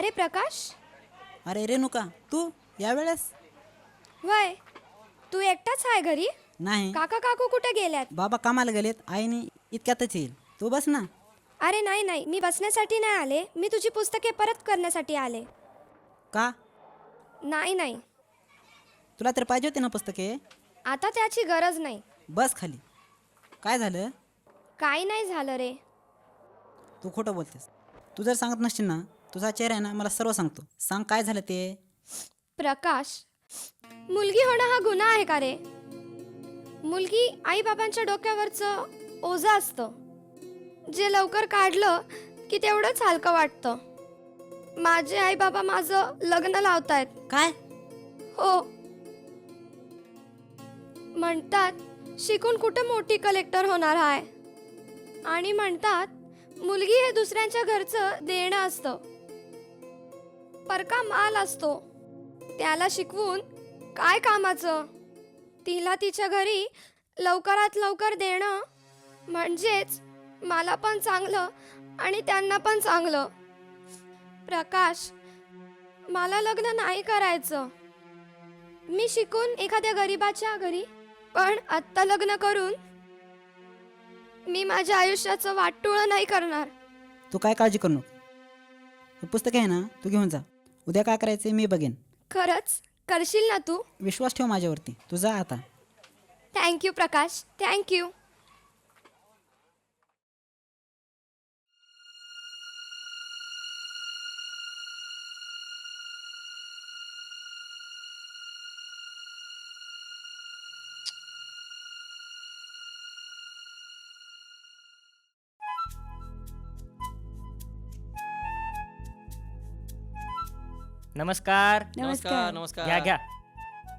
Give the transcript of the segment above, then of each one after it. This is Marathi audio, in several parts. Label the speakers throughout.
Speaker 1: अरे प्रकाश.
Speaker 2: अरे रेणुका, तू यावेळेस?
Speaker 1: वय तू एकटाच आहे घरी?
Speaker 2: नाही,
Speaker 1: काका काकू कुठे गेल्यात?
Speaker 2: बाबा कामाला गेलेत. आईने इतक्यातच येईल. तू बस ना.
Speaker 1: अरे नाही नाही, मी बसण्यासाठी नाही आले, मी तुझी पुस्तके परत करण्यासाठी आले.
Speaker 2: का?
Speaker 1: नाही नाही,
Speaker 2: तुला तर पाहिजे होते ना पुस्तके.
Speaker 1: आता त्याची गरज नाही.
Speaker 2: बस खाली. काय झालं?
Speaker 1: काही नाही झालं रे.
Speaker 2: तू खोटं बोलतेस. तू जर सांगत नसशील ना, तुझा चेहरा आहे ना मला सर्व सांगतो. सांग काय झालं ते.
Speaker 1: प्रकाश, मुलगी होणं हा गुन्हा आहे का रे? मुलगी आईबाबांच्या डोक्यावरचं ओझं असतं, जे लवकर काढलं की तेवढंच हलकं वाटतं. माझे आई बाबा माझं लग्न लावतायत.
Speaker 2: काय?
Speaker 1: हो, म्हणतात शिकून कुठं मोठी कलेक्टर होणार आहे, आणि म्हणतात मुलगी हे दुसऱ्यांच्या घरचं देणं असतं, परका माल असतो, त्याला शिकवून काय कामाचं. तिला तिच्या घरी लवकरात लवकर देणं म्हणजेच मला पण चांगलं आणि त्यांना पण चांगलं. प्रकाश, मला लग्न नाही करायचं. मी शिकून एखाद्या गरीबाच्या घरी, पण आत्ता लग्न करून मी माझ्या आयुष्याचं वाटोळं नाही करणार.
Speaker 2: तू काय काळजी करू नको. हे पुस्तक आहे ना, तू घेऊन जा. उद्या काय करायचं मी बघेन.
Speaker 1: खरंच करशील ना तू?
Speaker 2: विश्वास ठेव माझ्यावरती. तू जा आता.
Speaker 1: थँक्यू प्रकाश, थँक्यू.
Speaker 3: नमस्कार.
Speaker 4: नमस्कार.
Speaker 3: घ्या घ्या.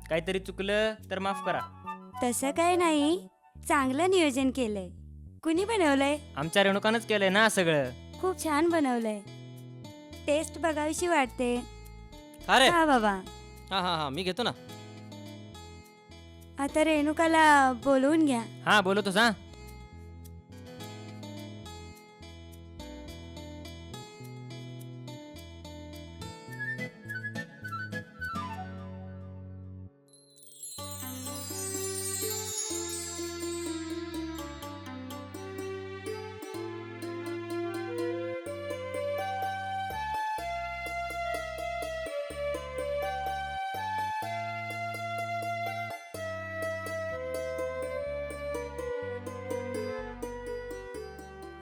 Speaker 3: काहीतरी चुकलं तर माफ करा.
Speaker 4: तसं काय नाही, चांगलं नियोजन केलंय. कुणी बनवलंय?
Speaker 3: आमच्या रेणुकानंच केलंय ना सगळं.
Speaker 4: खूप छान बनवलंय. टेस्ट बघावीशी वाटते.
Speaker 5: अरे
Speaker 4: हा बाबा,
Speaker 5: हा हा हा मी घेतो ना.
Speaker 4: आता रेणुकाला बोलवून घ्या.
Speaker 3: हा बोलतोस हा.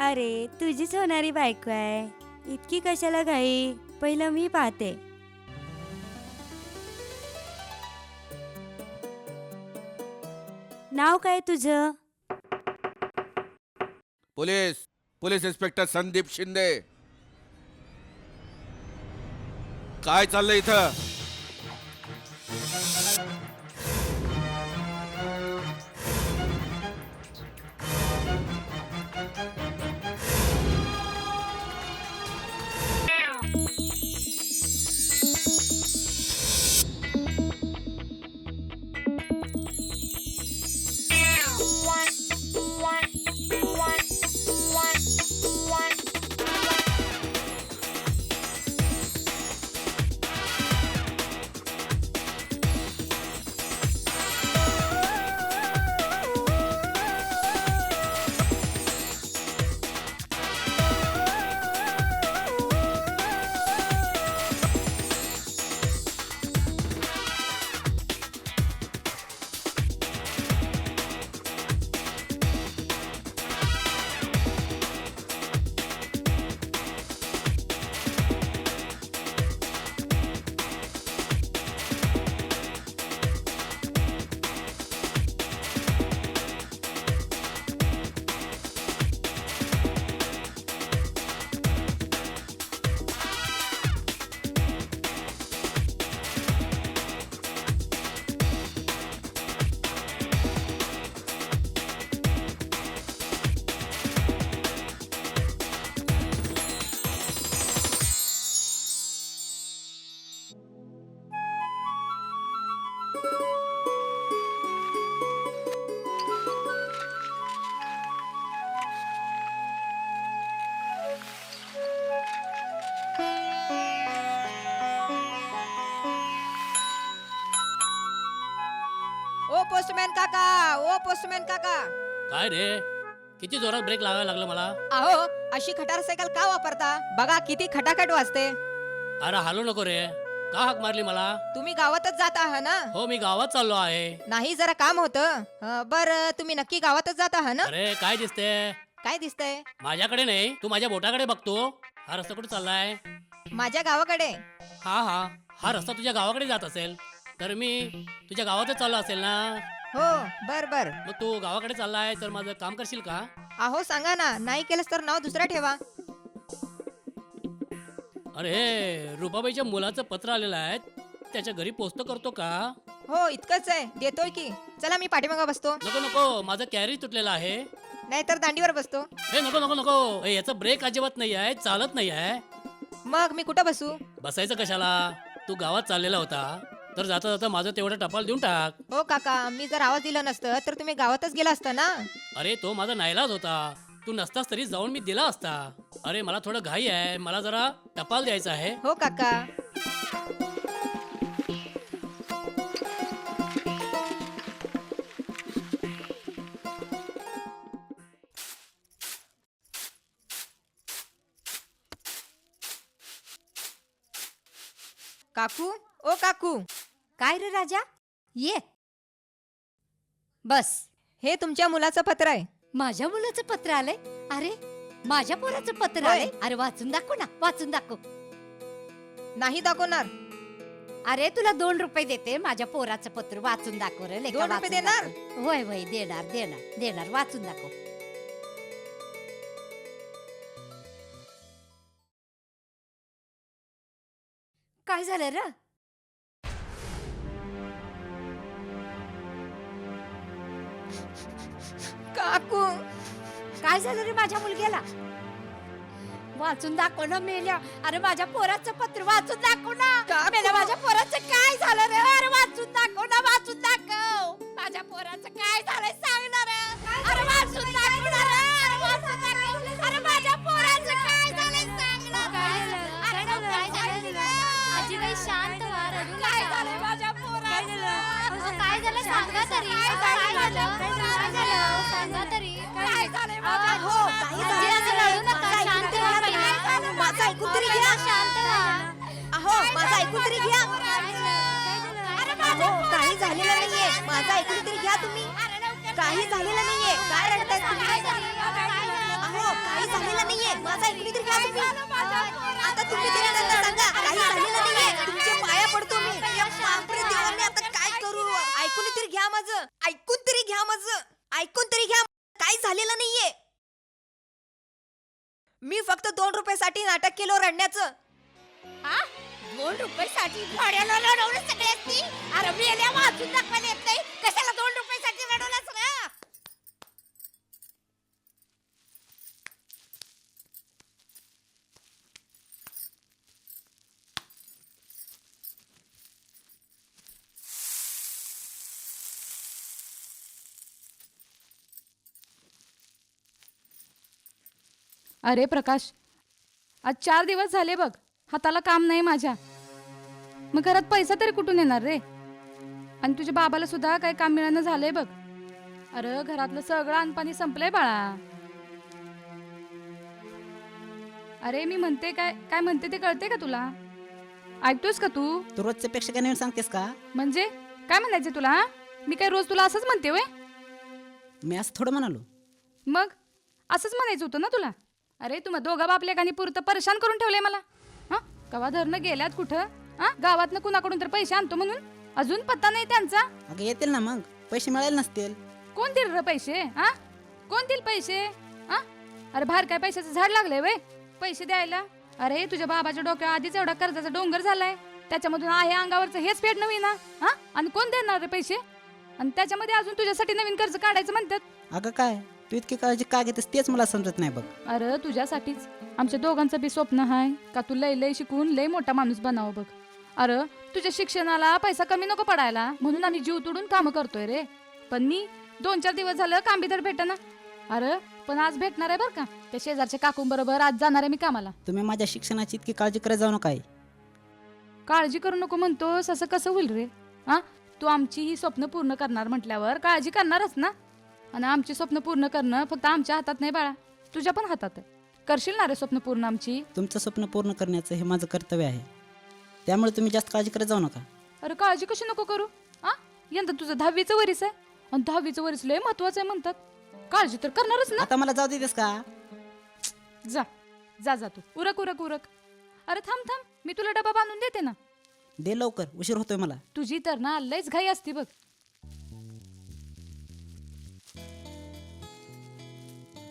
Speaker 4: अरे तुझीच होणारी बायको आहे, इतकी कशाला घाई? पहिलं मी पाहते. नाव काय तुझं?
Speaker 6: Police police inspector Sandeep Shinde. काय चाललंय इथं?
Speaker 7: काका.
Speaker 8: काय रे किती जोरात ब्रेक लावायला लागलं मला.
Speaker 7: अहो अशी खटार सायकल का वापरता? बघा किती खटाखट वाजते.
Speaker 8: अरे हालू नको रे. का हाक मारली मला?
Speaker 7: तुम्ही गावातच जात आहात ना?
Speaker 8: हो मी गावात चाललो आहे.
Speaker 7: नाही जरा काम होतं. बर तुम्ही नक्की गावातच जात आहात ना?
Speaker 8: अरे काय दिसते?
Speaker 7: काय दिसतंय?
Speaker 8: माझ्याकडे नाही तू माझ्या बोटाकडे बघतो. हा रस्ता कुठे चाललाय?
Speaker 7: माझ्या गावाकडे.
Speaker 8: हा रस्ता तुझ्या गावाकडे जात असेल तर मी तुझ्या गावातच चाललो असेल ना.
Speaker 7: हो बर बर.
Speaker 8: मग तू गावाकडे चाललाय तर माझं काम करशील का?
Speaker 7: अहो सांगा ना, नाही केलंस तर नाव दुसरा ठेवा.
Speaker 8: अरे रुपाबाईच्या मुलाचं पत्र आलेलं आहे त्याच्या घरी पोस्ट करतो का?
Speaker 7: हो इतकंच आहे, देतोय की. चला मी पाठीमागा बसतो.
Speaker 8: नको नको माझं कॅरेज तुटलेलं आहे.
Speaker 7: नाहीतर दांडीवर बसतो.
Speaker 8: हे नको नको नको हे याचा ब्रेक अजिबात नाही आहे चालत नाही आहे.
Speaker 7: मग मी कुठं बसू?
Speaker 8: बसायचं कशाला? तू गावात चाललेला होता तर जाता जाता माझं तेवढं टपाल देऊन टाक.
Speaker 7: हो काका, मी जर आवाज दिला नसतं तर तुम्ही गावातच गेला असता ना.
Speaker 8: अरे तो माझा नाईलाज होता. तू नसतास तरी जाऊन मी दिला असता. अरे मला थोडं घाई आहे मला जरा टपाल द्यायचं आहे.
Speaker 7: हो काका. काकू, ओ काकू.
Speaker 4: काय रे राजा ये बस.
Speaker 7: हे तुमच्या मुलाचं पत्र आहे.
Speaker 4: माझ्या मुलाचं पत्र आलंय. अरे माझ्या पोराचं पत्र
Speaker 7: होय.
Speaker 4: आलंय. अरे वाचून दाखव ना, वाचून दाखव.
Speaker 7: नाही दाखवणार.
Speaker 4: अरे तुला 2 रुपये देते. माझ्या पोराचं पत्र वाचून दाखव रे. लेका,
Speaker 7: 2 रुपये
Speaker 4: वाचून
Speaker 7: देणार?
Speaker 4: दाखव. होय होय देणार देणार देणार. वाचून दाखव. काय झालं रे?
Speaker 7: काकू,
Speaker 4: काय झालं रे माझ्या मुलग्याला? वाचून दाखव ना मेल्या. अरे माझ्या पोराचं पत्र वाचून दाखव ना.
Speaker 7: काकू.
Speaker 4: मेल्या माझ्या पोराचं काय झालं रे? अरे वाचून दाखव ना, वाचून दाखव. माझ्या पोराचं काय झालंय सांग ना रे. अरे वाचून दाखव ना रे. अरे वाचून दाखव. अरे माझ्या पोराचं काय झालंय सांग ना. अरे काय झालं रे?
Speaker 1: आजीबाई शांत व्हा, रडू नका.
Speaker 4: काय झालंय माझ्या पोराचं?
Speaker 1: अहो, काय झालं सांगा तरी. काय झालं? काय झालं? सांगा तरी.
Speaker 4: काय झालंय माझ्या
Speaker 1: हो, आजी असं रडू नका. शांत व्हा पहिला.
Speaker 7: माझं ऐकून तरी घ्या.
Speaker 1: शांत व्हा.
Speaker 7: अहो माझं ऐकून तरी घ्या. अहो काही झालेलं नाहीये. माझं ऐकून तरी घ्या तुम्ही. काही झालेलं नाहीये. काय रडताय तुम्ही? अहो काही झालेलं नाहीये. माझं ऐकून तरी घ्या तुम्ही. आता तुम्ही तरी त्यांना सांगा काही झालेलं नाहीये. तुमच्या पाया पडतो मी. बापरे देवा, मी आता काय करू? ऐकून तरी घ्या माझं. ऐकून तरी घ्या माझं. ऐकून तरी घ्या. काही झालेलं नाहीये. मी फक्त 2 रुपयासाठी नाटक केलं रडण्याचं.
Speaker 4: 2 रुपयासाठी भाड्याला रडवलं सगळ्यांनी. अरे मेल्या वाचून दाखवायला येत नाही. कशाला 2 रुपयासाठी रडवलंस ना?
Speaker 9: अरे प्रकाश, आज 4 दिवस झाले बघ, हाताला काम नाही माझ्या. मग घरात पैसा तरी कुठून येणार रे? आणि तुझ्या बाबाला सुद्धा काही काम मिळणं झालंय बघ. अरे घरातलं सगळं अनपाणी संपलंय बाळा. अरे मी म्हणते काय काय म्हणते ते कळते का तुला? ऐकतोस का तू?
Speaker 2: तू रोजच्या पेक्षा काय नवीन सांगतेस का?
Speaker 9: म्हणजे काय म्हणायचं तुला? मी काय रोज तुला असंच म्हणते वय?
Speaker 2: मी असं थोडं म्हणालो.
Speaker 9: मग असंच म्हणायचं होतं ना तुला? अरे तुम्हा दोघा बापलेकांनी पुरतं परेशान करून ठेवलंय मला. हा कवा धरणं गेल्यात कुठं? हा गावातनं कुणाकडून तर पैसे आणतो म्हणून अजून पत्ता नाही त्यांचा.
Speaker 2: अगं येतील ना, मग पैसे मिळाले नसतील.
Speaker 9: कोण देईल रे पैसे? हा कोण देईल पैसे? हा अरे बाहेर काय पैशाचं झाड लागलंय वय पैसे द्यायला? अरे तुझ्या बाबाच्या डोक्यावर आधीच एवढा कर्जाचा डोंगर झालाय. त्याच्यामधून आहे अंगावरचं हेच फेड नवीन ना. हा आणि कोण देणार रे पैसे? आणि त्याच्यामध्ये अजून तुझ्यासाठी नवीन कर्ज काढायचं म्हणतात.
Speaker 2: अगं काय तू इतकी काळजी का घेतेस तेच मला समजत नाही बघ.
Speaker 9: अरे तुझ्यासाठीच आमच्या दोघांचं बी स्वप्न आहे का तू लय लय शिकून लय मोठा माणूस बनावं बघ. अरे तुझ्या शिक्षणाला पैसा कमी नको पडायला म्हणून आम्ही जीव तोडून कामं करतोय रे. पण मी 2-4 दिवस झालं काम बी तर भेटेना. अरे पण आज भेटणार आहे बरं का. त्या शेजारच्या काकूंबरोबर आज जाणार आहे मी कामाला.
Speaker 2: तुम्ही माझ्या शिक्षणाची इतकी काळजी करत जाऊ नका.
Speaker 9: काळजी करू नको म्हणतोस असं कसं होईल रे? हा तू आमची ही स्वप्न पूर्ण करणार म्हटल्यावर काळजी करणारच ना. आणि आमची स्वप्न पूर्ण करणं फक्त आमच्या हातात नाही बाळा, तुझ्या पण हातात आहे. करशील ना रे स्वप्न पूर्ण आमची?
Speaker 2: तुमचं स्वप्न पूर्ण करण्याचं हे माझं कर्तव्य आहे. त्यामुळे तुम्ही जास्त काळजी करत जाऊ नका.
Speaker 9: अरे काळजी कशी नको करू? आ यंदा तुझं 10वीचं वरीस आहे आणि 10वीचं वरीस लय महत्वाचं आहे म्हणतात. काळजी तर करणारच ना.
Speaker 2: आता मला जाऊ देतेस का?
Speaker 9: जा जा जा तू. उरक उरक उरक. अरे थांब थांब, मी तुला डबा बांधून देते ना.
Speaker 2: दे लवकर, उशीर होतोय मला.
Speaker 9: तुझी तर ना लयच घाई असती बघ.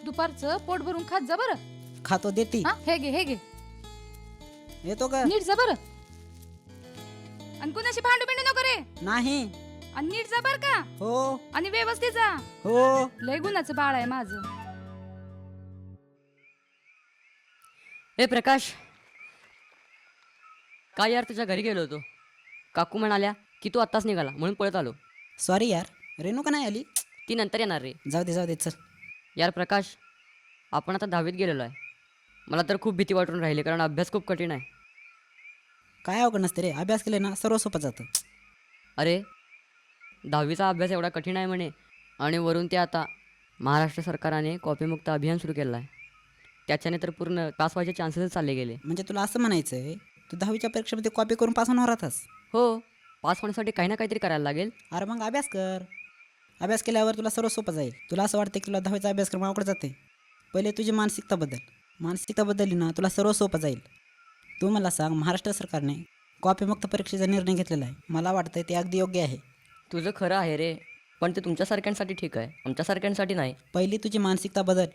Speaker 9: दुपारचं पोट भरून खात जा बरं.
Speaker 2: खातो देते.
Speaker 9: हा हे घे हे घे.
Speaker 2: येतो का?
Speaker 9: नीट जा बरं. आणि कुणाशी भांडू बिंडू नको रे.
Speaker 2: नाही.
Speaker 9: आणि नीट जा बर का.
Speaker 2: हो
Speaker 9: आणि व्यवस्थित जा.
Speaker 2: हो.
Speaker 9: लय गुणाचं बाळ आहे माझं.
Speaker 10: ए प्रकाश, काय यार तुझ्या घरी गेलो होतो. काकू म्हणाल्या की तू आत्ताच निघाला म्हणून पळत आलो.
Speaker 2: सॉरी यार, रेणुका नाही आली.
Speaker 10: ती नंतर येणार रे.
Speaker 2: जाऊ दे चल.
Speaker 10: यार प्रकाश, आपण आता 10वीत गेलेलो आहे. मला तर खूप भीती वाटून राहिली कारण अभ्यास खूप कठीण आहे.
Speaker 2: काय अवघड नसते रे, अभ्यास केले ना सर्व सोपं जातं.
Speaker 10: अरे 10वीचा अभ्यास एवढा कठीण आहे म्हणे आणि वरून ते आता महाराष्ट्र सरकारने कॉपीमुक्त अभियान सुरू केलं आहे. त्याच्याने तर पूर्ण पास व्हायचे चान्सेस चालले गेले.
Speaker 2: म्हणजे तुला असं म्हणायचं आहे तू 10वीच्या परीक्षेमध्ये कॉपी करून पास होणार होतास?
Speaker 10: हो, पास होण्यासाठी काही ना काहीतरी करायला लागेल.
Speaker 2: अरे मग अभ्यास कर. अभ्यास केल्यावर तुला सर्व सोपं जाईल. तुला असं वाटतं की तुला 10वीचा अभ्यासक्रम अवघड जाते. पहिले तुझी मानसिकता बदलली ना तुला सर्व सोपं जाईल. तू मला सांग, महाराष्ट्र सरकारने कॉपीमुक्त परीक्षेचा निर्णय घेतलेला आहे. मला वाटतं ते अगदी योग्य आहे.
Speaker 10: तुझं खरं आहे रे, पण ते तुमच्यासारख्यांसाठी ठीक आहे, आमच्यासारख्यांसाठी नाही.
Speaker 2: पहिली तुझी मानसिकता बदल.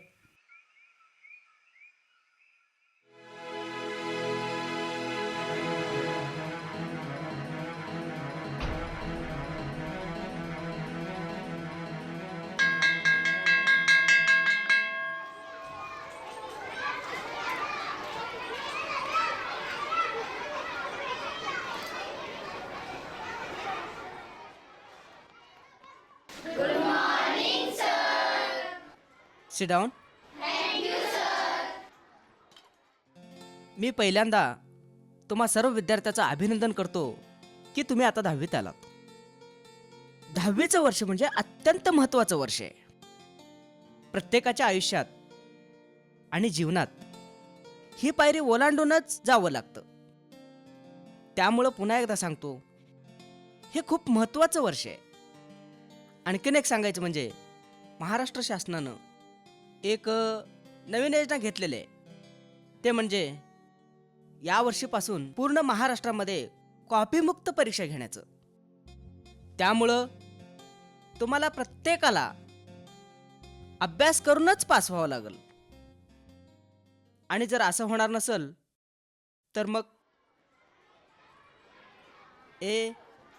Speaker 3: Sit down. मी पहिल्यांदा तुम्हा सर्व विद्यार्थ्याचं अभिनंदन करतो की तुम्ही आता 10वीत आलात. 10वीचं वर्ष म्हणजे अत्यंत महत्त्वाचं वर्ष आहे प्रत्येकाच्या आयुष्यात आणि जीवनात. ही पायरी ओलांडूनच जावं लागतं. त्यामुळं पुन्हा एकदा सांगतो, हे खूप महत्त्वाचं वर्ष आहे. आणखीन एक सांगायचं म्हणजे महाराष्ट्र शासनानं एक नवीन योजना घेतलेली आहे. ते म्हणजे या वर्षीपासून पूर्ण महाराष्ट्रामध्ये कॉपीमुक्त परीक्षा घेण्याचं. त्यामुळं तुम्हाला प्रत्येकाला अभ्यास करूनच पास व्हावं लागेल. आणि जर असं होणार नसेल तर मग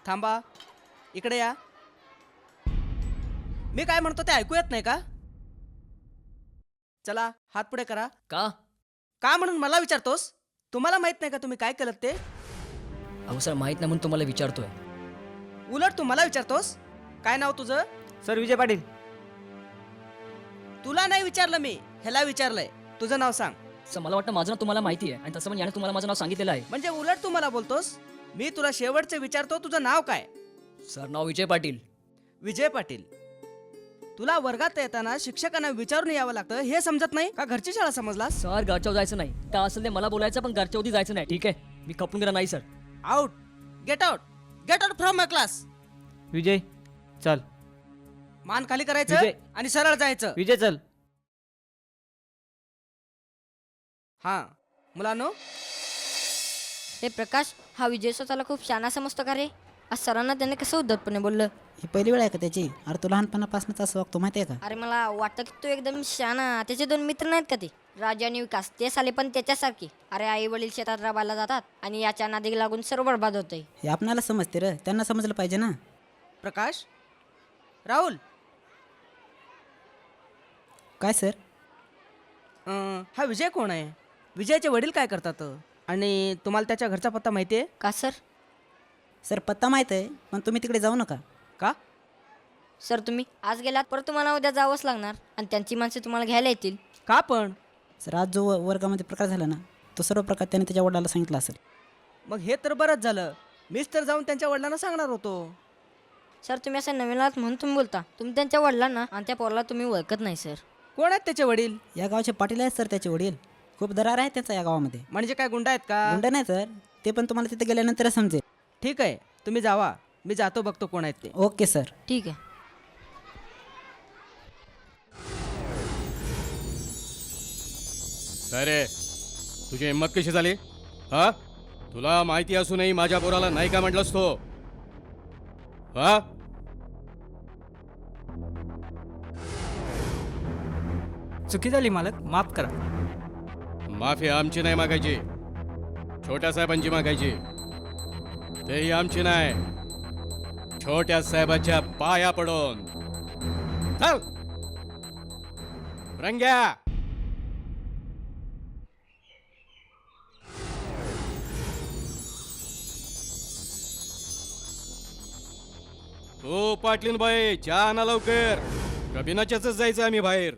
Speaker 3: थांबा, इकडे या. मी काय म्हणतो ते ऐकू येत नाही का? चला हात पुढे करा. का म्हणून मला विचारतोस? तुम्हाला माहित नाही का तुम्ही काय केलं ते?
Speaker 10: अहो सर, माहित नाही म्हणून तुम्हाला विचारतोय.
Speaker 3: उलट तू मला विचारतोस काय नाव तुझं?
Speaker 5: सर विजय पाटील.
Speaker 3: तुला नाही विचारलं मी, ह्याला विचारलंय. तुझं नाव सांग.
Speaker 10: सर मला वाटतं माझं नाव तुम्हाला माहिती आहे आणि तसं पण याने तुम्हाला माझं नाव सांगितलेलं आहे.
Speaker 3: म्हणजे उलट तू मला बोलतोस. मी तुला शेवटचं विचारतो, तुझं नाव काय?
Speaker 10: सर नाव विजय पाटील.
Speaker 3: विजय पाटील. तुला वर्गात येताना शिक्षकांना विचारून यावं लागतं हे समजत नाही का? घरची शाळा समजला?
Speaker 10: सर घरच्या जायचं नाही, का असेल ते मला बोलायचं, पण घरच्या उदी जायचं नाही. ठीक आहे, मी खपून गेला नाही sir.
Speaker 3: Out. Get out from my class.
Speaker 5: Vijay चल.
Speaker 3: मान खाली करायचं
Speaker 5: विजय.
Speaker 3: आणि सरळ जायचं.
Speaker 5: विजय चल.
Speaker 3: हा मुलांनो,
Speaker 7: हे प्रकाश, हा विजय स्वतःला खूप शहाणा समजतो का रे? आज सरांना त्याने कसं उद्धटपणे बोललं.
Speaker 2: ही पहिली वेळ आहे का त्याची? अरे तू लहानपणापासूनच असं वागतो माहिती आहे का?
Speaker 7: अरे मला वाटतं की तो एकदम शहाणा. त्याचे 2 मित्र नाहीत का ते, राजा आणि विकास? ते साले पण त्याच्यासारखे. अरे आई वडील शेतात राबायला जातात आणि याच्या नादी लागून सर्व बरबाद होतंय.
Speaker 2: हे आपणाला समजते रे, त्यांना समजलं पाहिजे ना.
Speaker 3: प्रकाश, राहुल.
Speaker 2: काय सर?
Speaker 3: हा विजय कोण आहे? विजयचे वडील काय करतात? आणि तुम्हाला त्याच्या घरचा पत्ता माहिती आहे
Speaker 7: का सर?
Speaker 2: सर पत्ता माहीत आहे, पण तुम्ही तिकडे जाऊ नका.
Speaker 3: का?
Speaker 7: सर तुम्ही आज गेलात, परत तुम्हाला उद्या जावंच लागणार आणि त्यांची माणसे तुम्हाला घ्यायला येतील.
Speaker 3: का पण?
Speaker 2: सर आज जो वर्गामध्ये प्रकार झाला ना, तो सर्व प्रकार त्याने त्याच्या वडिलाला सांगितला असेल.
Speaker 3: मग हे तर बरंच झालं. मीच तर जाऊन त्यांच्या वडिलांना सांगणार होतो.
Speaker 7: सर तुम्ही असं नवीन आहात म्हणून तुम्ही बोलता. तुम्ही त्यांच्या वडिलांना आणि त्या पोराला तुम्ही ओळखत नाही सर.
Speaker 3: कोण आहेत त्याचे वडील?
Speaker 2: या गावचे पाटील आहेत सर त्याचे वडील. खूप दरार आहे त्यांचा या गावामध्ये.
Speaker 3: म्हणजे काय गुंड आहेत का?
Speaker 2: गुंड नाही सर, ते पण तुम्हाला तिथे गेल्यानंतर समजेल.
Speaker 3: ठीक आहे, तुम्ही जावा, मी जातो बघतो कोण आहेत ते.
Speaker 2: Okay sir.
Speaker 7: ठीक आहे.
Speaker 6: अरे तुझी हिंमत कशी झाली? हा, तुला माहिती असूनही माझ्या पोराला नाही का म्हटलंस तो? हा,
Speaker 5: चुकी झाली मालक, माफ करा.
Speaker 6: माफी आमची नाही मागायची, छोट्या साहेबांची मागायची. तेही आमची नाही, छोट्या साहेबाच्या पाया पडून. चल रंग्या. हो पाटलीन बाई, चहा आणा लवकर. कबिनाच्याच जायचं आम्ही बाहेर.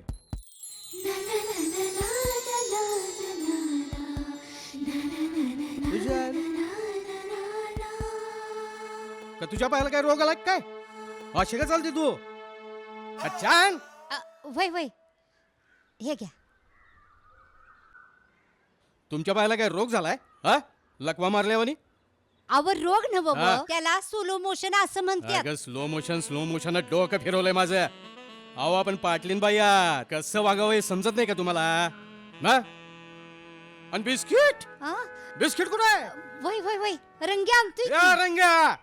Speaker 6: का तुझ्या पायाला काय रोग आला काय? अशी का चालते तू? अच्छा,
Speaker 4: वय वय हे घ्या.
Speaker 6: तुमच्या पायाला काय रोग झालाय? हा, लकवा मारल्यावानी?
Speaker 4: अव रोग नव
Speaker 6: हा.
Speaker 4: त्याला स्लो मोशन असं म्हणतात.
Speaker 6: अगं स्लो मोशन डोकं फिरवलंय माझं. अहो आपण पाटलीन बाई आहात, कसं वागावं हे समजत नाही का तुम्हाला? ना आणि बिस्किट
Speaker 4: हा?
Speaker 6: बिस्किट कुठे आहे?
Speaker 4: वय वय वय रंग्या आणतोय
Speaker 6: या
Speaker 4: की.
Speaker 6: रंग्या.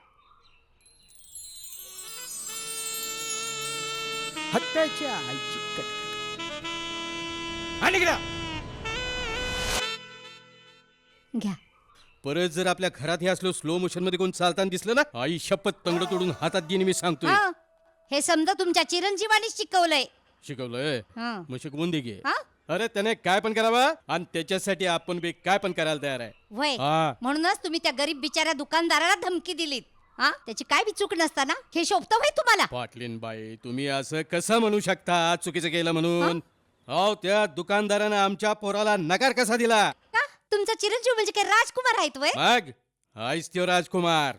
Speaker 3: हत्याच्या आईची कटकट.
Speaker 6: आणि इकडे.
Speaker 4: घ्या.
Speaker 6: परत जर आपल्या घरात हे असलो स्लो मोशन मध्ये कोण चालताना दिसलं ना, आई शपथ तंगड तोडून हातात घेईन मी सांगतोय.
Speaker 4: हा. हे समजा तुमच्या चिरंजीवानी शिकवलंय.
Speaker 6: शिकवलंय
Speaker 4: हा.
Speaker 6: मग शिकवून दे गे.
Speaker 4: हा?
Speaker 6: अरे त्याने काय पण करावं आणि त्याच्यासाठी आपण बी काय पण करायला तयार आहे.
Speaker 4: वय
Speaker 6: हा.
Speaker 4: म्हणूनच तुम्ही त्या गरीब बिचाऱ्या दुकानदाराला धमकी दिलीत. हा, त्याची काय बी चूक नसताना हे शोभतं वय तुम्हाला.
Speaker 6: पाटलीन बाई, तुम्ही असं कसं म्हणू शकता चुकीचं केलं म्हणून? अहो त्या दुकानदारानं आमच्या पोराला नकार कसा दिला?
Speaker 4: का तुमचा चिरंजीव म्हणजे काय राजकुमार आहेत वय?
Speaker 6: मग हायच त्यो राजकुमार.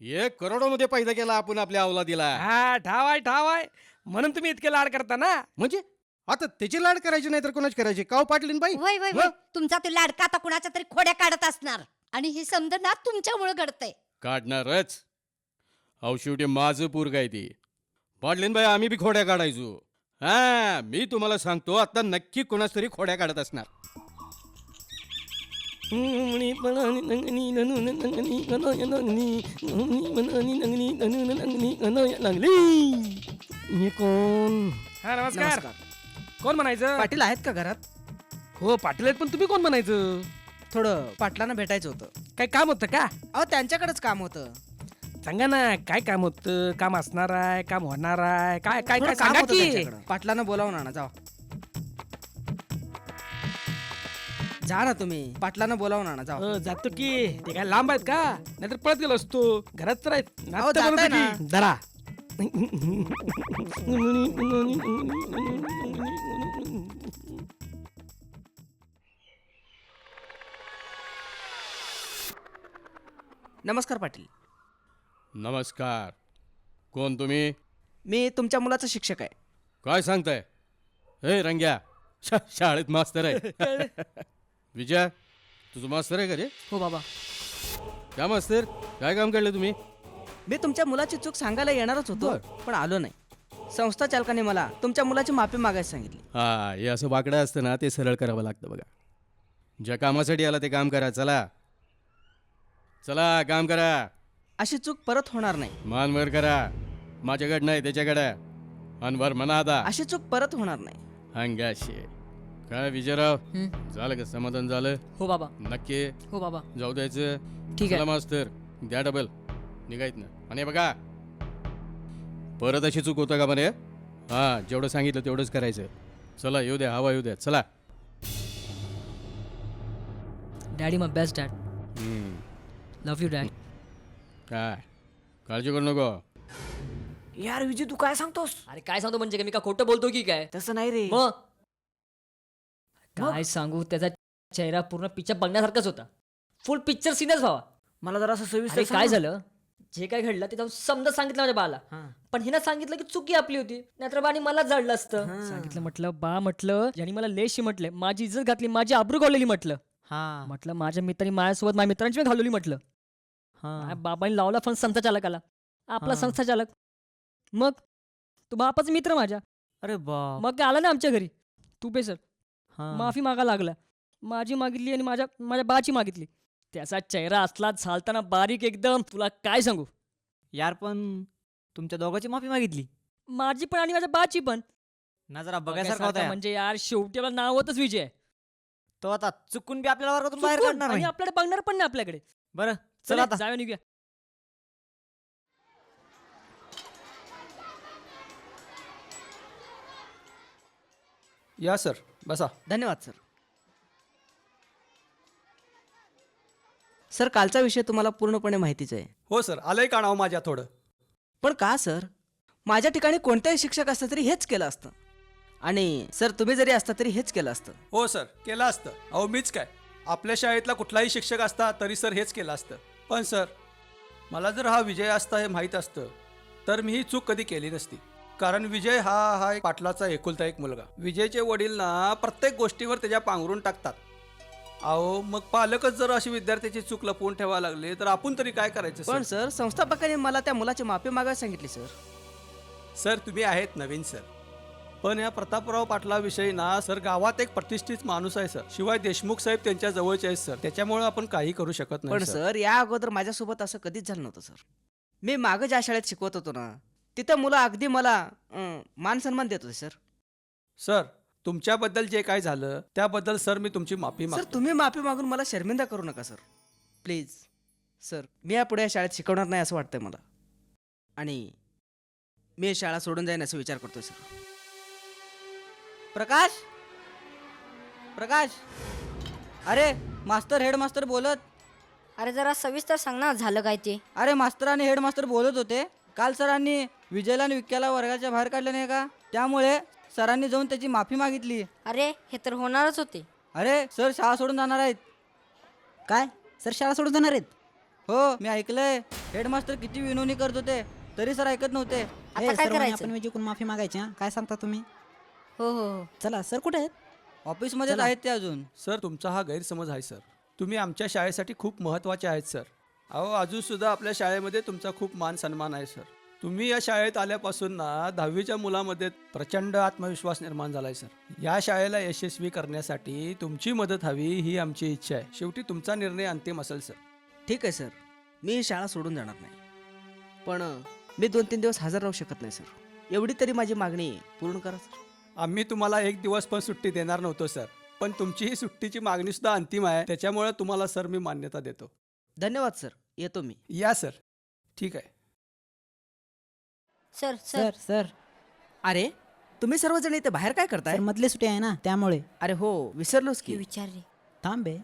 Speaker 6: 1 करोडोमध्ये पैदा केला आपण आपल्या अवलादीला.
Speaker 3: हा, ठाव आहे म्हणून तुम्ही इतके लाड करता ना.
Speaker 6: म्हणजे आता त्याची लाड करायची नाही तर कोणाची करायची? काव पाटलीन बाई.
Speaker 4: वय वय वय तुमचा तो लाडका आता कुणाच्या तरी खोड्या काढत असणार आणि हे समजा ना तुमच्यामुळे घडतंय.
Speaker 6: काढणारच. अहो शेवटी माझं पूर काय ती. पाटलीन बाई आम्ही बी खोड्या काढायचो. हा, मी तुम्हाला सांगतो आता नक्की कोणाच तरी खोड्या काढत असणार.
Speaker 3: कोण? हा, नमस्कार. कोण म्हणायचं? पाटील आहेत का घरात? हो पाटील आहेत, पण तुम्ही कोण म्हणायचं?
Speaker 11: थोडं पाटलांना भेटायचं होतं.
Speaker 3: काय काम होतं का?
Speaker 11: अहो त्यांच्याकडेच काम होतं.
Speaker 3: सांगा ना काय काम होतं? काम असणार आहे, काम होणार आहे, काय काय
Speaker 11: थोडं
Speaker 3: काय
Speaker 11: काम
Speaker 3: सांगा
Speaker 11: होतं
Speaker 3: की.
Speaker 11: त्यांच्याकडं. पाटलांना बोलावून आणा, जावा. जा ना तुम्ही, पाटलांना बोलावून आणा, जावा.
Speaker 3: जातो की. ते काय लांब आहेत का? नाहीतर पळत गेलो असतो. घरात तर आहेत.
Speaker 11: अहो,
Speaker 3: नाश्ता
Speaker 11: जाताय
Speaker 3: बनवतो
Speaker 11: ना.
Speaker 3: की. जरा
Speaker 11: नमस्कार पाटील.
Speaker 6: नमस्कार. कोण तुम्ही?
Speaker 11: मी तुमच्या मुलाचा शिक्षक आहे.
Speaker 6: काय सांगताय? हे रंग्या, शाळेत मास्तर आहे. विजय, तुझं मास्तर आहे का रे?
Speaker 11: हो बाबा.
Speaker 6: त्या मास्तर काय काम काढलं तुम्ही?
Speaker 11: मी तुमच्या मुलाची चूक सांगायला येणारच होतो, पण आलो नाही. संस्था चालकाने मला तुमच्या मुलाची माफी मागायला सांगितली.
Speaker 6: हा, हे असं वाकडं असतं ना, ते सरळ करावं लागतं बघा. ज्या कामासाठी आला ते काम करा. चला चला, काम करा.
Speaker 11: अशी चूक परत होणार नाही.
Speaker 6: मान वर करा. माझ्याकडं नाही त्याच्याकडं. अनवर म्हणा आता.
Speaker 11: अशी चूक परत होणार नाही.
Speaker 6: हंगाशी. काय विजयराव, झालं का? समाधान झालं?
Speaker 10: हो बाबा.
Speaker 6: नक्की
Speaker 10: हो बाबा.
Speaker 6: जाऊ द्यायचं?
Speaker 10: ठीक आहे.
Speaker 6: चला मास्तर, द्या डबल. निघायत ना. आणि बघा, परत अशी चूक होतं का म्हणे? हा, जेवढं सांगितलं तेवढंच करायचं. चला येऊ द्या, हवा येऊ द्या. चला.
Speaker 10: Daddy my best dad. Love you dad.
Speaker 6: काय काळजी करू नको.
Speaker 11: यार विजय, तू काय सांगतोस?
Speaker 10: अरे काय सांगतो म्हणजे मी का खोटं बोलतो की काय?
Speaker 11: तसं नाही रे.
Speaker 10: मग काय सांगू, त्याचा चेहरा पूर्ण पिक्चर बघण्यासारखाच होता. फुल पिक्चर सीनच व्हावा.
Speaker 11: मला जरा असं
Speaker 10: अरे काय झालं, जे काय घडलं ते जाऊन समजा सांगितलं माझ्या बाला. पण हिनं सांगितलं की चुकी आपली होती, नाहीतर बाणी मला जाडलं असतं. सांगितलं म्हटलं बा, म्हटलं ज्यांनी मला लेशी म्हटलं, माझी इज्जत घातली, माझी आबरू गावलेली म्हटलं. म्हटलं माझ्या मित्रांनी माझ्यासोबत माझ्या मित्रांची पण घालवली म्हटलं. माझ्या बाबांनी लावला फोन संस्था चालकाला, आपला संस्था चालक. मग तू बापाचा मित्र माझ्या.
Speaker 3: अरे बा
Speaker 10: मग काय आला ना आमच्या घरी, तू सर माफी मागा लागला. माझी मागितली आणि माझ्या बाची मागितली. त्याचा चेहरा असला झालताना बारीक एकदम, तुला काय सांगू.
Speaker 5: यार पण तुमच्या दोघांची माफी मागितली
Speaker 10: माझी पण आणि माझ्या बाची पण.
Speaker 5: ना, जरा बघायसारखा होता यार.
Speaker 10: म्हणजे यार शेवटी आपलं नाव होतच विजय.
Speaker 5: तो आता चुकून बी आपल्याला वर्गातून बाहेर
Speaker 10: चुकून,
Speaker 5: काढणार
Speaker 10: आणि
Speaker 5: नाही.
Speaker 10: आपल्याकडे बघणार पण नाही आपल्याकडे.
Speaker 5: बरं
Speaker 10: चल
Speaker 5: चल आता.
Speaker 10: जाऊया निघूया.
Speaker 12: या सर, बसा.
Speaker 11: धन्यवाद सर. सर, कालचा विषय तुम्हाला पूर्णपणे माहितीच आहे.
Speaker 12: हो सर, आलंय का नाव माझ्या थोडं.
Speaker 11: पण का सर, माझ्या ठिकाणी कोणत्याही शिक्षक असतं तरी हेच केलं असतं. आणि सर, तुम्ही जरी असता तरी हेच केलं असतं.
Speaker 12: हो सर, केलं असतं. अहो मीच काय, आपल्या शाळेतला कुठलाही शिक्षक असता तरी सर हेच केलं असतं. पण सर, मला जर हा विजय असता हे माहीत असतं तर मी ही चूक कधी केली नसती. कारण विजय हा एक पाटलाचा एकुलता एक मुलगा. विजयचे वडील ना प्रत्येक गोष्टीवर त्याच्या पांघरून टाकतात. अहो मग पालकच जर अशी विद्यार्थ्याची चूक लपवून ठेवायला लागले तर आपण तरी काय करायचं
Speaker 11: पण
Speaker 12: सर?
Speaker 11: सर, संस्थापकाने मला त्या मुलाची माफी मागायला सांगितली सर.
Speaker 12: सर तुम्ही आहेत नवीन सर, पण या प्रतापराव पाटलाविषयी ना सर गावात एक प्रतिष्ठित माणूस आहे सर. शिवाय देशमुख साहेब त्यांच्या जवळचे आहेत सर, त्याच्यामुळे आपण काही करू शकत
Speaker 11: पण
Speaker 12: नाही
Speaker 11: सर, या अगोदर माझ्यासोबत असं कधीच झालं नव्हतं सर. मी मागं ज्या शाळेत शिकवत होतो ना, तिथं मुलं अगदी मला मान सन्मान देत होते सर.
Speaker 12: सर तुमच्याबद्दल जे काय झालं त्याबद्दल सर मी तुमची माफी
Speaker 11: सर,
Speaker 12: मागतो.
Speaker 11: तुम्ही माफी मागून मला शर्मिंदा करू नका सर, प्लीज. सर, मी यापुढे या शाळेत शिकवणार नाही असं वाटतंय मला. आणि मी ही शाळा सोडून जाईन असं विचार करतोय सर.
Speaker 2: प्रकाश, प्रकाश, अरे मास्तर हेडमास्तर बोलत.
Speaker 7: अरे जरा सविस्तर सांग ना, झालं काय ते.
Speaker 2: अरे मास्तर आणि हेडमास्टर बोलत होते. काल सरांनी विजयला आणि विक्याला वर्गाच्या बाहेर काढलं नाही का, त्यामुळे सरांनी जाऊन त्याची माफी मागितली.
Speaker 7: अरे हे तर होणारच होते.
Speaker 2: अरे सर शाळा सोडून जाणार आहेत. काय सर शाळा सोडून जाणार आहेत? हो, मी ऐकलंय. हेडमास्टर किती विनवणी करत होते तरी सर ऐकत नव्हते.
Speaker 7: आता काय करायचं?
Speaker 2: आपण विजयकडून माफी मागायची. काय सांगता तुम्ही?
Speaker 7: हो हो हो.
Speaker 2: चला सर कुठे आहेत? ऑफिसमध्येच आहेत ते अजून.
Speaker 12: सर तुमचा हा गैरसमज आहे सर. तुम्ही आमच्या शाळेसाठी खूप महत्त्वाचे आहेत सर. अहो अजून सुद्धा आपल्या शाळेमध्ये तुमचा खूप मान सन्मान आहे सर. तुम्ही या शाळेत आल्यापासून ना 10वीच्या मुलामध्ये प्रचंड आत्मविश्वास निर्माण झालाय सर. या शाळेला यशस्वी करण्यासाठी तुमची मदत हवी ही आमची इच्छा आहे. शेवटी तुमचा निर्णय अंतिम असेल सर.
Speaker 11: ठीक आहे सर, मी ही शाळा सोडून जाणार नाही. पण मी 2-3 दिवस हजर राहू शकत नाही सर. एवढी तरी माझी मागणी पूर्ण करा सर.
Speaker 12: आम्ही तुम्हाला एक दिवस पण सुट्टी देणार नव्हतो सर, पण तुमची ही सुट्टीची मागणी सुद्धा अंतिम आहे, त्याच्यामुळे तुम्हाला सर मी मान्यता देतो.
Speaker 11: धन्यवाद सर, येतो मी.
Speaker 12: या सर. ठीक आहे.
Speaker 7: सर सर
Speaker 2: सर सर
Speaker 11: अरे, तुम्ही सर्वजण इथे बाहेर काय करताय?
Speaker 2: सर मधली सुट्टी आहे ना त्यामुळे.
Speaker 11: अरे हो, विसरलोच
Speaker 7: की
Speaker 11: की.
Speaker 7: विचार रे.
Speaker 2: थांबे.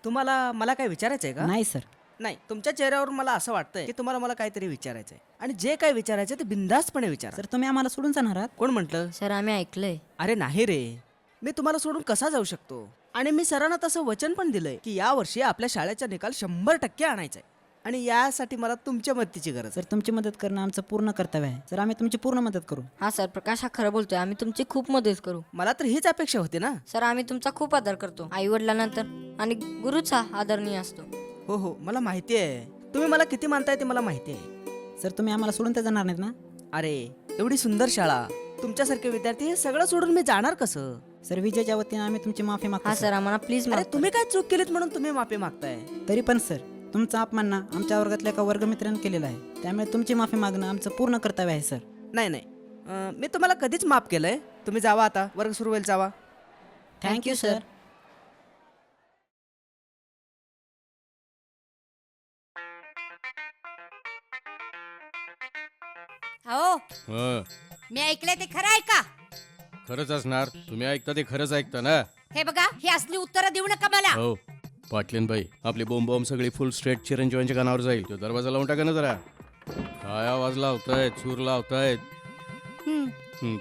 Speaker 11: तुम्हाला मला काय विचारायचंय का?
Speaker 2: नाही सर.
Speaker 11: नाही, तुमच्या चेहऱ्यावर मला असं वाटतंय की तुम्हाला मला काहीतरी विचारायचंय. आणि जे काय विचारायचं ते बिनधास्तपणे विचारा.
Speaker 2: सर तुम्ही आम्हाला सोडून जाणार आहात?
Speaker 11: कोण म्हटलं?
Speaker 7: सर आम्ही ऐकलंय.
Speaker 11: अरे नाही रे, मी तुम्हाला सोडून कसा जाऊ शकतो? आणि मी सरांना तसं वचन पण दिलंय की या वर्षी आपल्या शाळेचा निकाल 100% आणायचा आहे. आणि यासाठी मला तुमच्या मदतीची गरज आहे.
Speaker 2: सर तुमची मदत करणं आमचं पूर्ण कर्तव्य आहे. सर आम्ही तुमची पूर्ण मदत करू.
Speaker 7: हा सर, प्रकाश हा खरं बोलतोय. आम्ही तुमची खूप मदत करू.
Speaker 11: मला तर हीच अपेक्षा होती ना.
Speaker 7: सर आम्ही तुमचा खूप आदर करतो. आई वडिलांनंतर आणि गुरुचा आदरणीय असतो.
Speaker 11: हो हो, मला माहिती आहे तुम्ही मला किती मानताय ते मला माहिती आहे.
Speaker 2: सर तुम्ही आम्हाला सोडून तर जाणार नाहीत ना?
Speaker 11: अरे, एवढी सुंदर शाळा, तुमच्यासारखे विद्यार्थी, हे सगळं सोडून मी जाणार कसं?
Speaker 2: सर विजयच्या वतीने आम्ही तुमची माफी मागतो.
Speaker 7: हा सर, आम्हाला प्लीज.
Speaker 11: अरे तुम्ही काय चूक केलीत म्हणून तुम्ही माफी मागताय?
Speaker 2: तरी पण सर तुमचा अपमान ना आमच्या वर्गातल्या एका वर्गमित्राने केलेला आहे, त्यामुळे तुमची माफी मागणं आमचं पूर्ण कर्तव्य आहे सर.
Speaker 11: नाही नाही, मी तुम्हाला कधीच माफ केलंय. तुम्ही जावा आता, वर्ग सुरू होईल, जावा.
Speaker 2: Thank you sir.
Speaker 4: हो,
Speaker 6: हं,
Speaker 4: मी ऐकलंय ते खरं आहे का?
Speaker 6: खरंच असणार. तुम्ही ऐकता ते खरंच ऐकता ना?
Speaker 4: हे बघा, ही असली उत्तरं देऊ नका मला.
Speaker 6: हो पाटलीनबाई, आपली बोंब सगळी फुल स्ट्रेट चिरंजीवांच्या कानावर जाईल. तो दरवाजा लावून टाका ना जरा. काय आवाज लावतायत, सूर लावतायत?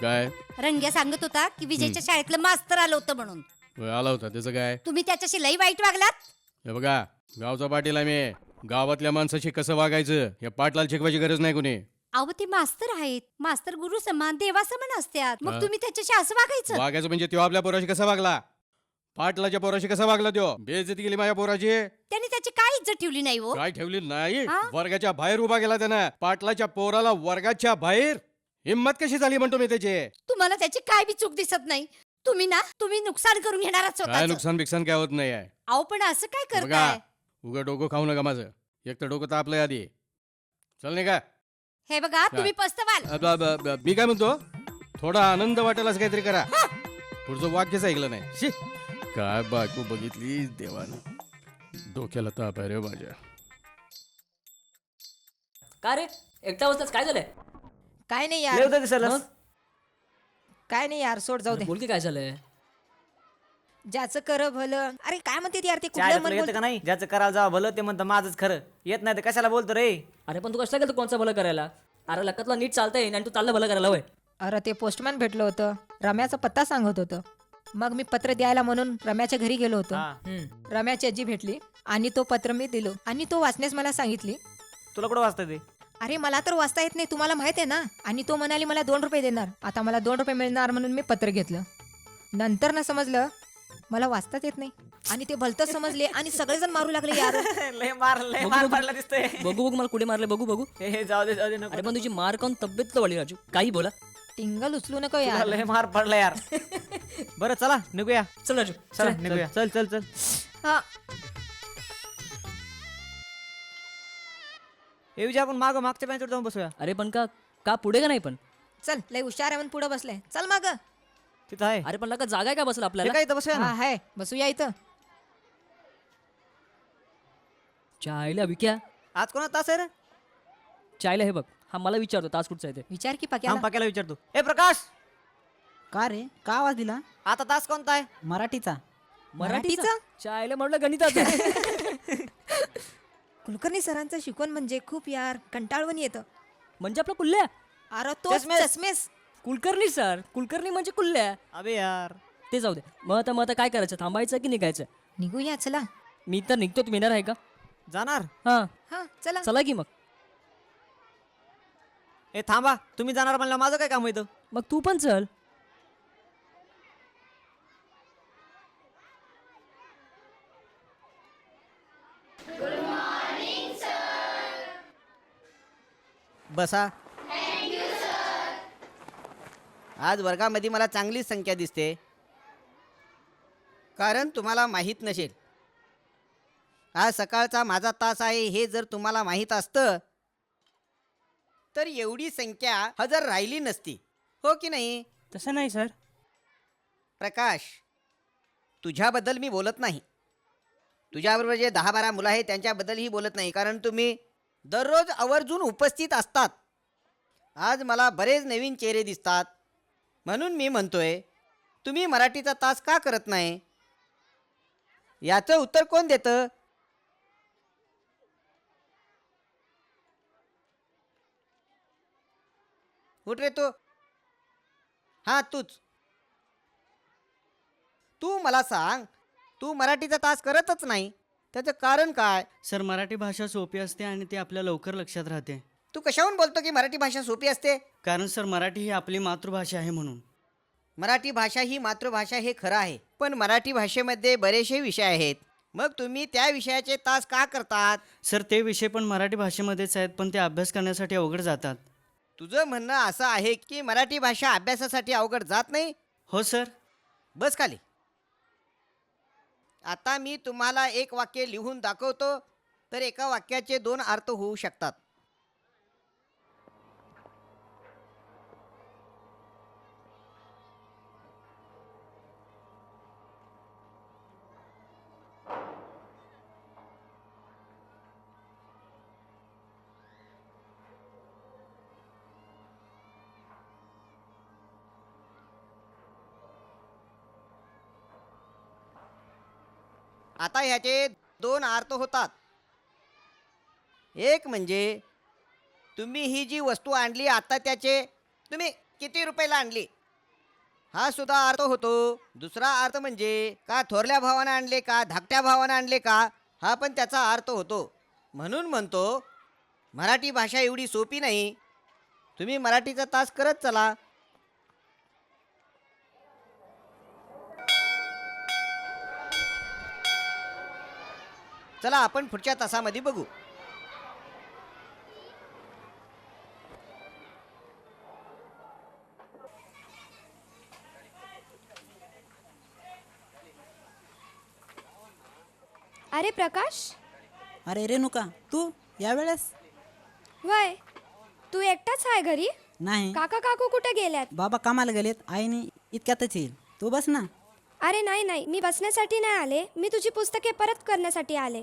Speaker 6: काय
Speaker 4: रंग्या सांगत होता की विजयच्या शाळेतलं मास्तर आलं होतं म्हणून.
Speaker 6: होय, आला होता. त्याचं काय?
Speaker 4: तुम्ही त्याच्याशी लई वाईट वागलात.
Speaker 6: हे बघा, गावचा पाटील आहे मी. गावातल्या माणसाशी कसं वागायचं या पाटलाला शिकवायची गरज नाही कोणी.
Speaker 7: अहो ते मास्तर आहेत, मास्तर गुरु समान देवा समान असतात,
Speaker 6: हा.
Speaker 7: मग तुम्ही त्याच्याशी असं वागायचं?
Speaker 6: वागायचं म्हणजे तो आपल्या पोराशी कसा वागला, पाटलाच्या पोराशी कसा वागला, तो बेइज्जती केली माझ्या पोराची.
Speaker 7: त्याने त्याची काय इज्जत ठेवली नाही हो?
Speaker 6: काय ठेवली नाही,
Speaker 7: हा?
Speaker 6: वर्गाच्या बाहेर उभा केला त्यानं पाटलाच्या पोराला. वर्गाच्या बाहेर हिम्मत कशी झाली म्हणतो मी त्याची.
Speaker 7: तुम्हाला त्याची काय बी चूक दिसत नाही. तुम्ही नुकसान करून घेणारच
Speaker 6: काय
Speaker 7: स्वतःचं.
Speaker 6: नुकसान बिकसान काय होत नाही आहे.
Speaker 7: अहो पण असं काय
Speaker 6: बघा
Speaker 7: करताय?
Speaker 6: उगा डोकं खाऊ नका माझं. एक तर डोकं तापलंय आधी. चल नाही का.
Speaker 7: हे बघा तुम्ही पस्तवाल.
Speaker 6: मी काय म्हणतो, थोडा आनंद वाटेल असं काहीतरी करा. पुढचं वाक्यच ऐकलं नाही. शी, काय बायको बघितली देवानं. डोक्याला ताप आहे रे माझ्या.
Speaker 10: का रे एकटा वाजताच काय झालंय?
Speaker 4: काय नाही
Speaker 10: लय
Speaker 4: यार,
Speaker 10: होतं दिसायला.
Speaker 4: काय नाही यार, सोड जाऊ दे.
Speaker 10: बोल की काय झालंय?
Speaker 4: ज्याचं कर भलं. अरे काय म्हणते यार ते
Speaker 5: चाय
Speaker 4: कुठलं
Speaker 5: तुला
Speaker 4: मन
Speaker 5: येतं का नाही? ज्याचं करायला जावं भलं ते म्हणतं माझंच खरं. येत नाही तर कशाला बोलतो रे?
Speaker 10: अरे पण तू कशाला गेलं कोणचं भलं करायला? अरे लकातला नीट चालतंय आणि तू चाललं भलं करायला होय.
Speaker 4: अरे ते पोस्टमॅन भेटलं होतं, रम्याचा पत्ता सांगत होतं. मग मी पत्र द्यायला म्हणून रम्याच्या घरी गेलो होतो.
Speaker 5: हा.
Speaker 4: रम्याची आजी भेटली आणि तो पत्र मी दिलो आणि तो वाचण्यास मला सांगितली.
Speaker 5: तुला कुठं वाचतं ते?
Speaker 4: अरे मला तर वाचता येत नाही, तुम्हाला माहित आहे ना. आणि तो म्हणाली मला 2 रुपये देणार. आता मला 2 रुपये मिळणार म्हणून मी पत्र घेतलं. नंतर ना समजलं मला वाचताच येत नाही आणि ते भलतंच समजले आणि सगळेजण मारू लागले यार.
Speaker 5: लय मार पडला दिसतंय.
Speaker 10: बघू मला कुठे मारले बघू.
Speaker 5: हे जाऊ दे नको.
Speaker 10: अरे पण तुझी मार काऊन तब्येत तर वाढली राजू. काही बोला.
Speaker 4: टिंगल उचलू नको
Speaker 5: तुला
Speaker 4: यार.
Speaker 5: लय मार पडला यार. बरं चला निघूया.
Speaker 10: चल राजू
Speaker 5: चला
Speaker 10: चल.
Speaker 5: निघूया. चल.
Speaker 4: हा.
Speaker 5: हे विजय आपण मागच्या बेंचवर जाऊन बसूया.
Speaker 10: अरे पण का पुढे का नाही पण?
Speaker 4: चल लय हुशार आहे म्हणून पुढे बसलाय. चल माग.
Speaker 5: तिथं आहे.
Speaker 10: अरे पण लका जागा आहे का बसेल
Speaker 5: हे
Speaker 10: आपल्याला?
Speaker 5: काय इथं बसूया
Speaker 4: हा
Speaker 5: ना.
Speaker 4: आहे, बसूया इथं.
Speaker 10: चायला विक्या
Speaker 5: आज कोणा तास आहे रे?
Speaker 10: चायला हे बघ. हा मला विचारतो तास कुठचा आहे ते.
Speaker 4: विचार की
Speaker 5: थांब
Speaker 4: पाक्याला.
Speaker 5: पाक्याला विचारतो. ए प्रकाश,
Speaker 2: का रे, का आवाज दिला?
Speaker 5: आता तास कोणता आहे?
Speaker 2: मराठीचा.
Speaker 10: मराठीचा? चायला म्हटलं गणिताचं.
Speaker 4: कुलकर्णी सरांचं शिकवण म्हणजे खूप यार कंटाळवण येतं.
Speaker 10: म्हणजे आपला कुल्ल्या.
Speaker 4: अरे तो
Speaker 5: चष्मेस.
Speaker 4: चष्मेस.
Speaker 10: कुलकर्णी सर. कुलकर्णी म्हणजे कुल्ल्या.
Speaker 5: अबे यार
Speaker 10: ते जाऊ दे. मग आता काय करायचं? थांबायचं की निघायचं?
Speaker 4: निघूया चला.
Speaker 10: मी तर निघतो. तुम्ही येणार आहे का?
Speaker 5: जाणार.
Speaker 10: हा
Speaker 4: हा चला.
Speaker 10: चला की मग.
Speaker 5: ए थांबा, तुम्ही जाणार म्हणलं माझं काय काम येतं?
Speaker 10: मग तू पण चल.
Speaker 11: बसा. आज वर्गामध्ये मला चांगली संख्या दिसते. कारण तुम्हाला माहीत नसेल, आज सकाळचा माझा तास आहे हे जर तुम्हाला माहीत असतं तर एवढी संख्या हजर राहिली नसती, हो की नाही?
Speaker 3: तसं नाही सर.
Speaker 11: प्रकाश, तुझ्याबद्दल मी बोलत नाही. तुझ्याबरोबर जे 10-12 मुलं आहेत त्यांच्याबद्दलही बोलत नाही, कारण तुम्ही दररोज आवर्जून उपस्थित असतात. आज मला बरेच नवीन चेहरे दिसतात, म्हणून मी म्हणतोय तुम्ही मराठीचा तास का करत नाही? याचं उत्तर कोण देतं? उठ रे तू. हां तूच. तू मला सांग, तू मराठीचा तास करतच नाही, त्याचं कारण काय?
Speaker 13: सर मराठी भाषा सोपी असते आणि ती आपल्या लवकर लक्षात राहते.
Speaker 11: तू कशाहून बोलतो की मराठी भाषा सोपी असते?
Speaker 13: कारण सर मराठी ही आपली मातृभाषा आहे म्हणून.
Speaker 11: मराठी भाषा ही मातृभाषा हे खरं आहे, पण मराठी भाषेमध्ये बरेचसे विषय आहेत. मग तुम्ही त्या विषयाचे तास का करतात?
Speaker 13: सर ते विषय पण मराठी भाषेमध्येच आहेत, पण ते अभ्यास करण्यासाठी अवघड जातात.
Speaker 11: तुझं म्हणणं असं आहे की मराठी भाषा अभ्यासासाठी अवघड जात नाही?
Speaker 13: हो सर.
Speaker 11: बस खाली. आता मी तुम्हाला एक वाक्य लिहून दाखवतो, तर एका वाक्याचे 2 अर्थ होऊ शकतात. आता ह्याचे 2 अर्थ होतात. एक म्हणजे तुम्ही ही जी वस्तू आणली आता त्याचे तुम्ही किती रुपयाला आणली, हा सुद्धा अर्थ होतो. दुसरा अर्थ म्हणजे का थोरल्या भावानं आणले का धाकट्या भावानं आणले का, हा पण त्याचा अर्थ होतो. म्हणून म्हणतो मराठी भाषा एवढी सोपी नाही. तुम्ही मराठीचा तास करत चला. चला आपण पुढच्या तासामध्ये बघू.
Speaker 1: अरे प्रकाश,
Speaker 2: अरे रेणुका, तू यावेळेस?
Speaker 1: वय तू एकटाच आहे घरी?
Speaker 2: नाही,
Speaker 1: काका काकू कुठे गेल्यात?
Speaker 2: बाबा कामाला गेलेत, आईने इतक्यातच येईल. तू बस ना.
Speaker 1: अरे नाही नाही, मी बसण्यासाठी नाही आले, मी तुझी पुस्तके परत करण्यासाठी आले.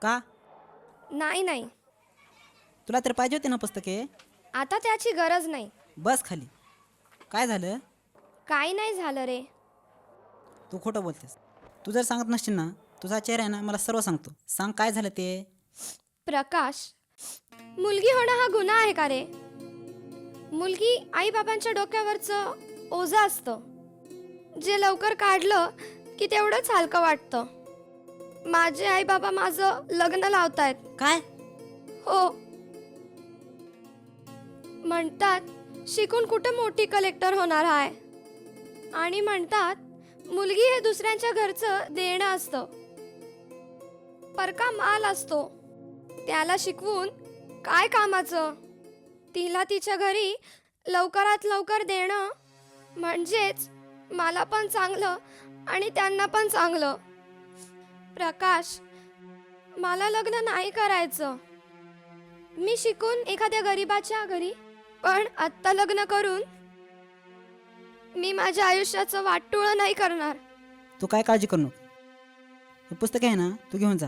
Speaker 2: का?
Speaker 1: नाही नाही,
Speaker 2: तुला तर पाहिजे होती ना पुस्तके.
Speaker 1: आता त्याची गरज नाही.
Speaker 2: बस खाली. काय झालं?
Speaker 1: काही नाही झालं रे.
Speaker 2: तू खोटं बोलतेस. तू जर सांगत नसशील ना, तुझा चेहरा आहे ना मला सर्व सांगतो. सांग काय झालं ते.
Speaker 1: प्रकाश, मुलगी होणं हा गुन्हा आहे का रे? मुलगी आई बाबांच्या डोक्यावरचं ओझं असतं, जे लवकर काढलं की तेवढंच हलकं वाटतं. माझे आई बाबा माझं लग्न लावतायत.
Speaker 2: काय?
Speaker 1: हो, म्हणतात शिकून कुठं मोठी कलेक्टर होणार आहे, आणि म्हणतात मुलगी हे दुसऱ्यांच्या घरचं देणं असतं, परका माल असतो, त्याला शिकवून काय कामाचं. तिला तिच्या घरी लवकरात लवकर देणं म्हणजेच मला पण चांगलं आणि त्यांना पण चांगलं. प्रकाश, मला लग्न नाही करायचं. मी शिकून एखाद्या गरीबाच्या घरी, पण आत्ता लग्न करून मी माझ्या आयुष्याचं वाटोळं नाही करणार.
Speaker 2: तू काय काळजी करू नको. हे पुस्तक आहे ना, तू घेऊन जा.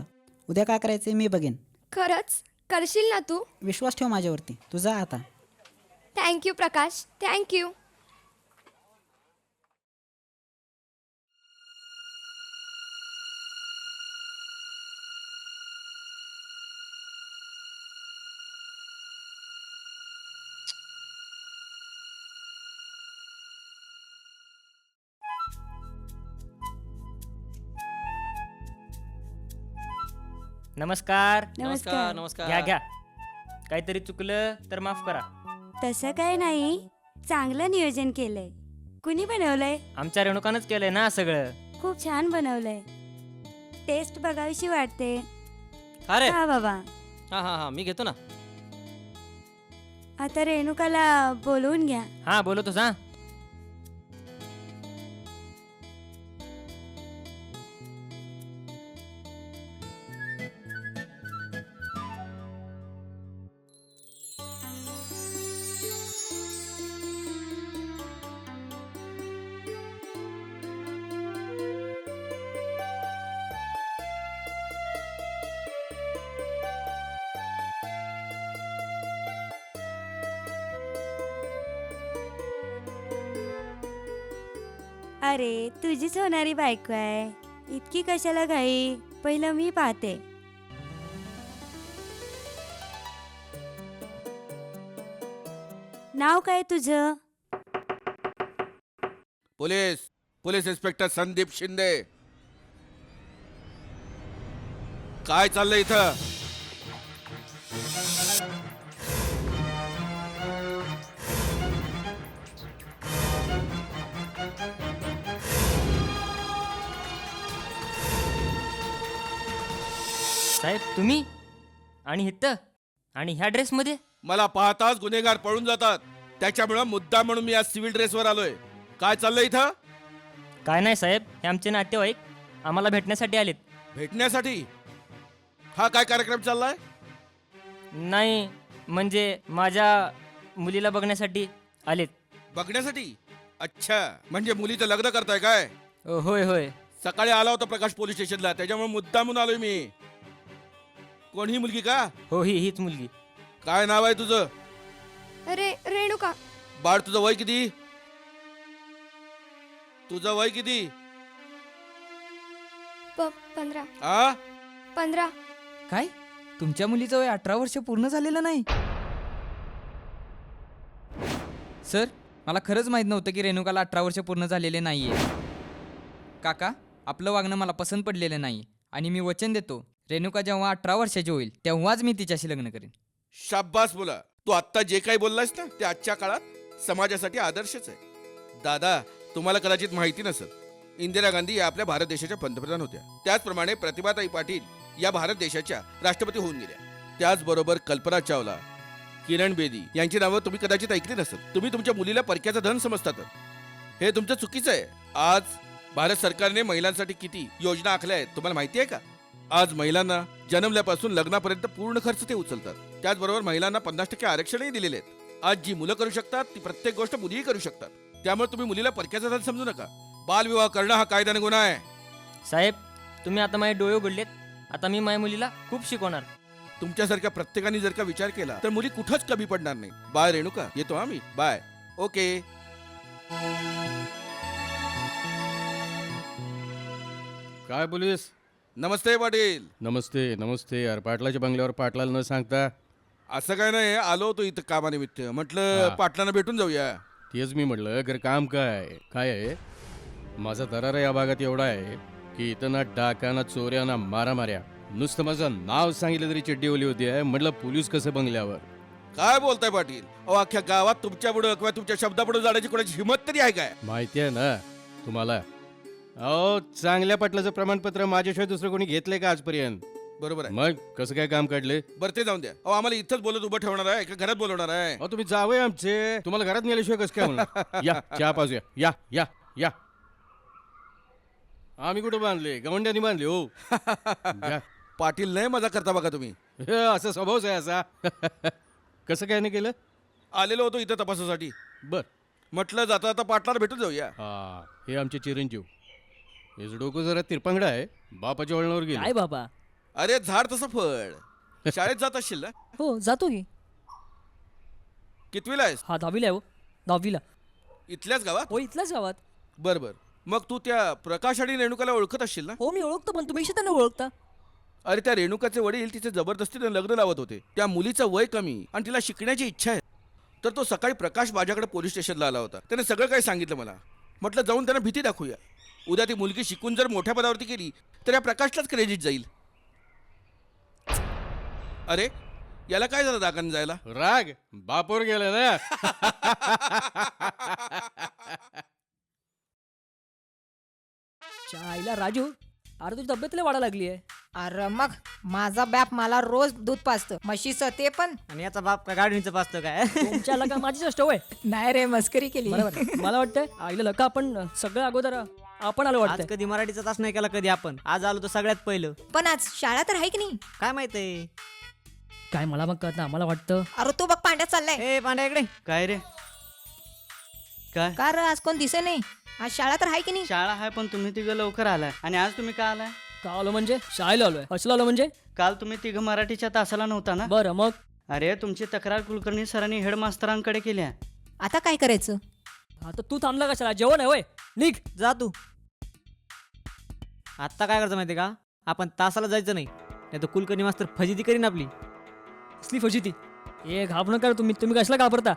Speaker 2: उद्या काय करायचे मी बघेन.
Speaker 1: खरंच करशील ना तू?
Speaker 2: विश्वास ठेव माझ्यावरती. तू जा आता.
Speaker 1: थँक्यू प्रकाश, थँक्यू.
Speaker 10: नमस्कार.
Speaker 7: नमस्कार.
Speaker 10: घ्या घ्या. काहीतरी चुकलं तर माफ करा.
Speaker 7: तसं काय नाही, चांगलं नियोजन केलंय. कुणी बनवलंय?
Speaker 10: आमच्या रेणुकानंच केलंय ना सगळं.
Speaker 7: खूप छान बनवलंय. टेस्ट बघावीशी वाटते.
Speaker 5: अरे
Speaker 7: हा बाबा,
Speaker 5: हा हा हा मी घेतो ना.
Speaker 7: आता रेणुकाला बोलवून घ्या.
Speaker 10: हा बोलतोस हा.
Speaker 7: अरे तुझीच होणारी बायको आहे, इतकी कशाला घाई? पहिलं मी पाहते. नाव काय तुझं?
Speaker 6: Police police inspector Sandeep Shinde. काय चाललंय इथं?
Speaker 10: साहेब तुम्ही आणि हिथं आणि ह्या ड्रेसमध्ये?
Speaker 6: मला पाहताच गुन्हेगार पळून जातात, त्याच्यामुळे मुद्दा म्हणून मी आज सिव्हिल ड्रेसवर आलोय. काय चाललंय इथं?
Speaker 10: काय नाही साहेब, हे आमचे नातेवाईक आम्हाला भेटण्यासाठी आलेत.
Speaker 6: भेटण्यासाठी? हा काय कार्यक्रम चाललाय?
Speaker 10: नाही म्हणजे माझ्या मुलीला बघण्यासाठी आलेत.
Speaker 6: बघण्यासाठी? अच्छा, म्हणजे मुलीचं लग्न करताय काय?
Speaker 10: होय होय.
Speaker 6: सकाळी आला होता प्रकाश पोलीस स्टेशनला, त्याच्यामुळे मुद्दा म्हणून आलोय मी. कोण ही मुलगी का?
Speaker 10: हो हीच मुलगी.
Speaker 6: काय नाव आहे तुझं?
Speaker 1: रेणुका.
Speaker 6: बाळ तुझं वय किती? तुझं वय किती?
Speaker 1: 15.
Speaker 6: आ
Speaker 1: 15.
Speaker 5: काय तुमच्या मुलीचं वय 18 वर्ष पूर्ण झालेलं नाही? सर, मला खरंच माहित नव्हतं की रेणुकाला 18 वर्ष पूर्ण झालेले नाहीये. काका, आपलं वागणं मला पसंत पडलेलं नाही आणि मी वचन देतो रेणुका जेव्हा 18 वर्षाची होईल तेव्हाच मी तिच्याशी लग्न करेन.
Speaker 14: शाब्बास बोला. तू आत्ता जे काही बोललास ना ते आजच्या काळात समाजासाठी आदर्शच आहे. दादा, तुम्हाला कदाचित माहिती नसेल, इंदिरा गांधी या आपल्या भारत देशाच्या पंतप्रधान होत्या. त्याचप्रमाणे प्रतिभाताई पाटील या भारत देशाच्या राष्ट्रपती होऊन गेल्या. त्याचबरोबर कल्पना चावला, किरण बेदी यांची नावं तुम्ही कदाचित ऐकली नसेल. तुम्ही तुमच्या मुलीला परक्याचं धन समजतात. हे तुमचं चुकीचं आहे. आज भारत सरकारने महिलांसाठी किती योजना आखल्या आहेत तुम्हाला माहिती आहे का? आज महिलांना जन्मल्यापासून लग्नापर्यंत पूर्ण खर्च ते उचलतात. त्याचबरोबर महिलांना 50% आरक्षणही दिलेले आहेत. आज जी मुलं करू शकतात ती प्रत्येक गोष्ट मुलीही करू शकतात. त्यामुळे तुम्ही मुलीला परक्याचा धन समजू नका. बालविवाह करणं हा कायद्याने गुन्हा आहे.
Speaker 10: साहेब, तुम्ही आता माझे डोळे उघडलेत. आता मी माझ्या मुलीला खूप शिकवणार.
Speaker 14: तुमच्यासारख्या प्रत्येकाने जर का विचार केला तर मुली कुठंच कमी पडणार नाही. बाय रेणुका, येतो आम्ही. बाय. ओके. काय बोलीस? नमस्ते पाटील.
Speaker 6: नमस्ते नमस्ते. यार पाटलाच्या बंगल्यावर पाटलाला न सांगता.
Speaker 14: असं काय नाही, आलो होतो इथं कामानिमित्त. म्हटलं
Speaker 6: हा.
Speaker 14: पाटलांना भेटून जाऊया.
Speaker 6: तेच मी म्हटलं, घर काम काय काय आहे. माझा दरारा या भागात एवढा आहे की इथं ना डाका ना चोऱ्या ना मारामाऱ्या. नुसतं माझं नाव सांगितलं तरी चिड्डी ओली होती आहे. म्हटलं पोलीस कसं बंगल्यावर.
Speaker 14: काय बोलताय पाटील? अहो, अख्ख्या गावात तुमच्या पुढं किंवा तुमच्या शब्दापुढे जाण्याची कोणाची हिंमत तरी आहे काय?
Speaker 6: माहिती आहे ना तुम्हाला. अहो, चांगल्या पाटलाचं प्रमाणपत्र माझ्याशिवाय दुसरं कोणी घेतलंय का आजपर्यंत?
Speaker 14: बरोबर आहे.
Speaker 6: मग कसं काय काम काढले?
Speaker 14: बरं ते जाऊन द्या. अहो, आम्हाला इथंच बोलत उभं ठेवणार आहे का घरात बोलवणार आहे?
Speaker 6: अहो, तुम्ही जावंय आमचे. तुम्हाला घरात नेल्याशिवाय कसं काय होणार? या चहा पाजूया. या या या. आम्ही कुठं बांधले? गवंड्यांनी बांधले हो. या.
Speaker 14: पाटील नाही मजा करता बघा तुम्ही.
Speaker 6: हे असा स्वभावच आहे असा. कसं काय नाही केलं?
Speaker 14: आलेलो होतो इथं तपासासाठी.
Speaker 6: बर.
Speaker 14: म्हटलं जाता आता पाटलाला भेटून जाऊया.
Speaker 6: हा, हे आमचे चिरंजीव. हेच डोकं जरा तिरपांगडा आहे. बापाच्या वळणावर गेले.
Speaker 10: काय बाबा?
Speaker 14: अरे झाड तसं फळ. शाळेत जात असशील ना?
Speaker 10: हो, जातो की.
Speaker 14: कितवीला आहेस?
Speaker 10: हा, 10वीला आहे हो. 10वीला.
Speaker 14: इथल्याच गावात?
Speaker 10: हो, इथल्याच गावात.
Speaker 14: बर बर. मग तू त्या प्रकाश आणि रेणुकाला ओळखत असशील ना?
Speaker 10: हो, मी ओळखतो, पण तुम्ही त्यांना ओळखता.
Speaker 14: अरे त्या रेणुकाचे वडील तिचे जबरदस्तीने लग्न लावत होते. त्या मुलीचं वय कमी आणि तिला शिकण्याची इच्छा आहे. तर तो सकाळी प्रकाश माझ्याकडे पोलीस स्टेशनला आला होता. त्याने सगळं काही सांगितलं मला. म्हटलं जाऊन त्यांना भीती दाखवूया. उद्या ती मुलगी शिकून जर मोठ्या पदावरती गेली तर या प्रकाशलाच क्रेडिट जाईल. अरे याला काय झालं दागाने जायला?
Speaker 6: राग बापोर गेला ना.
Speaker 10: आईला राजू, अरे तुझी तब्येत लय वाढा लागली आहे.
Speaker 4: अरे मग माझा बाप मला रोज दूध पाजतो, म्हशीचं ते पण.
Speaker 10: आणि याचा बाप काय गाडीचं पाचतं काय? तुमच्याला का माझी गोष्ट होय?
Speaker 4: नाही रे, मस्करी केली.
Speaker 10: मला वाटतं आईला लका आपण सगळं अगोदर आपण आलो वाटतं.
Speaker 13: कधी मराठीचा तास नाही केला कधी आपण. आज आलो तर सगळ्यात पहिलं.
Speaker 7: पण आज शाळा तर आहे की नाही?
Speaker 13: काय माहितीये?
Speaker 10: काय मला मग कळत ना, मला वाटतं.
Speaker 7: अरे तो बघ पांड्या चाललाय.
Speaker 13: ए पांड्या इकडे. काय रे? काय
Speaker 7: का रे, आज कोण दिसे नाही? आज शाळा तर आहे की नाही?
Speaker 13: शाळा आहे, पण तुम्ही तिघं लवकर आलाय. आणि आज तुम्ही का आलाय?
Speaker 10: का आलो म्हणजे? शाळेला आलोय. असलं आलो म्हणजे?
Speaker 13: काल तुम्ही तिघं मराठीच्या तासाला नव्हता ना?
Speaker 10: बरं मग.
Speaker 13: अरे तुमची तक्रार कुलकर्णी सरांनी हेडमास्तरांकडे केल्या.
Speaker 7: आता काय करायचं?
Speaker 10: आता तू थांबला कशाला? जेवण आहे होय? निघ.
Speaker 13: जा तू. आत्ता काय करायचं माहिती का? आपण तासाला जायचं नाही, नाही तर कुलकर्णी मास्तर फजिती करीन आपली.
Speaker 10: असली फजिती? ए घाबरू नका तुम्ही. तुम्ही कशाला घाबरता?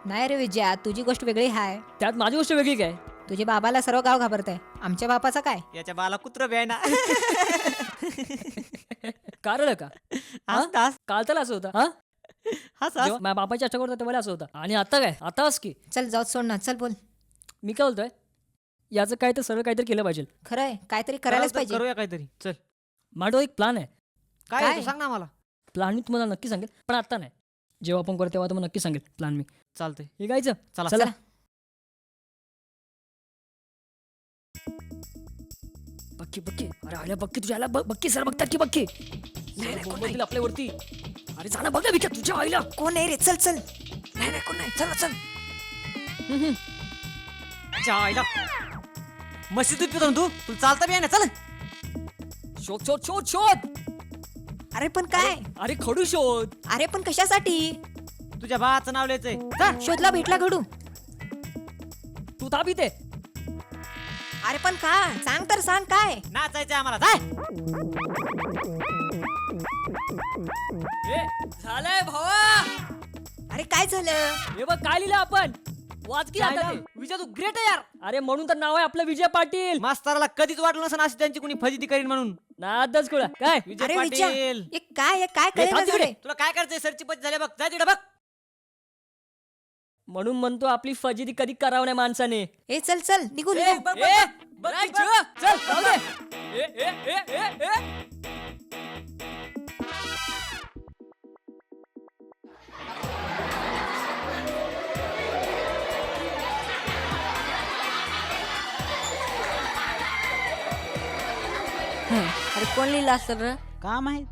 Speaker 7: नाही रे विजया, तुझी गोष्ट वेगळी आहे.
Speaker 10: त्यात माझी गोष्ट वेगळी काय?
Speaker 7: तुझ्या बाबाला सर्व गाव घाबरत आहे. आमच्या बापाचा काय?
Speaker 13: याच्या बाला कुत्र बी आहे ना.
Speaker 10: कारण का? काल तर असं होतं. माझ्या बापाची अष्टा करतो तेव्हा असं होतं. आणि आता काय? आताच की.
Speaker 7: चल जाऊ, सोड ना. चल बोल.
Speaker 10: मी काय बोलतोय, याचं काय तर सरळ काहीतरी केलं पाहिजे.
Speaker 7: खरं आहे, काहीतरी करायलाच पाहिजे.
Speaker 13: करूया काहीतरी. चल.
Speaker 10: माझा एक प्लॅन आहे.
Speaker 13: काय सांग ना मला.
Speaker 10: प्लॅन मी तुम्हाला नक्की सांगेल, पण आता नाही. जेव्हा आपण करू तेव्हा तुम्हाला नक्की सांगेल प्लॅन मी.
Speaker 13: चालतंय.
Speaker 10: हे गायचं.
Speaker 13: चला
Speaker 10: चला. बक्की बक्की. अरे आल्या बक्की, तुझ्या आईला बक्की सर बघतात की बक्की. बोंबलतील आपल्यावरती. अरे जा ना, बघ ना विचार तुझ्या आईला.
Speaker 7: कोण आहे रे? चल चल. नाही नाही, कोण नाही. चल चल.
Speaker 13: आईला मस्ती दूध पितो तू. तुला चालता बी आहे ना. चल.
Speaker 10: शोध शोध शोध शोध.
Speaker 7: अरे पण काय?
Speaker 10: अरे खडू शोध.
Speaker 7: अरे पण कशासाठी?
Speaker 13: तुझ्या बाळाचं नाव लिहायचंय.
Speaker 7: शोधला भेटला घडू.
Speaker 10: तू ताबी ते.
Speaker 7: अरे पण का? सांग तर सांग काय?
Speaker 13: नाचायचंय आम्हाला. जाय.
Speaker 10: झालंय भावा.
Speaker 7: अरे काय झालं?
Speaker 10: हे बघ काय लिहिलं आपण. वाच की आता ते. विजय तू ग्रेट आहे यार. अरे म्हणून तर नाव आहे आपलं विजय पाटील.
Speaker 13: मास्तराला कधीच वाटलं नसेल असं त्यांची कुणी फजिती करीन म्हणून.
Speaker 10: नादच कुळा काय
Speaker 13: विजय
Speaker 7: अरे
Speaker 13: पाटील
Speaker 7: विचार हे काय
Speaker 10: थांब
Speaker 7: कळेल
Speaker 10: तिकडे.
Speaker 13: तुला काय करायचंय? सरची पद झाले बघ, जा तिकडे बघ.
Speaker 10: म्हणून म्हणतो आपली फजिती कधी करावं नाही माणसाने.
Speaker 7: ए चल चल निघू
Speaker 10: ए,
Speaker 7: निघू.
Speaker 10: ए, नाही, चल जाऊ दे. ए.
Speaker 7: अरे कोण लिहिलं असेल र?
Speaker 2: का माहीत?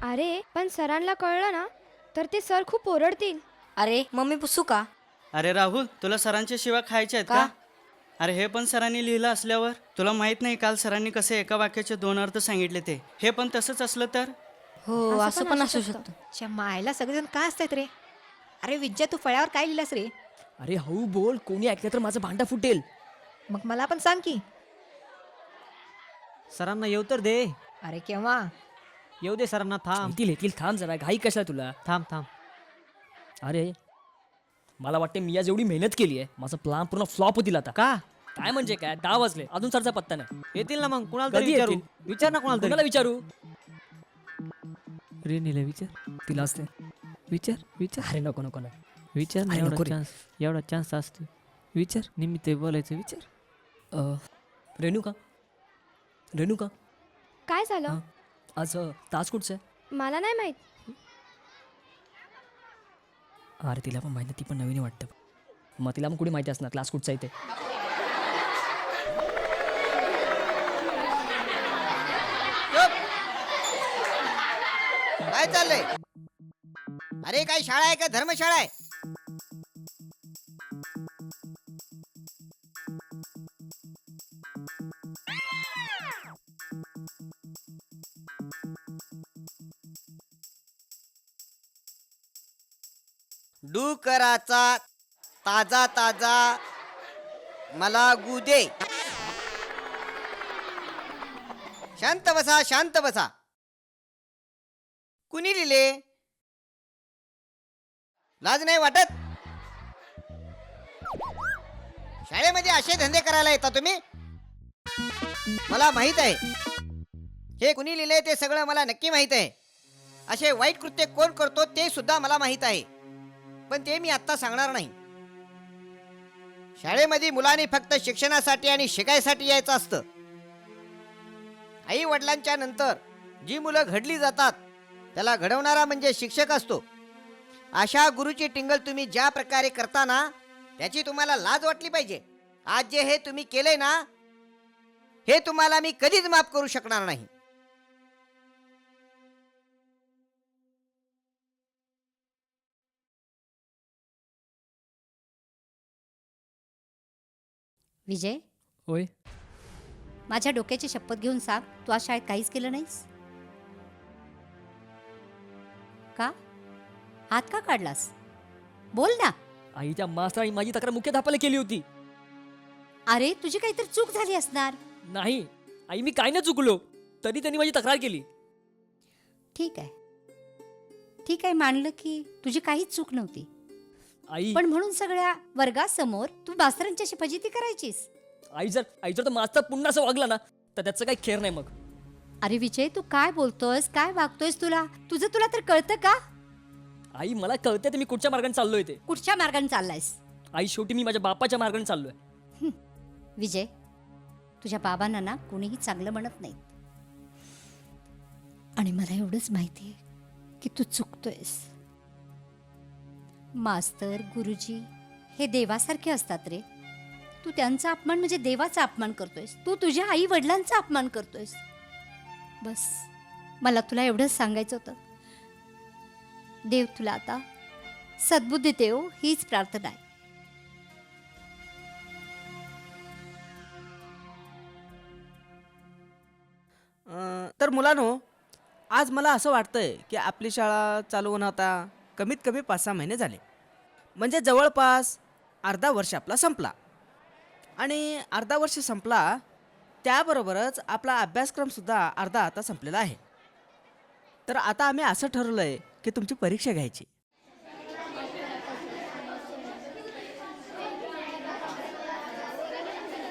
Speaker 1: अरे पण सरांना कळलं ना तर ते सर खूप ओरडतील.
Speaker 7: अरे मम्मी पुसू का?
Speaker 15: अरे राहुल, तुला सरांच्या शिवा खायच्या आहेत का? अरे हे पण सरांनी लिहिलं असल्यावर तुला माहित नाही काल सरांनी कसे एका वाक्याचे 2 अर्थ सांगितले ते. हे पण तसंच असलं तर?
Speaker 7: हो असं पण असू शकतं. च्या मायला सगळेजण काय असतात रे? अरे विद्या तू फळ्यावर काय लिहिलास रे?
Speaker 10: अरे हळू बोल, कोणी ऐकलं तर माझं भांडा फुटेल.
Speaker 7: मग मला पण सांग की.
Speaker 13: सरांना येऊ तर दे.
Speaker 7: अरे केव्हा?
Speaker 13: येऊ दे सरांना. थांब
Speaker 10: येतील थांब जरा, घाई कशाला तुला?
Speaker 13: थांब.
Speaker 10: अरे मला वाटते मी आज एवढी मेहनत केली आहे, माझा प्लान पूर्ण फ्लॉप होतील आता.
Speaker 13: का?
Speaker 10: काय म्हणजे काय, 10 वाजले अजून सरचा पत्ता नाही.
Speaker 13: येतील ना मग. कुणाला तरी
Speaker 10: कधी
Speaker 13: विचारू.
Speaker 10: येतील?
Speaker 13: विचार ना कुणाला
Speaker 10: कोणाला
Speaker 13: तरी.
Speaker 10: विचारू?
Speaker 13: रेनीला विचार.
Speaker 10: तिला असते.
Speaker 13: विचार.
Speaker 10: अरे नको
Speaker 13: विचार ना.
Speaker 10: अरे नको रे.
Speaker 13: एवढा चान्स असतो. विचार. निमित्त बोलायचं. विचार.
Speaker 10: रेणुका
Speaker 1: काय झालं?
Speaker 10: आज तास कुठचं आहे?
Speaker 1: मला नाही माहित.
Speaker 10: अरे तिला पण माहिती, ती पण नवीन वाटतं. मग तिला पण कुठे माहिती असणार क्लास कुठचा आहे ते.
Speaker 11: काय चाललंय? अरे काय शाळा आहे का धर्मशाळा आहे? डुकराचा ताजा ताजा मला गुदे. शांत बसा. कुणी लिहिले? लाज नाही वाटत? शाळेमध्ये असे धंदे करायला येता तुम्ही? मला माहित आहे हे कुणी लिहिले ते सगळं मला नक्की माहित आहे. असे वाईट कृत्य कोण करतो ते सुद्धा मला माहित आहे, पण ते मी आत्ता सांगणार नाही. शाळेमध्ये मुलांनी फक्त शिक्षणासाठी आणि शिकायसाठी यायचं असतं. आई वडिलांच्या नंतर जी मुलं घडली जातात त्याला घडवणारा म्हणजे शिक्षक असतो. अशा गुरुची टिंगल तुम्ही ज्या प्रकारे करता ना त्याची तुम्हाला लाज वाटली पाहिजे. आज जे हे तुम्ही केले ना हे तुम्हाला मी कधीच माफ करू शकणार नाही.
Speaker 7: विजय,
Speaker 10: होय.
Speaker 7: माझ्या डोक्याची शपथ घेऊन सांग, तू आज शाळेत काहीच केलं नाहीस का? हात का काढलास? बोल ना.
Speaker 10: आईच्या मास्तरांनी माझी तक्रार मुख्याध्यापकाला केली होती.
Speaker 7: अरे तुझी काहीतरी चूक झाली असणार.
Speaker 10: नाही आई, मी काय नाही चुकलो, तरी त्यांनी माझी तक्रार केली.
Speaker 7: ठीक आहे, मानलं की तुझी काहीच चूक नव्हती.
Speaker 10: आई
Speaker 7: पण म्हणून सगळ्या वर्गासमोर तू मास्तरांच्याशी फजिती करायचीस.
Speaker 10: आई जर तो मास्तर पुन्हा असं वागला ना तर त्याचं काही खेर नाही मग.
Speaker 7: अरे विजय, तू काय बोलतोयस, काय वागतोयस? तुला तर कळतं का?
Speaker 10: आई मला कळते ते मी कुठच्या मार्गाने चाललोय ते.
Speaker 7: कुठच्या मार्गाने चाललायस?
Speaker 10: आई शेवटी मी माझ्या बापाच्या मार्गाने चाललोय.
Speaker 7: विजय, तुझ्या बाबांना ना कोणीही चांगलं म्हणत नाहीत, आणि मला एवढंच माहिती आहे की तू चुकतोयस. मास्तर, गुरुजी हे देवासारखे असतात रे. तू त्यांचा अपमान म्हणजे देवाचा अपमान करतोयस. तू तुझ्या आई वडिलांचा अपमान करतोयस. बस मला तुला एवढंच सांगायचं होतं. देव तुला आता सद्बुद्धी देव हीच प्रार्थना आहे.
Speaker 3: तर मुलांनो, आज मला असं वाटतंय की आपली शाळा चालू होऊन आता कमीत कमी 5-6 महिने झाले. म्हणजे जवळपास अर्धा वर्ष आपला संपला. आणि अर्धा वर्ष संपला त्याबरोबरच आपला अभ्यासक्रमसुद्धा अर्धा आता संपलेला आहे. तर आता आम्ही असं ठरवलं आहे की तुमची परीक्षा घ्यायची.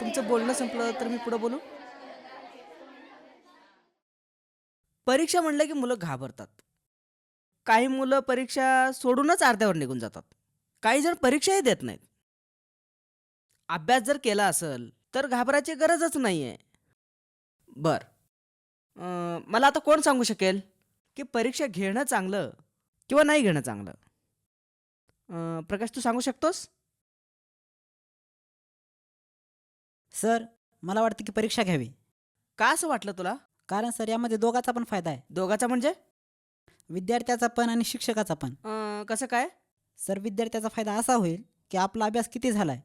Speaker 3: तुमचं बोलणं संपलं तर मी पुढे बोलू. परीक्षा म्हणलं की मुलं घाबरतात. काही मुलं परीक्षा सोडूनच अर्ध्यावर निघून जातात. काही जण परीक्षाही देत नाहीत. अभ्यास जर केला असेल तर घाबरायची गरजच नाही आहे. मला आता कोण सांगू शकेल की परीक्षा घेणं चांगलं किंवा नाही घेणं चांगलं? प्रकाश, तू सांगू शकतोस?
Speaker 2: सर मला वाटतं की परीक्षा घ्यावी.
Speaker 3: का असं वाटलं तुला?
Speaker 2: कारण सर यामध्ये दोघाचा पण फायदा आहे.
Speaker 3: दोघाचा म्हणजे?
Speaker 2: विद्यार्थ्याचा पण आणि शिक्षकाचा पण.
Speaker 3: कसं काय?
Speaker 2: सर विद्यार्थ्याचा फायदा असा होईल की आपला अभ्यास किती झाला आहे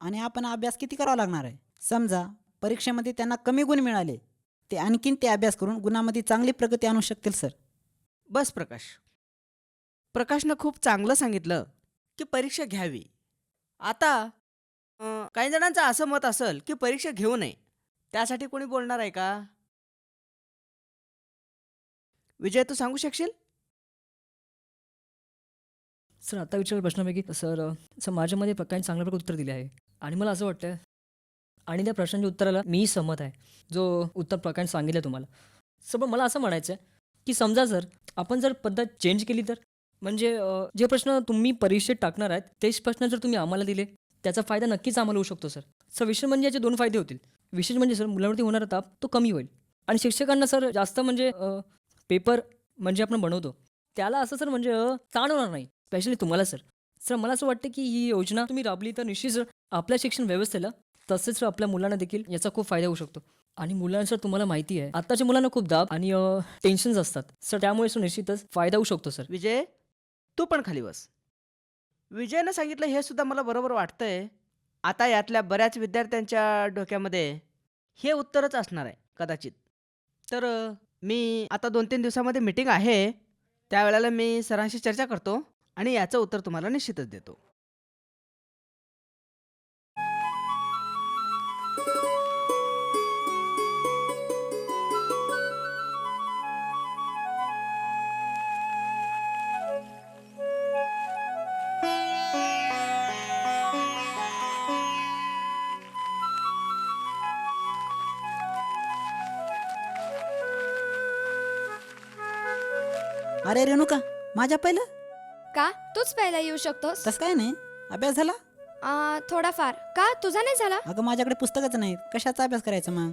Speaker 2: आणि आपण अभ्यास किती करावा लागणार आहे. समजा परीक्षेमध्ये त्यांना कमी गुण मिळाले, ते आणखीन ते अभ्यास करून गुणामध्ये चांगली प्रगती आणू शकतील सर.
Speaker 3: बस प्रकाशनं खूप चांगलं सांगितलं की परीक्षा घ्यावी. आता काही जणांचं असं मत असेल की परीक्षा घेऊ नये. त्यासाठी कोणी बोलणार आहे का? विजय, तू सांगू शकशील?
Speaker 10: सर आता विचारलेल्या प्रश्नापैकी सर माझ्यामध्ये प्रकाशाने चांगल्या प्रकारे उत्तर दिले आहे आणि मला असं वाटतं आणि त्या प्रश्नाच्या उत्तराला मी सहमत आहे जो उत्तर प्रकाशाने सांगितलं तुम्हाला. सर पण मला असं म्हणायचं आहे की समजा जर आपण जर पद्धत चेंज केली तर म्हणजे जे प्रश्न तुम्ही परीक्षेत टाकणार आहेत तेच प्रश्न जर तुम्ही आम्हाला दिले त्याचा फायदा नक्कीच आम्हाला होऊ शकतो सर. सर विशेष म्हणजे याचे 2 फायदे होतील. विशेष म्हणजे सर मुलांवरती होणारा ताप तो कमी होईल आणि शिक्षकांना सर जास्त म्हणजे पेपर म्हणजे आपण बनवतो त्याला असं सर म्हणजे ताण होणार नाही. स्पेशली तुम्हाला सर. सर मला असं वाटतं की ही योजना तुम्ही राबली तर निश्चित सर आपल्या शिक्षण व्यवस्थेला तसेच सर आपल्या मुलांना देखील याचा खूप फायदा होऊ शकतो. आणि मुलांना सर तुम्हाला माहिती आहे आताच्या मुलांना खूप दाब आणि टेन्शन्स असतात सर. त्यामुळे सर निश्चितच फायदा होऊ शकतो सर.
Speaker 3: विजय, तू पण खाली बस. विजयनं सांगितलं हे सुद्धा मला बरोबर वाटतंय. आता यातल्या बऱ्याच विद्यार्थ्यांच्या डोक्यामध्ये हे उत्तरच असणार आहे कदाचित. तर मी आता 2-3 दिवसामध्ये मीटिंग आहे, त्यावेळेला मी सरांशी चर्चा करतो आणि याचं उत्तर तुम्हाला निश्चितच देतो.
Speaker 2: अरे रेणुका, माझ्या पहिलं
Speaker 1: का तूच पहिला येऊ शकतोस?
Speaker 2: तसं काय नाही. अभ्यास झाला?
Speaker 1: थोडाफार. का तुझा नाही झाला?
Speaker 2: अगं माझ्याकडे पुस्तकच नाहीत, कशाचा अभ्यास करायचा मग?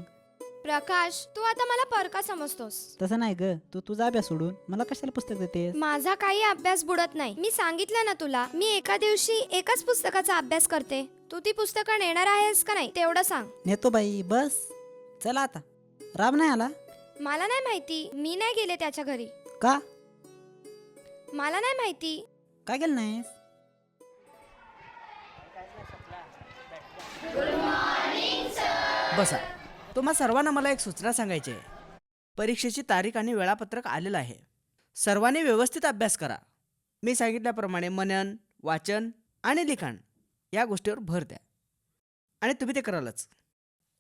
Speaker 1: प्रकाश, तू आता मला परका समजतोस.
Speaker 2: तसं नाही ग, तू तुझा अभ्यास सोडून मला कशाला पुस्तक देतेस?
Speaker 1: माझा काही अभ्यास बुडत नाही. मी सांगितलं ना तुला, मी एका दिवशी एकाच पुस्तकाचा अभ्यास करते. तू ती पुस्तकं नेणार आहेस का नाही तेवढं सांग.
Speaker 2: नेतो बाई, बस. चला आता. राम नाही आला?
Speaker 1: मला नाही माहिती, मी नाही गेले त्याच्या घरी.
Speaker 2: का?
Speaker 1: मला नाही माहिती.
Speaker 2: काय गेलं नाहीस?
Speaker 3: बसा. तुम्हा सर्वांना मला एक सूचना सांगायची आहे. परीक्षेची तारीख आणि वेळापत्रक आलेलं आहे. सर्वांनी व्यवस्थित अभ्यास करा. मी सांगितल्याप्रमाणे मनन, वाचन आणि लिखाण या गोष्टीवर भर द्या. आणि तुम्ही ते करालच.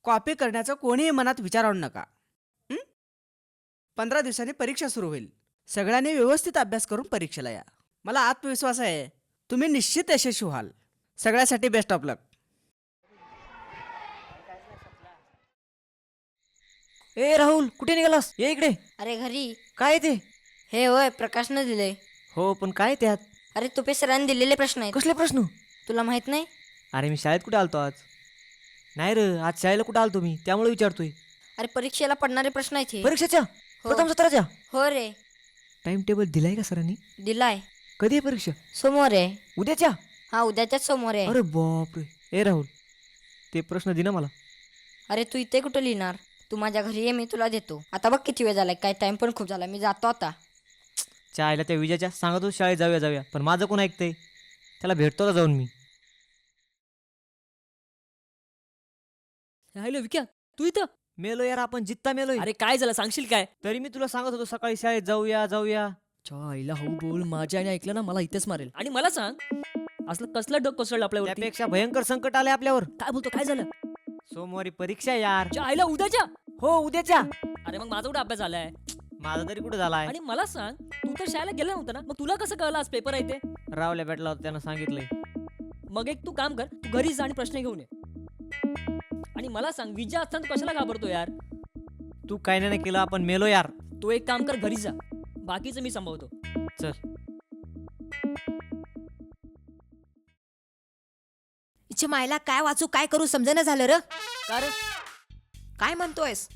Speaker 3: कॉपी करण्याचा कोणीही मनात विचार आणू नका. 15 दिवसांनी परीक्षा सुरू होईल. सगळ्यांनी व्यवस्थित अभ्यास करून परीक्षेला या. मला आत्मविश्वास आहे तुम्ही निश्चित यशस्वी व्हाल. सगळ्यासाठी बेस्ट ऑफ लक.
Speaker 10: ए राहुल, कुठे निघालास? ये इकडे.
Speaker 7: अरे घरी.
Speaker 10: काय ते?
Speaker 7: हे होय, प्रकाशनं दिले.
Speaker 10: हो पण काय त्यात?
Speaker 7: अरे तुपे सरांनी दिलेले प्रश्न आहेत.
Speaker 10: कसले प्रश्न?
Speaker 7: तुला माहित नाही?
Speaker 13: अरे मी शाळेत कुठे आलतो आज? नाही रे, आज शाळेला कुठे आलतो मी, त्यामुळे विचारतोय.
Speaker 7: अरे परीक्षेला पडणारे प्रश्न आहेत हे.
Speaker 13: परीक्षेच्या
Speaker 7: हो.
Speaker 13: प्रथम सत्राच्या?
Speaker 7: हो रे,
Speaker 13: टाइम टेबल दिलाय का सरांनी?
Speaker 7: दिलाय.
Speaker 13: कधी आहे परीक्षा?
Speaker 7: सोमवार आहे.
Speaker 13: उद्याच्या?
Speaker 7: हा, उद्याच्याच सोमवार आहे.
Speaker 13: अरे बापरे. ए राहुल, ते प्रश्न दे ना मला.
Speaker 7: अरे तू इथे कुठं लिहिणार? तू माझ्या घरी ये, मी तुला देतो. आता बघ किती वेळ झालाय, काय टाइम पण खूप झाला. मी जातो आता.
Speaker 13: चायला त्या विजयाच्या सांगतो शाळेत जाऊया, पण माझं कोण ऐकतंय? त्याला भेटतो ना जाऊन मी.
Speaker 10: हॅलो विक्या, तू इथं?
Speaker 13: मेलो यार, आपण जित्ता मेलोय.
Speaker 10: अरे काय झालं सांगशील काय?
Speaker 13: तरी मी तुला सांगत होतो सकाळी शाळेत जाऊया.
Speaker 10: आईला हो बोल, माझ्या आईने ऐकलं ना मला इथेच मारेल. आणि मला सांग, असलं कसलं डग कोसळलं आपल्यावर?
Speaker 13: त्यापेक्षा भयंकर संकट आलंय आपल्यावर.
Speaker 10: काय बोलतो, काय झालं?
Speaker 13: सोमवारी परीक्षा यार.
Speaker 10: आईला उद्याच्या?
Speaker 13: हो उद्याच्या.
Speaker 10: अरे मग माझा कुठे अभ्यास झालाय?
Speaker 13: माझा तरी कुठे झालाय?
Speaker 10: आणि मला सांग, तू तर शाळेला गेला नव्हता ना, मग तुला कसं कळलं आज पेपर आहे ते?
Speaker 13: रावल्या भेटला होता, त्यानं सांगितलंय.
Speaker 10: मग एक तू काम कर, तू घरी जा आणि प्रश्न घेऊन ये. आणि मला सांग विजय असताना तू कशाला घाबरतो यार?
Speaker 13: तू काय नाही केलं, आपण मेलो यार.
Speaker 10: तू एक काम कर, घरी जा, बाकीचं मी सांभाळतो.
Speaker 13: चल.
Speaker 7: इच्छे मायला काय वाचू काय करू समजेना झालं र.
Speaker 10: कारण
Speaker 7: काय म्हणतोयस?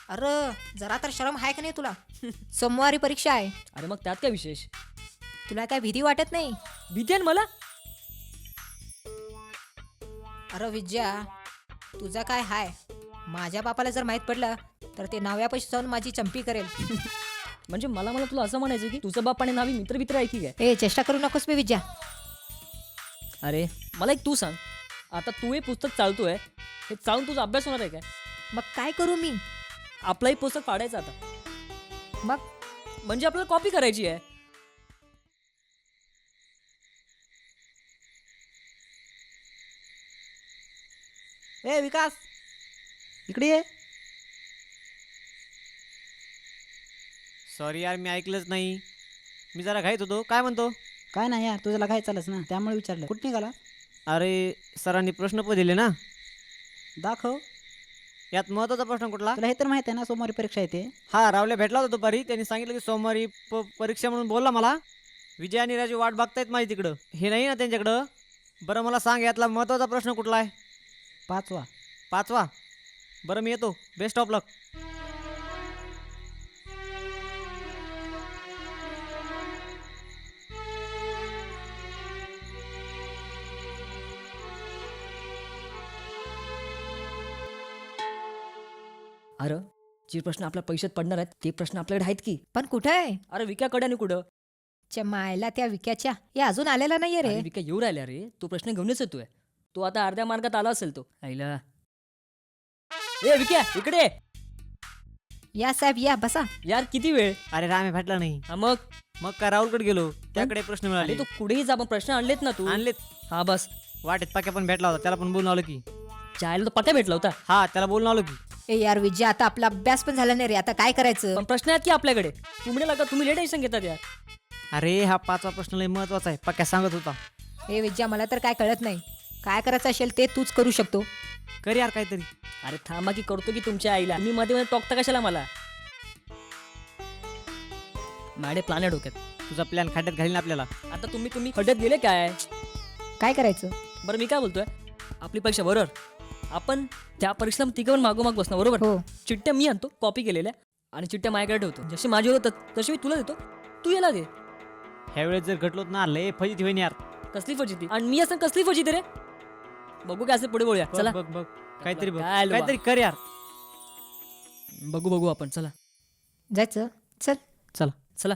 Speaker 7: अरे जरा तर शरम आहे का नाही तुला? सोमवारी परीक्षा आहे.
Speaker 10: अरे मग त्यात काय विशेष?
Speaker 7: तुला काय भीती वाटत नाही?
Speaker 10: भीती आहे ना मला.
Speaker 7: अरे विद्या तुझा काय हाय? माझ्या बापाला जर माहित पडलं तर ते नाव्यापाशी जाऊन माझी चंपी करेल.
Speaker 10: म्हणजे मला तुला असं म्हणायचं की तुझं बाप आणि नावी मित्र आहे की काय?
Speaker 7: ए चेष्टा करू नकोस मी विद्या.
Speaker 10: अरे मला एक तू सांग, आता तू हे पुस्तक चालतोय, हे चालून तुझा अभ्यास होणार आहे काय?
Speaker 7: मग काय करू मी?
Speaker 10: आपलंही पुस्तक फाडायचं आता.
Speaker 7: मग
Speaker 10: म्हणजे आपल्याला कॉपी करायची आहे.
Speaker 2: ए विकास इकडे ये.
Speaker 13: सॉरी यार, मी ऐकलंच नाही. मी जरा घाईत होतो. काय म्हणतो?
Speaker 2: काय नाही यार, तुझ्याला काय चालच ना, त्यामुळे विचारलं. कुठं निघाला?
Speaker 13: अरे सरांनी प्रश्न पण दिले ना.
Speaker 2: दाखव.
Speaker 13: यात महत्वाचा प्रश्न कुठला?
Speaker 2: तुला हे तर माहित आहे ना, सोमवारी परीक्षा येते.
Speaker 13: हा, रावल्या भेटला होता दुपारी. त्यांनी सांगितलं की सोमवारी परीक्षा म्हणून बोलला मला. विजय आणि राजू वाट बघतायत माझी तिकडं. हे नाही ना त्यांच्याकडं. बरं मला सांग, यातला महत्वाचा प्रश्न कुठला आहे?
Speaker 2: 5वा.
Speaker 13: 5वा? बरं मी येतो. बेस्ट ऑफ लक.
Speaker 10: अरे जे प्रश्न आपल्या पैशात पडणार आहेत ते प्रश्न आपल्याकडे आहेत की.
Speaker 7: पण कुठे आहे?
Speaker 10: अरे विक्याकडे आणि कुठं?
Speaker 7: मायला त्या विक्याच्या या अजून आलेला नाहीये रे.
Speaker 10: अरे विक्या येऊ राहिल्या रे. तो प्रश्न घेऊनच येतोय. तो आता अर्ध्या मार्गात आला असेल तो. आईला. ए विक्या इकडे ये.
Speaker 7: या साहेब या बसा.
Speaker 10: यार किती वेळ?
Speaker 13: अरे रामे भेटला नाही.
Speaker 10: हा मग
Speaker 13: काय राहुलकडे गेलो, त्याकडे प्रश्न मिळाले.
Speaker 10: अरे तू कुठेही जा, पण प्रश्न आणलेत ना तू.
Speaker 13: आणलेत.
Speaker 10: हा बस.
Speaker 13: वाटेत पाक्या पण भेटला होता, त्याला पण बोलून आलो की.
Speaker 10: चायला तर पत्या भेटला होता.
Speaker 13: हा, त्याला बोलून आलो की.
Speaker 7: ए यार विजय आता आपला अभ्यास पण झाला नाही रे, आता काय करायचं?
Speaker 10: पण प्रश्न आहेत की आपल्याकडे. तुम्ही लागा, तुम्ही लेट टेन्शन घेतात यार.
Speaker 13: अरे हा 5वा प्रश्न लय महत्वाचा आहे, पक्या सांगत होता.
Speaker 7: ए विजय मला तर काय कळत नाही. काय करायचं असेल ते तूच करू शकतो.
Speaker 13: कर यार काहीतरी.
Speaker 10: अरे थांबा की करतो की तुमच्या आईला. मी मध्ये मध्ये टोकता कशाला मला? मॅडे प्लॅन आहे डोक्यात.
Speaker 13: तुझा प्लॅन खड्ड्यात घालीन आपल्याला.
Speaker 10: आता तुम्ही खड्ड्यात गेले काय?
Speaker 7: काय करायचं?
Speaker 10: बरं मी काय बोलतोय, आपली परीक्षा बरोबर, आपण त्या परीक्षेला तिघं मागोमाग बसणार बरोबर.
Speaker 7: हो.
Speaker 10: चिठ्ठ्या मी आणतो कॉपी केलेल्या, आणि चिठ्ठ्या माझ्याकडे ठेवतो. जशी माझी होतात तशी मी तुला देतो, तू याला दे.
Speaker 13: ह्या वेळेस जर घटलोत ना लय फजिती होईन यार.
Speaker 10: कसली फजिती? आणि मी असं कसली फजिती रे? बघू काय असेल पुढे बोलूया. चला
Speaker 13: बघ काहीतरी बघ,
Speaker 10: काय लो
Speaker 13: काहीतरी कर यार.
Speaker 10: बघू आपण. चला
Speaker 7: जायचं. चल
Speaker 10: चला.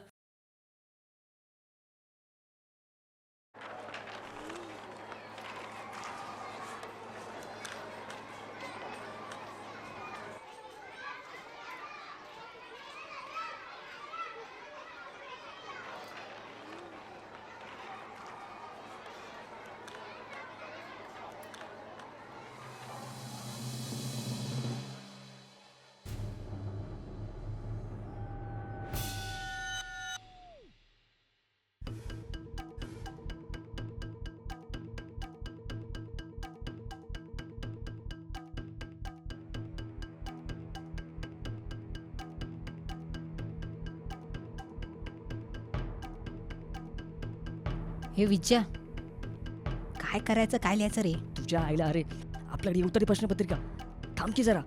Speaker 7: हे विजय काय करायचं, काय लिहायचं रे?
Speaker 10: तुझ्या आईला. अरे आपल्याकडे उत्तरी प्रश्नपत्रिका. थांब की जरा.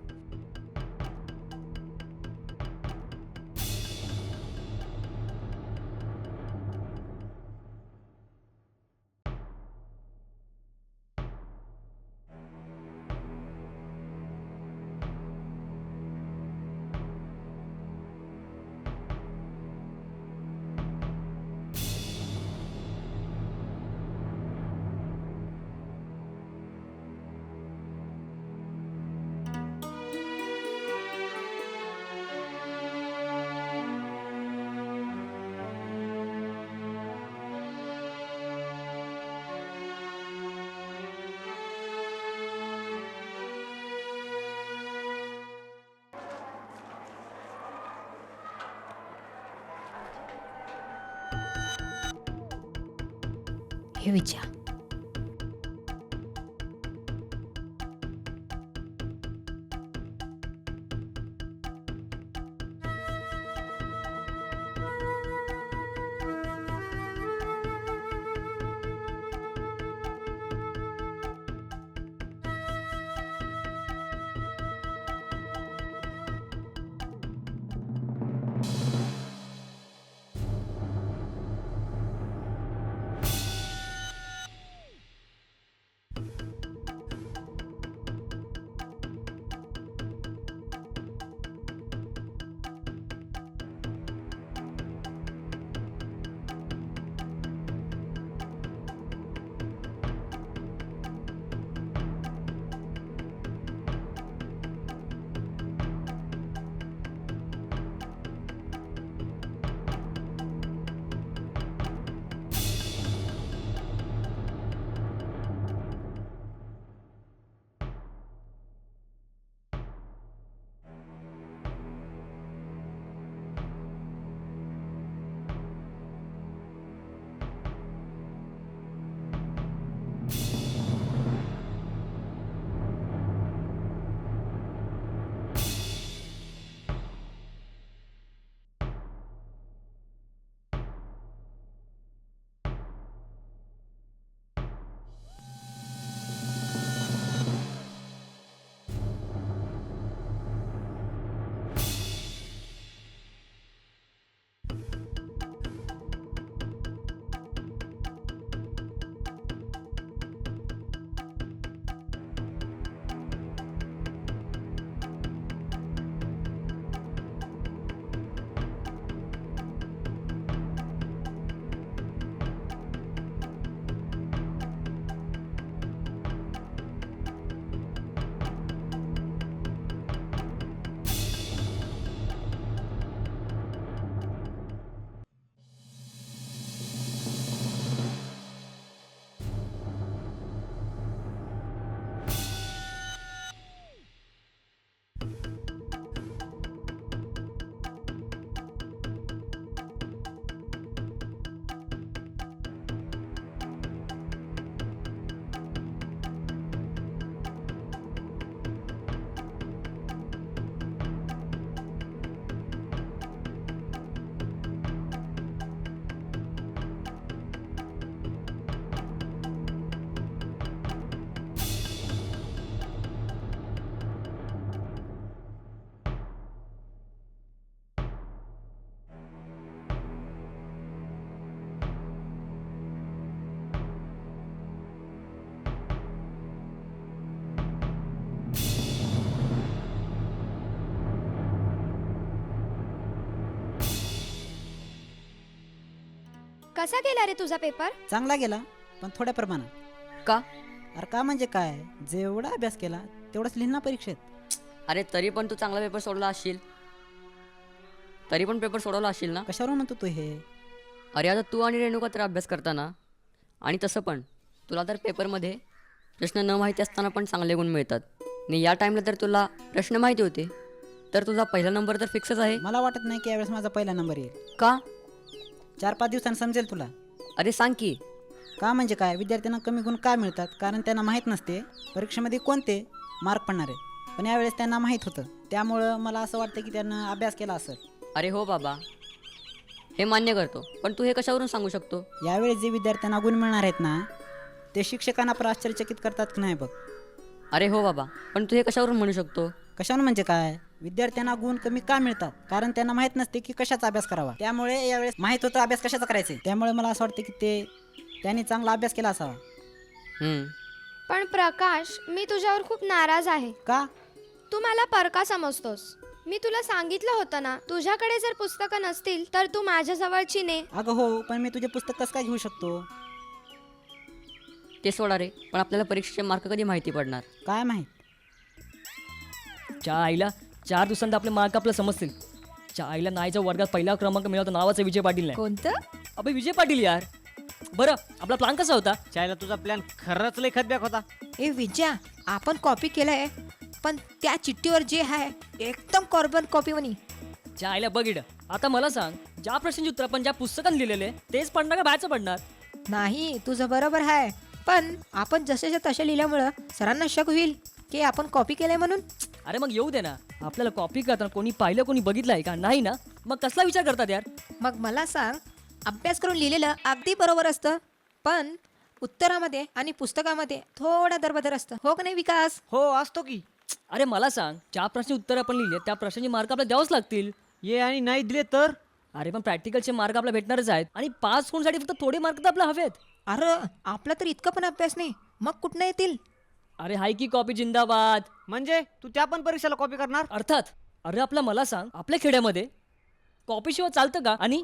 Speaker 7: हे विचार
Speaker 1: कसा गेला रे तुझा पेपर?
Speaker 2: चांगला गेला, पण थोड्या प्रमाणात.
Speaker 10: का?
Speaker 2: अरे का म्हणजे काय, जेवढा अभ्यास केला तेवढाच लिहिणं परीक्षेत.
Speaker 10: अरे तरी पण तू चांगला पेपर सोडला असशील. तरी पण पेपर सोडवला असशील ना.
Speaker 2: कशावर म्हणतो तू हे?
Speaker 10: अरे आता तू आणि रेणुका तर अभ्यास करताना, आणि तसं पण तुला तर पेपरमध्ये प्रश्न न माहिती असताना पण चांगले गुण मिळतात. आणि या टाईमला तर तुला प्रश्न माहिती होते, तर तुझा पहिला नंबर तर फिक्सच आहे.
Speaker 2: मला वाटत नाही की यावेळेस माझा पहिला नंबर येईल.
Speaker 10: का?
Speaker 2: 4-5 दिवसांनी समजेल तुला.
Speaker 10: अरे सांग की.
Speaker 2: का म्हणजे काय, विद्यार्थ्यांना कमी गुण का मिळतात? कारण त्यांना माहीत नसते परीक्षेमध्ये कोणते मार्क पडणार आहे. पण यावेळेस त्यांना माहीत होतं, त्यामुळं मला असं वाटतं की त्यांना अभ्यास केला असेल.
Speaker 10: अरे हो बाबा, हे मान्य करतो, पण तू हे कशावरून सांगू शकतो?
Speaker 2: यावेळेस जे विद्यार्थ्यांना गुण मिळणार आहेत ना, ते शिक्षकांना पण आश्चर्यचकित करतात की नाही बघ.
Speaker 10: अरे हो बाबा, पण तू हे कशावरून म्हणू शकतो?
Speaker 2: कशावर म्हणजे काय, विद्यार्थ्यांना गुण कमी का मिळतात? कारण त्यांना माहीत नसते की कशाचा अभ्यास करावा. त्यामुळे यावेळेस माहीत होतं अभ्यास कशाचा करायचा. त्यामुळे मला असं वाटतं की त्यांनी चांगला अभ्यास केला असावा.
Speaker 1: पण प्रकाश, मी तुझ्यावर खूप नाराज आहे.
Speaker 2: का?
Speaker 1: तू मला परका समजतोस. मी तुला सांगितलं होतं ना, तुझ्याकडे जर पुस्तकं नसतील तर तू माझ्या जवळची ने.
Speaker 2: अगं हो, पण मी तुझे पुस्तक कसं काय घेऊ शकतो?
Speaker 10: ते सोडा रे, पण आपल्याला परीक्षेचे मार्क कधी माहिती पडणार?
Speaker 2: काय माहित.
Speaker 10: च्या आईला 4 दिवसांत आपले मार्क आपल्याला समजतील. च्या आईला नाहीच्या वर्गात पहिला क्रमांक मिळवतो नावाचं विजय पाटील नाही.
Speaker 7: कोणतं?
Speaker 10: अबे विजय पाटील यार. बरं, आपला प्लॅन कसा होता?
Speaker 13: चायला तुझा प्लॅन खरंच लय खतब्याक होता.
Speaker 7: ए विजया, आपण कॉपी केलंय, पण त्या चिठ्ठीवर जे आहे एकदम कार्बन कॉपी म्हणी.
Speaker 10: च्या आईला बघ इकडं. आता मला सांग, ज्या प्रश्नांची उत्तर आपण ज्या पुस्तकात लिहिलेले तेच पडणार का बाहेरचं पडणार?
Speaker 7: नाही, तुझं बरोबर आहे, पण आपण जसेच्या तसे लिहिल्यामुळं सरांना शक होईल की आपण कॉपी केलंय म्हणून.
Speaker 10: अरे मग येऊ दे ना, आपल्याला कॉपी करताना कोणी पाहिलं, कोणी बघितलंय का? नाही ना, मग कसला विचार करतात यार?
Speaker 7: मग मला सांग, अभ्यास करून लिहिलेलं अगदी बरोबर असतं, पण उत्तरामध्ये आणि पुस्तकामध्ये थोडा दरबदर असतं, हो का नाही विकास?
Speaker 13: हो असतो की.
Speaker 10: अरे मला सांग, ज्या प्रश्नाची उत्तर आपण लिहिले त्या प्रश्नाचे मार्क आपल्याला द्यावंच लागतील.
Speaker 13: ये आणि नाही दिले तर?
Speaker 10: अरे पण प्रॅक्टिकलचे मार्क आपल्याला भेटणारच आहेत, आणि पास होण्यासाठी फक्त थोडे मार्क तर आपल्याला हवेत.
Speaker 7: अरे आपला तर इतका पण अभ्यास नाही, मग कुठनं येतील?
Speaker 10: अरे हाय की कॉपी जिंदाबाद.
Speaker 13: म्हणजे तू त्या पण परीक्षेला कॉपी करणार?
Speaker 10: अर्थात. अरे मला सांग, आपल्या खेड्यामध्ये कॉपी शिवाय चालतं का? आणि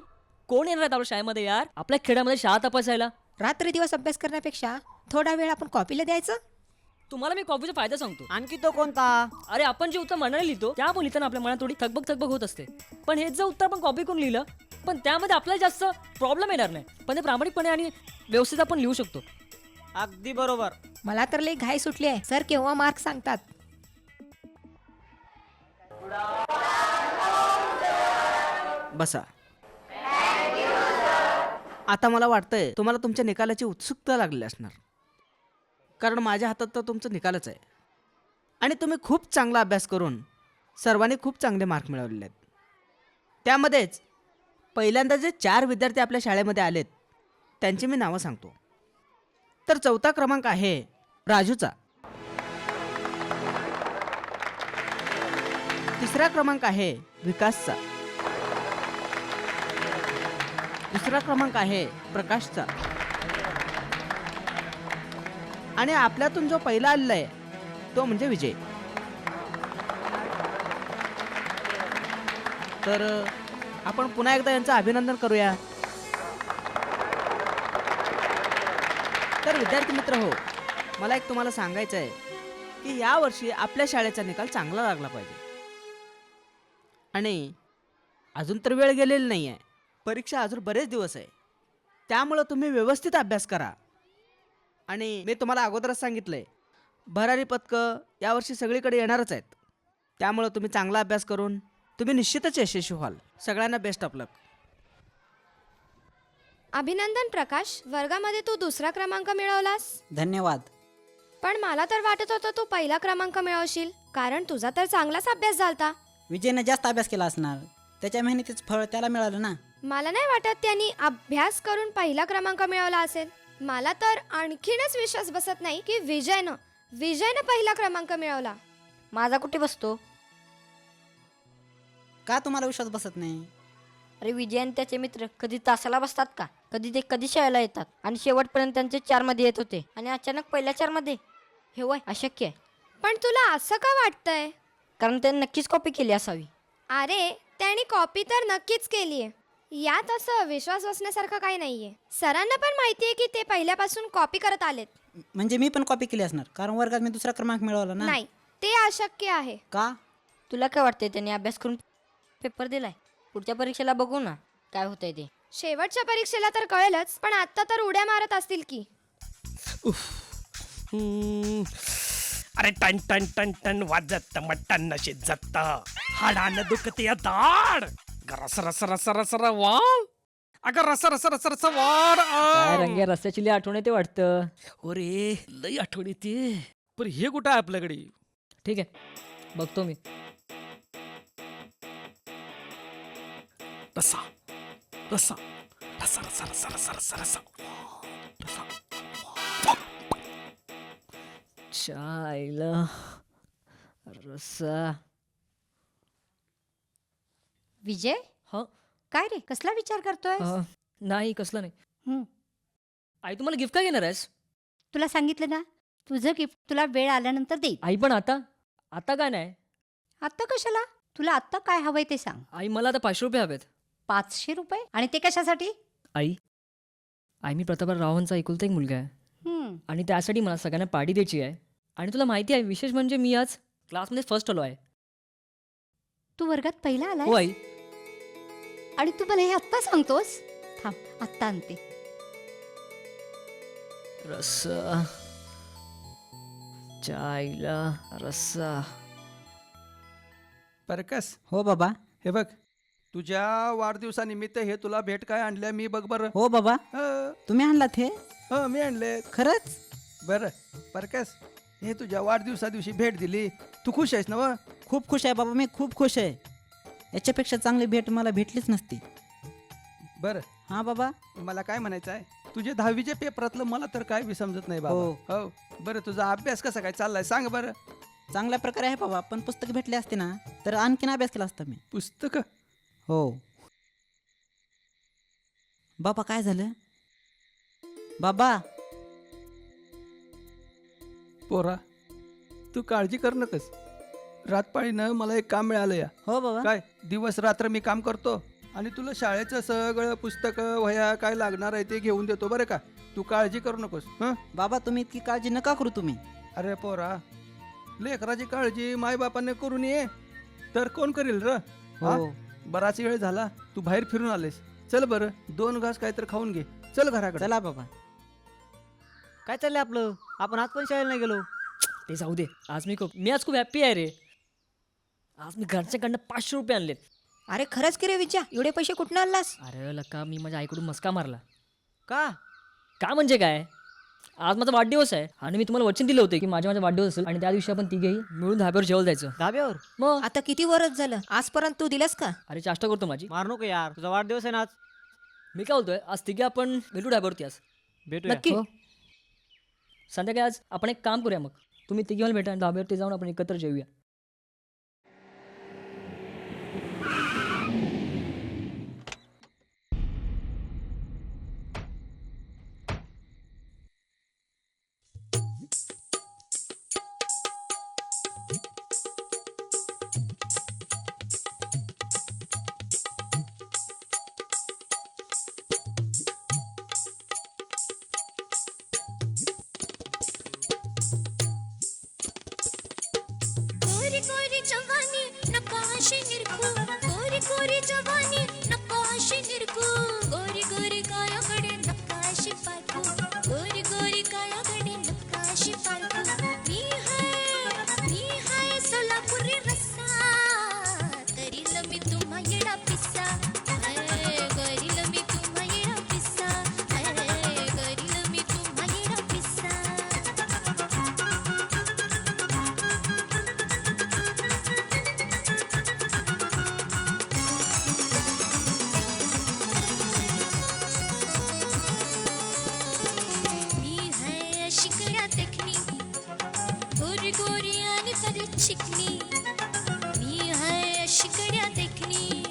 Speaker 10: कोण येणार आहेत आपल्या शाळेमध्ये यार? आपल्या खेड्यामध्ये शाळा तपासायला.
Speaker 7: रात्री दिवस अभ्यास करण्यापेक्षा थोडा वेळ आपण कॉपीला द्यायचं.
Speaker 10: तुम्हाला मी कॉपीचा फायदा सांगतो.
Speaker 13: आणखी तो कोणता?
Speaker 10: अरे आपण जे उत्तर मनाने लिहितो त्या पण लिहिताना आपल्या मनात थोडी थकबक होत असते. पण हेच जर उत्तर आपण कॉपी करून लिहिलं, पण त्यामध्ये आपल्याला जास्त प्रॉब्लेम येणार नाही, पण ते प्रामाणिकपणे आणि व्यवस्थित आपण लिहू शकतो.
Speaker 13: अगदी बरोबर.
Speaker 7: मला तर लई घाई सुटली आहे. सर केव्हा मार्क सांगतात?
Speaker 3: बसा. आता मला वाटतंय तुम्हाला तुमच्या निकालाची उत्सुकता लागली असणार, कारण माझ्या हातात तर तुमचं निकालच आहे. आणि तुम्ही खूप चांगला अभ्यास करून सर्वांनी खूप चांगले मार्क मिळवलेले आहेत. त्यामध्येच पहिल्यांदा जे 4 विद्यार्थी आपल्या शाळेमध्ये आलेत त्यांची मी नावं सांगतो. तर 4था क्रमांक आहे राजूचा, 3रा क्रमांक आहे विकासचा, 2रा क्रमांक आहे प्रकाशचा, आणि आपल्यातून जो पहिला आलेला आहे तो म्हणजे विजय. तर आपण पुन्हा एकदा यांचं अभिनंदन करूया. तर विद्यार्थी मित्र हो, मला एक तुम्हाला सांगायचं आहे की यावर्षी आपल्या शाळेचा निकाल चांगला लागला पाहिजे. आणि अजून तर वेळ गेलेली नाही आहे, परीक्षा अजून बरेच दिवस आहे. त्यामुळं तुम्ही व्यवस्थित अभ्यास करा. आणि मी तुम्हाला अगोदरच सांगितलंय, भरारी पथकं यावर्षी सगळीकडे येणारच आहेत. त्यामुळं तुम्ही चांगला अभ्यास करून तुम्ही निश्चितच यशस्वी व्हाल. सगळ्यांना बेस्ट ऑफ लक.
Speaker 1: अभिनंदन प्रकाश, वर्गामध्ये तू 2रा क्रमांक मिळवलास.
Speaker 2: धन्यवाद.
Speaker 1: पण मला तर वाटत होतं तू पहिला क्रमांक मिळवशील, कारण तुझा तर चांगलाच अभ्यास झालता.
Speaker 2: विजयने जास्त अभ्यास केला असणार, त्याच्या मेहनतीच फळ त्याला मिळालं ना.
Speaker 1: मला नाही वाटत त्यांनी अभ्यास करून पहिला क्रमांक मिळवला असेल. मला तर आणखीनच विश्वास बसत नाही की विजयनं पहिला क्रमांक मिळवला.
Speaker 7: माझा कुठे बसतो?
Speaker 2: का तुम्हाला विश्वास बसत नाही?
Speaker 7: अरे विजय आणि त्याचे मित्र कधी तासाला बसतात का? कधी शाळेला येतात आणि शेवटपर्यंत त्यांचे 4 मध्ये येत होते, आणि अचानक पहिल्या 4 मध्ये? हे वय अशक्य आहे.
Speaker 1: पण तुला असं का वाटतंय?
Speaker 7: कारण त्यांनी नक्कीच कॉपी केली असावी.
Speaker 1: अरे त्यांनी कॉपी तर नक्कीच केलीये, यात असं विश्वास बसण्यासारखं काही नाहीये. सरांना पण माहितीये की ते पहिल्यापासून कॉपी करत आलेत.
Speaker 2: म्हणजे मी पण कॉपी केली असणार कारण वर्गात मी दुसरा क्रमांक मिळवला ना.
Speaker 1: नाही, ते अशक्य आहे.
Speaker 2: का?
Speaker 7: तुला काय वाटतंय त्यांनी अभ्यास करून पेपर दिलाय? पुढच्या परीक्षेला बघू ना काय होतंय ते.
Speaker 1: शेवटच्या परीक्षेला तर कळेलच, पण आता तर उड्या मारत असतील की.
Speaker 16: अरे टन टन टन टन वाजत मटन शिजत हाडानं दुखते दाड रस रस रस रस वाळ अगं रस रस रस रस वाड
Speaker 10: काय रंग्या रस्त्याची लई आठवण येते वाटतं.
Speaker 16: अरे लई आठवण येते पण हे कुठं आहे आपल्याकडे.
Speaker 10: ठीक आहे बघतो मी.
Speaker 16: रसा रसा रसा रसा रसा रसा रसा रसा
Speaker 10: चायला रस्सा.
Speaker 4: विजय
Speaker 10: ह
Speaker 4: काय रे कसला विचार करतोय?
Speaker 10: नाही कसलं नाही. आई तुम्हाला गिफ्ट काय घेणार आहेस?
Speaker 4: तुला सांगितलं ना तुझं गिफ्ट तुला वेळ आल्यानंतर देईल.
Speaker 10: आई पण आता आता काय नाही.
Speaker 4: आत्ता कशाला? तुला आत्ता काय हवंय ते सांग.
Speaker 10: आई मला आता 500 रुपये हवेत.
Speaker 4: 500 रुपये? आणि ते कशासाठी?
Speaker 10: आई आई मी प्रतापराव रावांचा एकुलता एक मुलगा आहे आणि त्यासाठी मला सगळ्यांना पार्टी द्यायची आहे. आणि तुला माहिती आहे विशेष म्हणजे मी आज क्लासमध्ये फर्स्ट आलो आहे.
Speaker 4: तू वर्गात पहिला आलाय?
Speaker 10: हो आई.
Speaker 4: आणि तू मला हे आत्ता सांगतोस? थांब आत्ता आणते.
Speaker 10: रस्सा चायला रस्सा.
Speaker 12: परकस.
Speaker 2: हो बाबा.
Speaker 12: हे बघ तुझ्या वाढदिवसानिमित्त हे तुला भेट काय आणल्या मी बघ बरं.
Speaker 2: हो बाबा. तुम्ही आणलात हे?
Speaker 12: हो मी आणले.
Speaker 2: खरंच?
Speaker 12: बरं परकस हे तुझ्या वाढदिवसा दिवशी भेट दिली तू खुश आहेस ना?
Speaker 2: खूप खुश आहे बाबा, मी खूप खुश आहे. याच्यापेक्षा चांगली भेट मला भेटलीच नसती.
Speaker 12: बरं
Speaker 2: हां बाबा.
Speaker 12: मला काय म्हणायचं आहे तुझे 10वीच्या पेपरातलं मला तर काय बी समजत नाही बाबा. हो बरं तुझा अभ्यास कसा काय चाललाय सांग बरं.
Speaker 2: चांगल्या प्रकारे आहे बाबा, पण पुस्तक भेटले असते ना तर आणखीन अभ्यास केला असता मी.
Speaker 12: पुस्तक?
Speaker 2: हो बाबा. काय झालं बाबा?
Speaker 12: पोरा तू काळजी कर नकस. रातपाळीनं मला एक काम मिळालं या.
Speaker 2: हो बाबा.
Speaker 12: काय दिवस रात्र मी काम करतो आणि तुला शाळेचं सगळं पुस्तकं वह्या काय लागणार आहे ते घेऊन देतो बरं का. तू काळजी करू नकोस.
Speaker 2: बाबा तुम्ही इतकी काळजी नका करू तुम्ही.
Speaker 12: अरे पोरा लेकराची काळजी मायबापाने करून ये तर कोण करील र.
Speaker 2: हो.
Speaker 12: बराच वेळ झाला तू बाहेर फिरून आलेस. चल बरं 2 घास काहीतरी खाऊन घे. चल घराकडे.
Speaker 2: चला बाबा.
Speaker 13: काय चाललंय आपलं? आपण आज पण शाळेला नाही गेलो.
Speaker 10: ते जाऊ दे. आज मी आज खूप हॅप्पी आहे रे. आज मी घरच्याकडनं 500 रुपये आणलेत.
Speaker 7: अरे खरंच की रे विचार, एवढे पैसे कुठून आणलास?
Speaker 10: अरे लका मी माझ्या आईकडून मस्का मारला.
Speaker 13: का?
Speaker 10: का म्हणजे काय, आज माझा वाढदिवस आहे आणि मी तुम्हाला वचन दिलं होतं की माझ्या वाढदिवस असेल आणि त्या दिवशी आपण तिघेही मिळून धाब्यावर जेवायला जायचं.
Speaker 13: धाब्यावर?
Speaker 10: मग
Speaker 7: आता किती वर्ष झालं, आजपर्यंत तू दिलास का?
Speaker 10: अरे चाष्टा करतो माझी.
Speaker 13: मार नको यार, तुझा वाढदिवस आहे ना आज.
Speaker 10: मी काय बोलतोय, आज तिघे आपण भेटू धाब्यावरती. आज
Speaker 13: भेटूया.
Speaker 10: नक्की. संध्याकाळी आज आपण एक काम करूया, मग तुम्ही तिघे मला भेटा आणि धाब्यावरती जाऊन आपण एकत्र जेऊया.
Speaker 17: कोरी कोरी जवानी नकाशी निरखू, कोरी कोरी जवानी नकाशी निरखू, गोरी गोरी कायाकडे नकाशी पारखू, गोरी गोरी कायाकडे नकाशी पारखू. मी हाय सोलापुरी रस्सा, करील मी तुम्हा येडा पिस्सा, करील मी तुम्हा येडा पिस्सा, करील मी तुम्हा येडा पिस्सा. शिकण्या देखणी, गोरी गोरी आणि खरी चिकनी. मी हाय शिकण्या देखणी,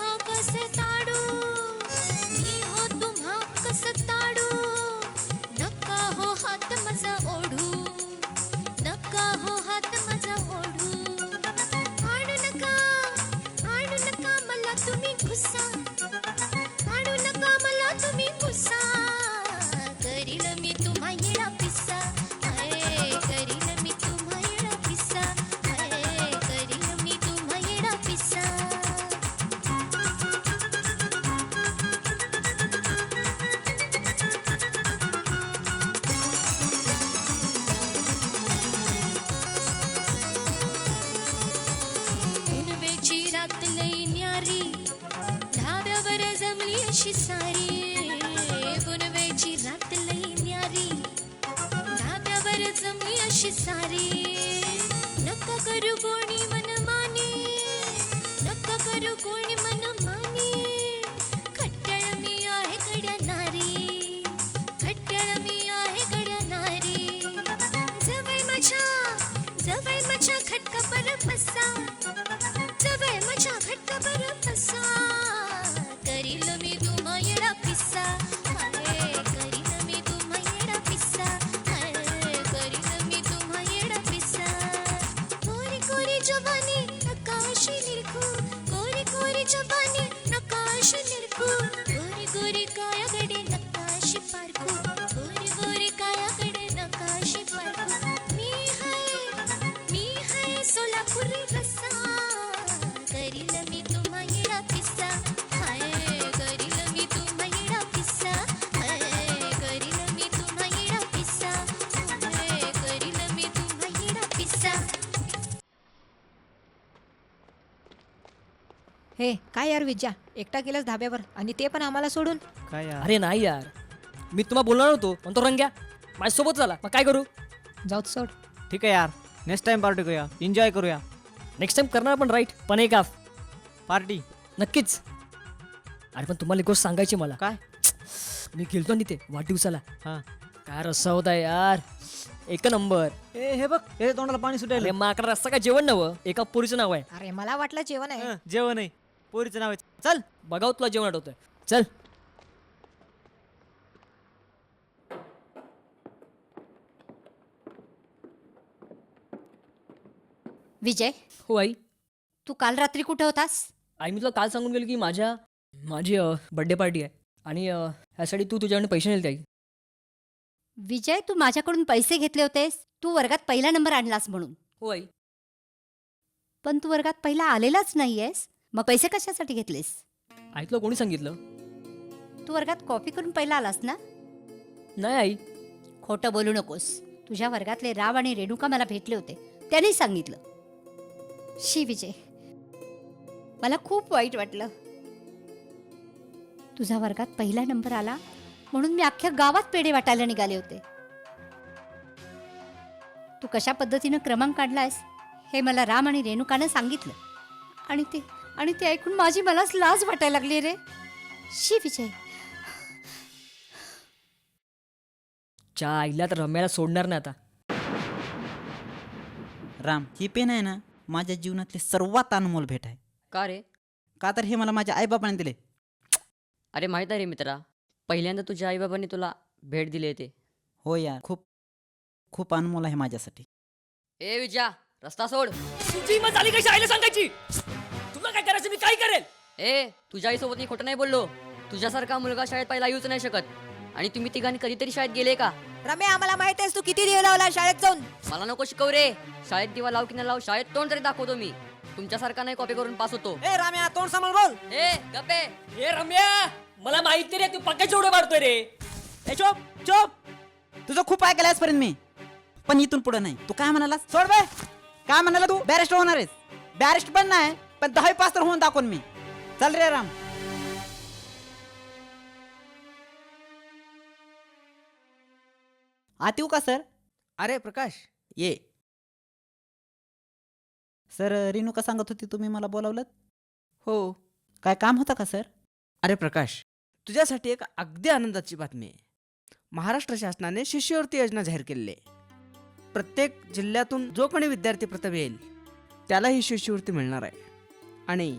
Speaker 17: तुम्हा कसे ताडू मी हो तुम्हा कसं ताडू नका हो हात माझा ओढू नका हो हात माझा ओढू आणू नका मला तुम्ही घुसा आणू नका मला तुम्ही घुसा करील मी तुम्हा येडा पिसा करील मी तुम्हा येडा पिसा करील मी तुम्हा येडा पिसा पुनवेची रात लई न्यारी धाब्यावर जमली अशी सारी पुनवेची रात लई न्यारी धाब्यावर जमली अशी सारी नका करू कोणी मनमानी नका करू कोणी मनमानी खट्याळ मी आहे गड्या नारी खट्याळ मी आहे गड्या नारी जवळ माझ्या खटका पर बसा जवळ माझ्या खटका पर बसा करील मी तुम्हा येडा पिसा करील मी तुम्हा येडा पिसा करील मी तुम्हा येडा पिसा कोरी कोरी जवानी नकाशी निरखू कोरी कोरी जवानी नकाशी निरखू गोरी गोरी कायाकडे नकाशी पारखू गोरी गोरी कायाकडे नकाशी पारखू मी हाय सोलापुरी रस्सा करील मी तुम्हा येडा पिसा करील मी तुम्हा येडा पिसा करील मी तुम्हा येडा पिसा करील मी तुम्हा येडा पिसा
Speaker 7: हे काय यार विद्या एकटा केलंस धाब्यावर आणि ते पण आम्हाला सोडून
Speaker 13: काय यार
Speaker 10: अरे नाही यार मी तुम्हाला बोलणार होतो पण तो रंग्या माझ्यासोबत झाला मग काय करू
Speaker 7: जाऊ सोड
Speaker 13: ठीक आहे यार नेक्स्ट टाइम पार्टी करूया एन्जॉय करूया
Speaker 10: नेक्स्ट टाइम करणार पण राईट पण एक हाफ
Speaker 13: पार्टी
Speaker 10: नक्कीच अरे पण तुम्हाला एक गोष्ट सांगायची मला
Speaker 13: काय
Speaker 10: मी गेलतो ना तिथे वाढदिवसाला
Speaker 13: हा
Speaker 10: काय रस्सा होता यार एक नंबर
Speaker 13: हे बघ हे तोंडाला पाणी सुटायला
Speaker 10: अरे माकडा रस्सा काय जेवण नवं एका पोरीचं नाव आहे
Speaker 7: अरे मला वाटलं जेवण आहे
Speaker 13: जेवण आहे पोरीचं नाव आहे चल
Speaker 10: बघाव तुला जेवण आठवतंय चल
Speaker 7: विजय
Speaker 10: हो आई
Speaker 7: तू काल रात्री कुठे होतास
Speaker 10: आई मी तुला काल सांगून गेलो की माझी बर्थडे पार्टी आहे आणि ह्यासाठी तू तुझ्याकडे पैसे नेलते आई
Speaker 7: विजय तू माझ्याकडून पैसे घेतले होतेस तू वर्गात पहिला नंबर आणलास म्हणून
Speaker 10: हो आई
Speaker 7: पण तू वर्गात पहिला आलेलाच नाहीयेस मग पैसे कशासाठी घेतलेस
Speaker 10: आई तुला कोणी सांगितलं
Speaker 7: तू वर्गात कॉपी करून पहिला आलास ना
Speaker 10: नाही आई
Speaker 7: खोटं बोलू नकोस तुझ्या वर्गातले राव आणि रेणुका मला भेटले होते त्यांनी सांगितलं शी विजय मला खूप वाईट वाटलं तुझा वर्गात पहिला नंबर आला म्हणून मी अख्ख्या गावात पेढे वाटायला निघाले होते तू कशा पद्धतीनं क्रमांक काढलायस हे मला राम आणि रेणुकानं सांगितलं आणि ते ऐकून माझी मलाच लाज वाटायला लागली रे शी विजय
Speaker 10: च्या आईला तर रम्याला सोडणार नाही आता
Speaker 2: राम ही पेन आहे ना माझ्या जीवनातली सर्वात अनमोल भेट आहे
Speaker 18: का रे
Speaker 2: का तर हे मला माझ्या आईबापाने दिले
Speaker 18: अरे माहित आहे रे मित्रा पहिल्यांदा तुझ्या आईबाबांनी तुला भेट दिली ते
Speaker 2: हो यार खूप खूप अनमोल आहे माझ्यासाठी
Speaker 18: ए विजया रस्ता सोड
Speaker 10: तुझी मत झाली कशी आईला सांगायची तुला काय करायचं मी काय करेल
Speaker 18: ए तुझ्या आईसोबत मी खोटं नाही बोललो तुझ्यासारखा मुलगा शाळेत पहिला येऊच नाही शकत आणि तुम्ही तिघांनी कधीतरी शाळेत गेले का
Speaker 7: रम्या आम्हाला माहित आहेस तू किती दिवे लावला शाळेत जाऊन
Speaker 18: मला नको शिकव रे शाळेत दिवा लाव की नाही लाव शाळेत तोंड तरी दाखवतो मी तुमच्यासारखा नाही कॉपी करून पास होतो
Speaker 13: ए राम्या तोंड सांभाळ बोल
Speaker 18: ए गप्पे
Speaker 10: ए रम्या मला माहिती रे तू पक्का जेवढे मारतोय रे
Speaker 2: ए चोप चोप तुझं खूप ऐकलं आजपर्यंत मी पण इथून पुढे नाही तू काय म्हणालास सोड बे काय म्हणाला तू बॅरिस्टर होणार आहेस बॅरिस्टर पण नाही पण 10वी पास तर होऊन दाखवून मी चल रे राम आत येऊ का सर
Speaker 3: अरे प्रकाश ये
Speaker 2: सर रेणुका सांगत होती तुम्ही मला बोलावलं
Speaker 3: हो
Speaker 2: काय काम होतं का सर
Speaker 3: अरे प्रकाश तुझ्यासाठी एक अगदी आनंदाची बातमी आहे महाराष्ट्र शासनाने शिष्यवृत्ती योजना जाहीर केलेली आहे प्रत्येक जिल्ह्यातून जो कोणी विद्यार्थी प्रथम येईल त्याला ही शिष्यवृत्ती मिळणार आहे आणि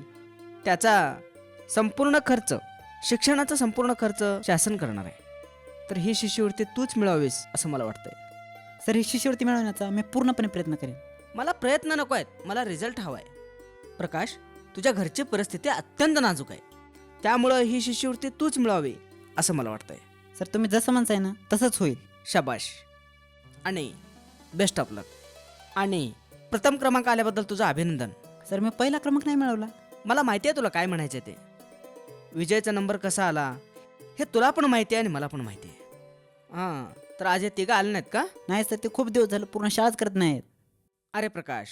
Speaker 3: त्याचा संपूर्ण खर्च शिक्षणाचा संपूर्ण खर्च शासन करणार आहे. तर ही शिष्यवृत्ती तूच मिळावीस असं मला वाटतंय.
Speaker 2: सर ही शिष्यवृत्ती मिळवण्याचा मी पूर्णपणे प्रयत्न करेन.
Speaker 3: मला प्रयत्न नको आहेत, मला रिझल्ट हवा आहे. प्रकाश, तुझ्या घरची परिस्थिती अत्यंत नाजूक आहे, त्यामुळं ही शिष्यवृत्ती तूच मिळावी असं मला वाटतंय.
Speaker 2: सर तुम्ही जसं म्हणताय ना तसंच होईल.
Speaker 3: शाबाश आणि बेस्ट ऑफ लक. आणि प्रथम क्रमांक आल्याबद्दल तुझं अभिनंदन.
Speaker 2: सर मी पहिला क्रमांक नाही मिळवला.
Speaker 3: मला माहिती आहे तुला काय म्हणायचं ते. विजयचा नंबर कसा आला हे तुला पण माहिती आहे आणि मला पण माहिती आहे. हां, तर आज हे तिघं आले नाहीत का?
Speaker 2: नाही सर, ते खूप दिवस झालं पूर्ण शाळाच करत नाहीत.
Speaker 3: अरे प्रकाश,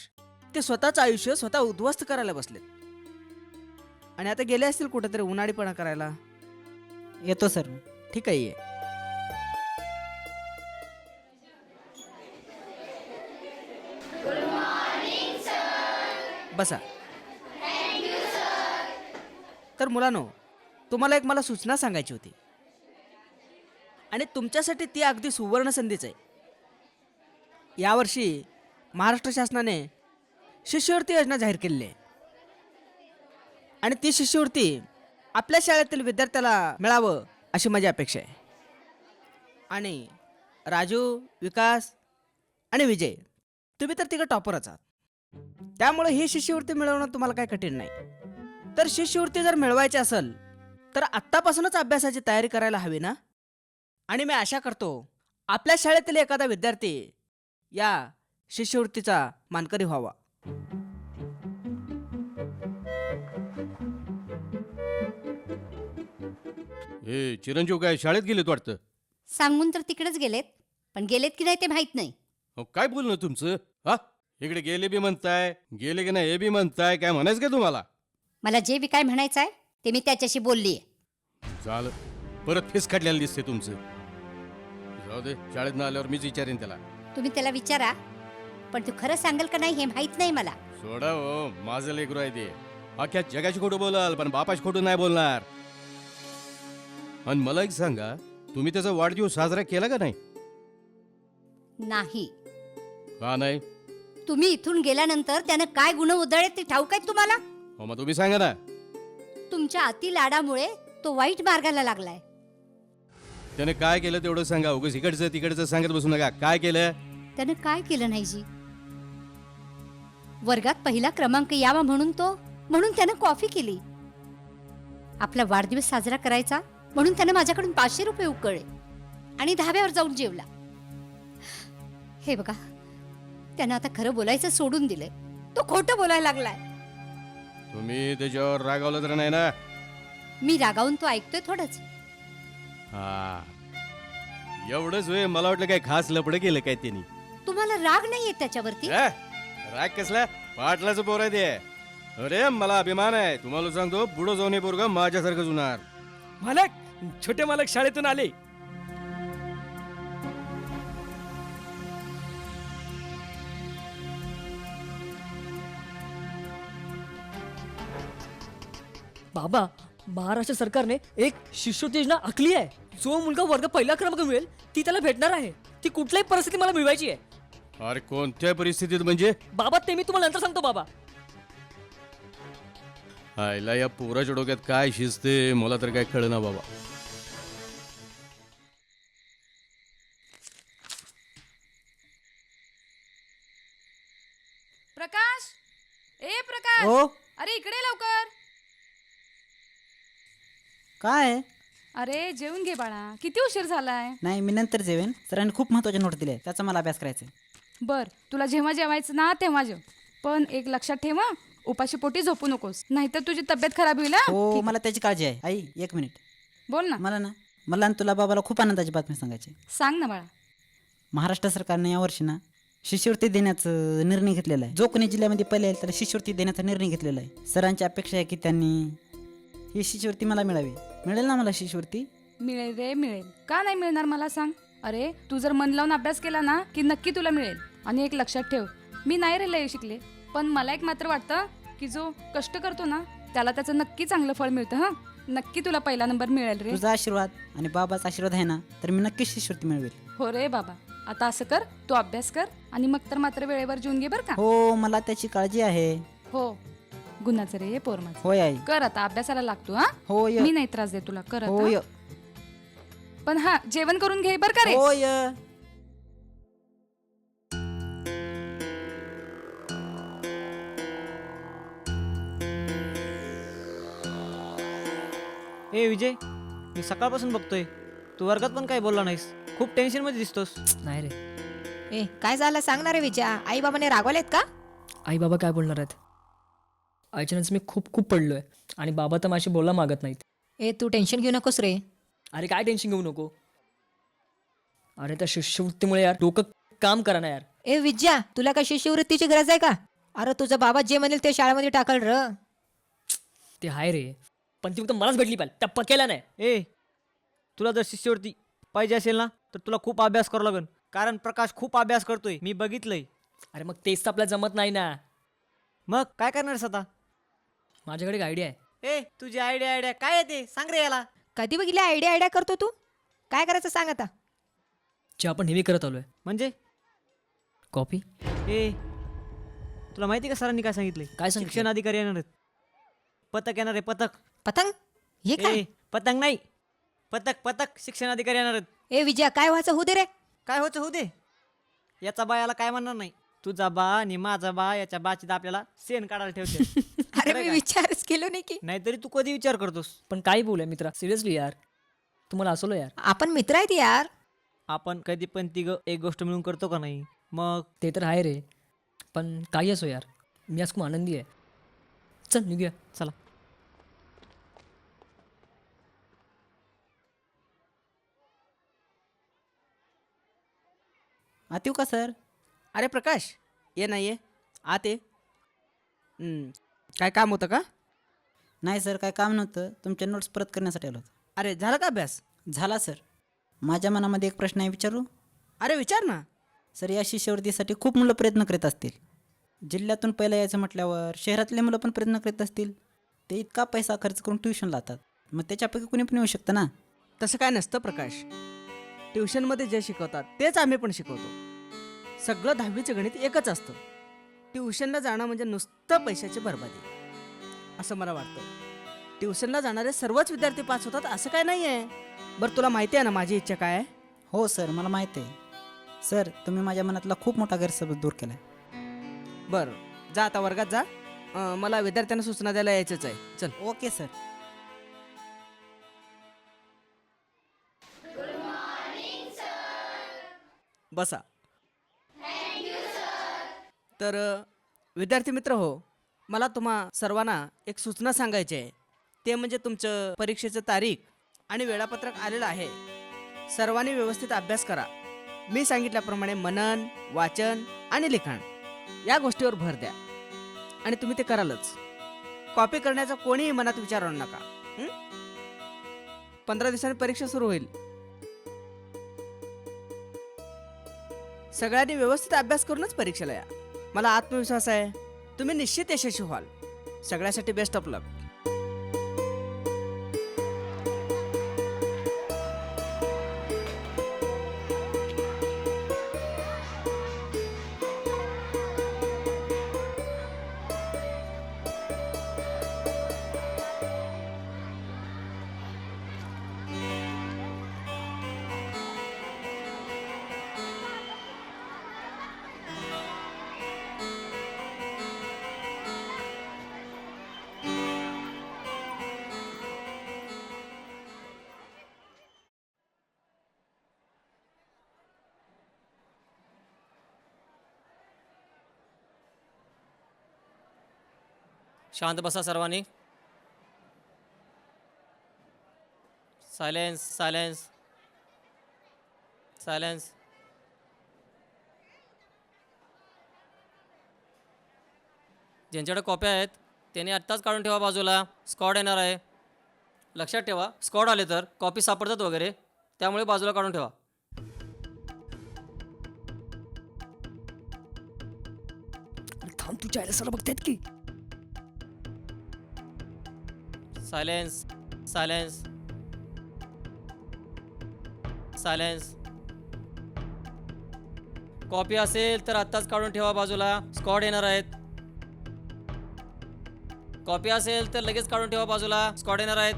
Speaker 3: ते स्वतःचं आयुष्य स्वतः उद्ध्वस्त करायला बसलेत आणि आता गेले असतील कुठेतरी उन्हाळीपणा करायला.
Speaker 2: येतो सर.
Speaker 3: ठीक आहे, ये. बसा. तर मुलांनो, तुम्हाला एक मला सूचना सांगायची होती आणि तुमच्यासाठी ती अगदी सुवर्ण संधीच आहे. यावर्षी महाराष्ट्र शासनाने शिष्यवृत्ती योजना जाहीर केलेली आहे आणि ती शिष्यवृत्ती आपल्या शाळेतील विद्यार्थ्याला मिळावं अशी माझी अपेक्षा आहे. आणि राजू, विकास आणि विजय, तुम्ही तर तिघं टॉपरच आहात, त्यामुळे ही शिष्यवृत्ती मिळवणं तुम्हाला काय कठीण नाही. तर शिष्यवृत्ती जर मिळवायची असेल तर आत्तापासूनच अभ्यासाची तयारी करायला हवी ना. आणि मी आशा करतो आपल्या शाळेतील एखादा विद्यार्थी या शिष्यवृत्तीचा मानकरी व्हावा.
Speaker 6: हे चिरंजीव काय शाळेत गेलेत वाटतं?
Speaker 4: सांगून तर तिकडेच गेलेत, पण गेलेत की नाही ते माहित नाही.
Speaker 6: अहो, काय बोलणं तुमचं? हा, इकडे गेले बी म्हणताय, गेले की नाही हे बी म्हणताय, काय म्हणायचं का तुम्हाला?
Speaker 4: मला जे बी काय म्हणायचं आहे ते मी त्याच्याशी बोलली आहे.
Speaker 6: झालं, परत फेस काढलेलं दिसते तुमचं. जाऊ दे, शाळेत न आल्यावर मीच विचारेन त्याला.
Speaker 4: तुम्ही त्याला विचारा, पण तू खरं सांगेल का नाही हे माहित नाही मला.
Speaker 6: सोडा हो, माझं लेकरू आहे ते. अख्ख्या जगाची खोटं बोलाल पण बापाची खोटं नाही बोलणार. आणि मला एक सांगा, तुम्ही त्याचा वाढदिवस साजरा केला का नाही?
Speaker 4: नाही.
Speaker 6: का नाही?
Speaker 4: तुम्ही इथून गेल्यानंतर त्यानं काय गुन्हे उधळले ते ठाऊक आहेत तुम्हाला?
Speaker 6: हो, मग तुम्ही सांगा ना.
Speaker 4: तुमच्या अति लाडामुळे तो वाईट मार्गाला लागलाय.
Speaker 6: त्याने काय केलं तेवढं सांगा. उगाच इकडचं तिकडचं सांगत बसू नका. काय केलं?
Speaker 4: त्यानं काय केलं नाही जी? वर्गात पहिला क्रमांक यावा म्हणून त्यानं कॉफी केली. आपला वाढदिवस साजरा करायचा म्हणून त्यानं माझ्याकडून 500 रुपये उकळले आणि धाब्यावर जाऊन जेवला. हे बघा, त्यानं आता खरं बोलायचं सोडून दिलंय. तो खोटं बोलायला लागलाय.
Speaker 6: तुम्ही त्याच्यावर रागावलं तर नाही ना?
Speaker 4: मी रागावून तो ऐकतोय थोडंच.
Speaker 6: हा, एवढंच होय. मला वाटलं काय खास लपडं केलं काय त्यांनी.
Speaker 4: तुम्हाला राग नाहीये त्याच्यावरती?
Speaker 6: राग कसला? पाटलाचं पोर आहे ते. अरे मला अभिमान आहे. तुम्हाला सांगतो, पुढं जाऊन हे पोरगं माझ्यासारखंच होणार.
Speaker 16: मालक, छोटे मालक शाळेतून आले.
Speaker 10: बाबा, महाराष्ट्र सरकारने एक शिष्यवृत्ती योजना आखली आहे. जो मुलगा वर्ग पहिला क्रमांक मिळेल ती त्याला भेटणार आहे. ती कुठल्याही परिस्थिती मला मिळवायची आहे.
Speaker 6: अरे कोणत्या परिस्थितीत म्हणजे?
Speaker 10: बाबा, ते मी तुम्हाला नंतर सांगतो बाबा.
Speaker 6: आईला या पोराच्या डोक्यात काय शिजते मला तर काय कळना बाबा.
Speaker 9: प्रकाश, ए प्रकाश,
Speaker 2: ओ
Speaker 9: अरे इकडे लवकर.
Speaker 2: काय?
Speaker 9: अरे जेवून घे बाळा, किती उशीर झालाय.
Speaker 2: नाही, मी नंतर जेवेन. सरांनी खूप महत्त्वाचे नोट दिले, त्याचा मला अभ्यास करायचा आहे.
Speaker 9: बर, तुला जेव्हा जेवायचं ना तेव्हा जेव, पण एक लक्षात ठेव हं, उपाशी पोटी झोपू नकोस, नाहीतर तुझी तब्येत खराब होईल. हं?
Speaker 2: हो, मला त्याची काळजी आहे. आई, एक मिनिट.
Speaker 9: बोल ना.
Speaker 2: मला आणि तुला बाबाला खूप आनंदाची बातमी सांगायची.
Speaker 9: सांग ना बाळा.
Speaker 2: महाराष्ट्र सरकारने यावर्षी ना शिष्यवृत्ती देण्याचा निर्णय घेतलेला आहे. जो कोणी जिल्ह्यामध्ये पहिले येईल त्याला शिष्यवृत्ती देण्याचा निर्णय घेतलेला आहे. सरांची अपेक्षा आहे की त्यांनी ही शिष्यवृत्ती मला मिळावी. मिळेल ना मला शिष्यवृत्ती?
Speaker 9: मिळेल रे, मिळेल. का नाही मिळणार मला सांग. अरे तू जर मन लावून अभ्यास केला ना की नक्की तुला मिळेल. आणि एक लक्षात ठेव, मी नाही रे लय शिकले, पण मला एक मात्र वाटतं की जो कष्ट करतो ना त्याला त्याचं नक्की चांगलं फळ मिळतं. हा, नक्की तुला पहिला नंबर मिळेल रे.
Speaker 2: तुझा आशीर्वाद आणि बाबाचा आशीर्वाद आहे ना, तर मी नक्कीच शिष्यवृत्ती मिळवेल.
Speaker 9: हो रे बाबा, आता असं कर, तू अभ्यास कर आणि मग तर मात्र वेळेवर जेवून घे बर का.
Speaker 2: हो, मला त्याची काळजी आहे.
Speaker 9: हो, गुणाचं रे पोर माझं.
Speaker 2: होय आई.
Speaker 9: कर आता अभ्यासाला लागतो हा.
Speaker 2: होय.
Speaker 9: मी नाही त्रास देत तुला. कर आता.
Speaker 2: होय.
Speaker 9: पण हा जेवण करून घे बर का रे.
Speaker 2: होय.
Speaker 13: ए विजय, मी सकाळपासून बघतोय तू वर्गात पण काही बोलला नाहीस. खूप टेन्शन मध्ये दिसतोस.
Speaker 10: नाही रे.
Speaker 7: ए काय झालं सांगणार रे विजया? आई बाबाने रागवलेत का?
Speaker 10: आई बाबा काय बोलणार आहेत? आईच्यानंच मी खूप खूप पडलोय आणि बाबा तर माझी बोलला मागत नाहीत.
Speaker 7: ए तू टेन्शन घेऊ नकोस रे.
Speaker 10: अरे काय टेन्शन घेऊ नको. अरे त्या शिष्यवृत्तीमुळे यार डोकं काम करा ना यार.
Speaker 7: ए विजया, तुला काय शिष्यवृत्तीची गरज आहे का? अरे तुझा बाबा जे म्हणेल ते शाळेमध्ये टाकल र.
Speaker 10: ते हाय रे, पण ती फक्त मलाच भेटली पाहिजे, त्या पकेला नाही.
Speaker 13: ए तुला जर शिष्यवृत्ती पाहिजे असेल ना तर तुला खूप अभ्यास करावा लागेल, कारण प्रकाश खूप अभ्यास करतोय, मी बघितलंय.
Speaker 10: अरे मग तेच तर आपल्याला जमत नाही ना.
Speaker 13: मग काय करणारस आता?
Speaker 10: माझ्याकडे एक आयडिया आहे.
Speaker 13: ए तुझी आयडिया काय आहे ते सांग रे याला.
Speaker 7: कधी बघितलं आयडिया करतो तू? काय करायचं सांग आता.
Speaker 10: जे आपण नेहमी करत आलोय.
Speaker 13: म्हणजे
Speaker 10: कॉपी.
Speaker 13: ए तुला माहिती का सरांनी काय सांगितलंय?
Speaker 10: काय सांगितलं?
Speaker 13: शिक्षण अधिकारी येणार आहेत. पथक येणार आहे, पथक.
Speaker 7: पतंग? हे काय?
Speaker 13: ए पतंग नाही, पथक शिक्षण अधिकारी येणार आहेत.
Speaker 7: ए विजया काय व्हायचं होऊ दे रे.
Speaker 13: काय होतं होऊ दे. याचा बा याला काय म्हणणार नाही. तुझा बा आणि माझा बा याच्या बाची आपल्याला सेन काढायला ठेवते.
Speaker 7: अरे मी विचारच केलो नाही की.
Speaker 13: नाहीतरी तू कधी विचार करतोस.
Speaker 10: पण काय बोलूया मित्रा, सिरियसली यार तुम्हाला असलो यार.
Speaker 7: आपण मित्र आहेत यार.
Speaker 13: आपण कधी पण तिघं एक गोष्ट मिळून करतो का नाही? मग
Speaker 10: ते तर आहे रे, पण काही असो यार मी आज खूप आनंदी आहे. चल निघूया.
Speaker 13: चला.
Speaker 2: आत येऊ का सर?
Speaker 3: अरे प्रकाश, ये ना ये, आत ये. काय काम होतं का?
Speaker 2: नाही सर, काय काम नव्हतं. तुमच्या नोट्स परत करण्यासाठी आलो होतो.
Speaker 3: अरे झाला का अभ्यास?
Speaker 2: झाला सर. माझ्या मनामध्ये एक प्रश्न आहे, विचारू?
Speaker 3: अरे विचार ना.
Speaker 2: सर, या शिष्यवृत्तीसाठी खूप मुलं प्रयत्न करीत असतील. जिल्ह्यातून पहिलं यायचं म्हटल्यावर शहरातले मुलं पण प्रयत्न करीत असतील. ते इतका पैसा खर्च करून ट्युशन लावतात, मग त्याच्यापैकी कुणी पण येऊ शकतं ना.
Speaker 3: तसं काय नसतं प्रकाश. ट्युशनमध्ये जे शिकवतात तेच आम्ही पण शिकवतो. सगळं 10वीचं गणित एकच असतं. ट्युशनला जाणं म्हणजे नुसतं पैशाची बर्बादी असं मला वाटतं. ट्युशनला जाणारे सर्वच विद्यार्थी पास होतात असं काय नाही आहे. बरं तुला माहिती आहे ना माझी इच्छा काय आहे?
Speaker 2: हो सर, मला माहिती आहे. सर, तुम्ही माझ्या मनातला खूप मोठा गैरसमज दूर केला आहे.
Speaker 3: बरं जा आता वर्गात जा. मला विद्यार्थ्यांना सूचना द्यायला यायचंच आहे. चल.
Speaker 2: Okay sir.
Speaker 3: बसा. तर विद्यार्थी मित्र हो, मला तुम्हा सर्वांना एक सूचना सांगायची आहे. ते म्हणजे तुमचं परीक्षेचं तारीख आणि वेळापत्रक आलेलं आहे. सर्वांनी व्यवस्थित अभ्यास करा. मी सांगितल्याप्रमाणे मनन, वाचन आणि लिखाण या गोष्टीवर भर द्या आणि तुम्ही ते करालच. कॉपी करण्याचा कोणीही मनात विचार आणू नका. 15 दिवसांनी परीक्षा सुरू होईल. सगळ्यांनी व्यवस्थित अभ्यास करूनच परीक्षेला या. मला आत्मविश्वास आहे तुम्ही निश्चित यशस्वी व्हाल. सगळ्यासाठी बेस्ट ऑफ लक.
Speaker 10: शांत बसा सर्वांनी. Silence silence silence. ज्यांच्याकडे कॉप्या आहेत त्यांनी आत्ताच काढून ठेवा बाजूला. स्कॉड येणार आहे. लक्षात ठेवा, स्कॉड आले तर कॉपी सापडतात वगैरे, त्यामुळे बाजूला काढून ठेवा. थांब, तुझ्या आयला सर बघतायत की. Silence silence silence. कॉपी असेल तर आत्ताच काढून ठेवा बाजूला. स्कॉड येणार आहेत.
Speaker 13: कॉपी असेल तर लगेच काढून ठेवा बाजूला, स्कॉट येणार आहेत.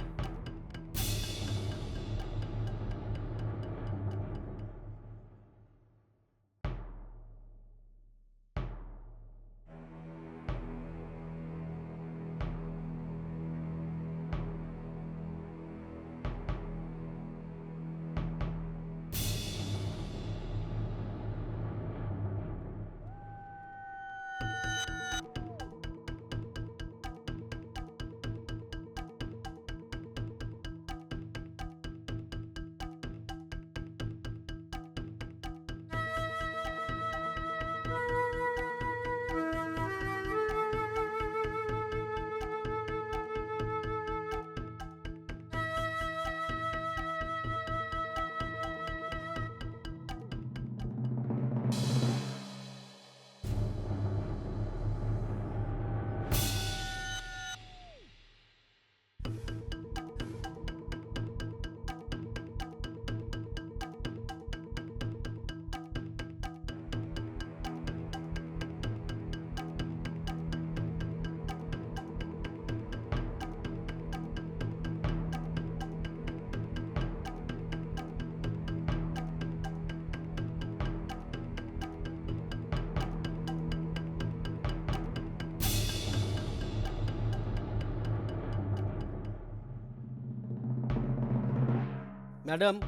Speaker 13: मॅडम,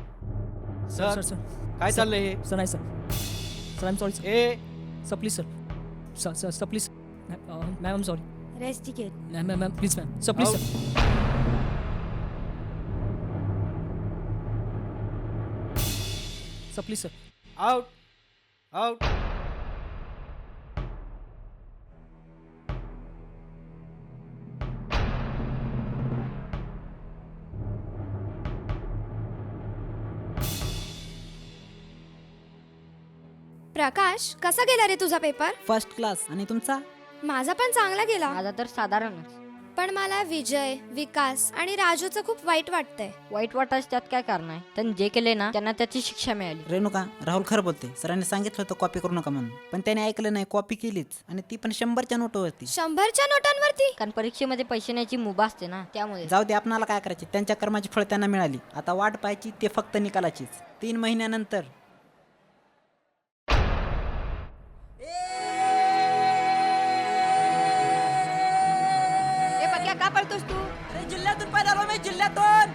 Speaker 10: सर सर
Speaker 13: काय चाललंय हे?
Speaker 10: सर नाही sir sir I am sorry sir. Sir please sir sir please ma'am I am sorry.
Speaker 7: रेस्ट तिकीट.
Speaker 10: Ma'am ma'am ma'am please ma'am sir please sir. Sir please sir.
Speaker 13: Out out.
Speaker 1: Prakash कसा गेला रे तुझा पेपर?
Speaker 2: First class. आणि तुमचा?
Speaker 1: माझा पण चांगला गेला.
Speaker 18: माझा तर साधारणच.
Speaker 1: पण मला विजय, विकास आणि राजूचं खूप वाईट वाटतंय.
Speaker 18: वाईट वाटायचं त्यात काय कारण आहे? त्यांनी जे केले ना त्यांना त्याची शिक्षा मिळाली.
Speaker 2: रेणुका, राहुल खरं बोलते. सरांनी सांगितलं होतं कॉपी करू नका म्हणून, पण त्याने ऐकलं नाही, कॉपी केलीच. आणि ती पण 100च्या नोटवरती.
Speaker 1: 100च्या नोटांवरती?
Speaker 18: कारण परीक्षेमध्ये पैसे न्यायची मुभा असते ना, त्यामुळे.
Speaker 2: जाऊ दे, आपणाला काय करायचे. त्यांच्या कर्माची फळ त्यांना मिळाली. आता वाट पाहायची ते फक्त निकालाचीच. 3 महिन्यानंतर.
Speaker 7: का पळतोस तू?
Speaker 2: अरे जिल्ह्यातून पाहिजे आलो मी, जिल्ह्यातून.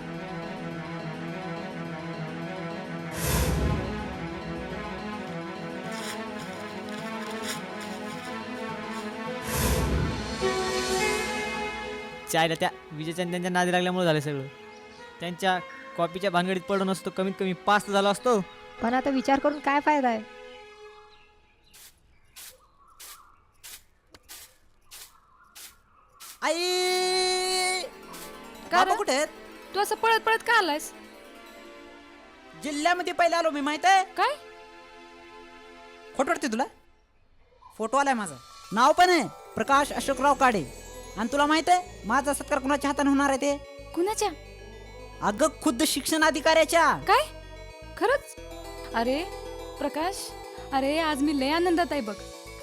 Speaker 13: चायला त्या विजयच्या आणि त्यांच्या नादी लागल्यामुळे झालं सगळं. त्यांच्या कॉपीच्या भानगडीत पडलो नसतो, कमीत कमी 5 तर झालो असतो.
Speaker 7: पण आता विचार करून काय फायदा आहे?
Speaker 2: आई
Speaker 9: का रे?
Speaker 2: कुठे आहेत?
Speaker 9: तू असं पळत पळत का आलायस?
Speaker 2: जिल्ह्यामध्ये पहिले आलो मी, माहित आहे
Speaker 9: काय?
Speaker 2: खोट वाटते तुला? फोटो आलाय माझा, नाव पण आहे प्रकाश अशोकराव काडे. आणि तुला माहित आहे माझा सत्कार कुणाच्या हाताने होणार आहे ते?
Speaker 9: कुणाच्या?
Speaker 2: अगं खुद्द शिक्षण अधिकाऱ्याच्या.
Speaker 9: काय? खरंच? अरे प्रकाश, अरे आज मी लय आनंदात आहे बघ.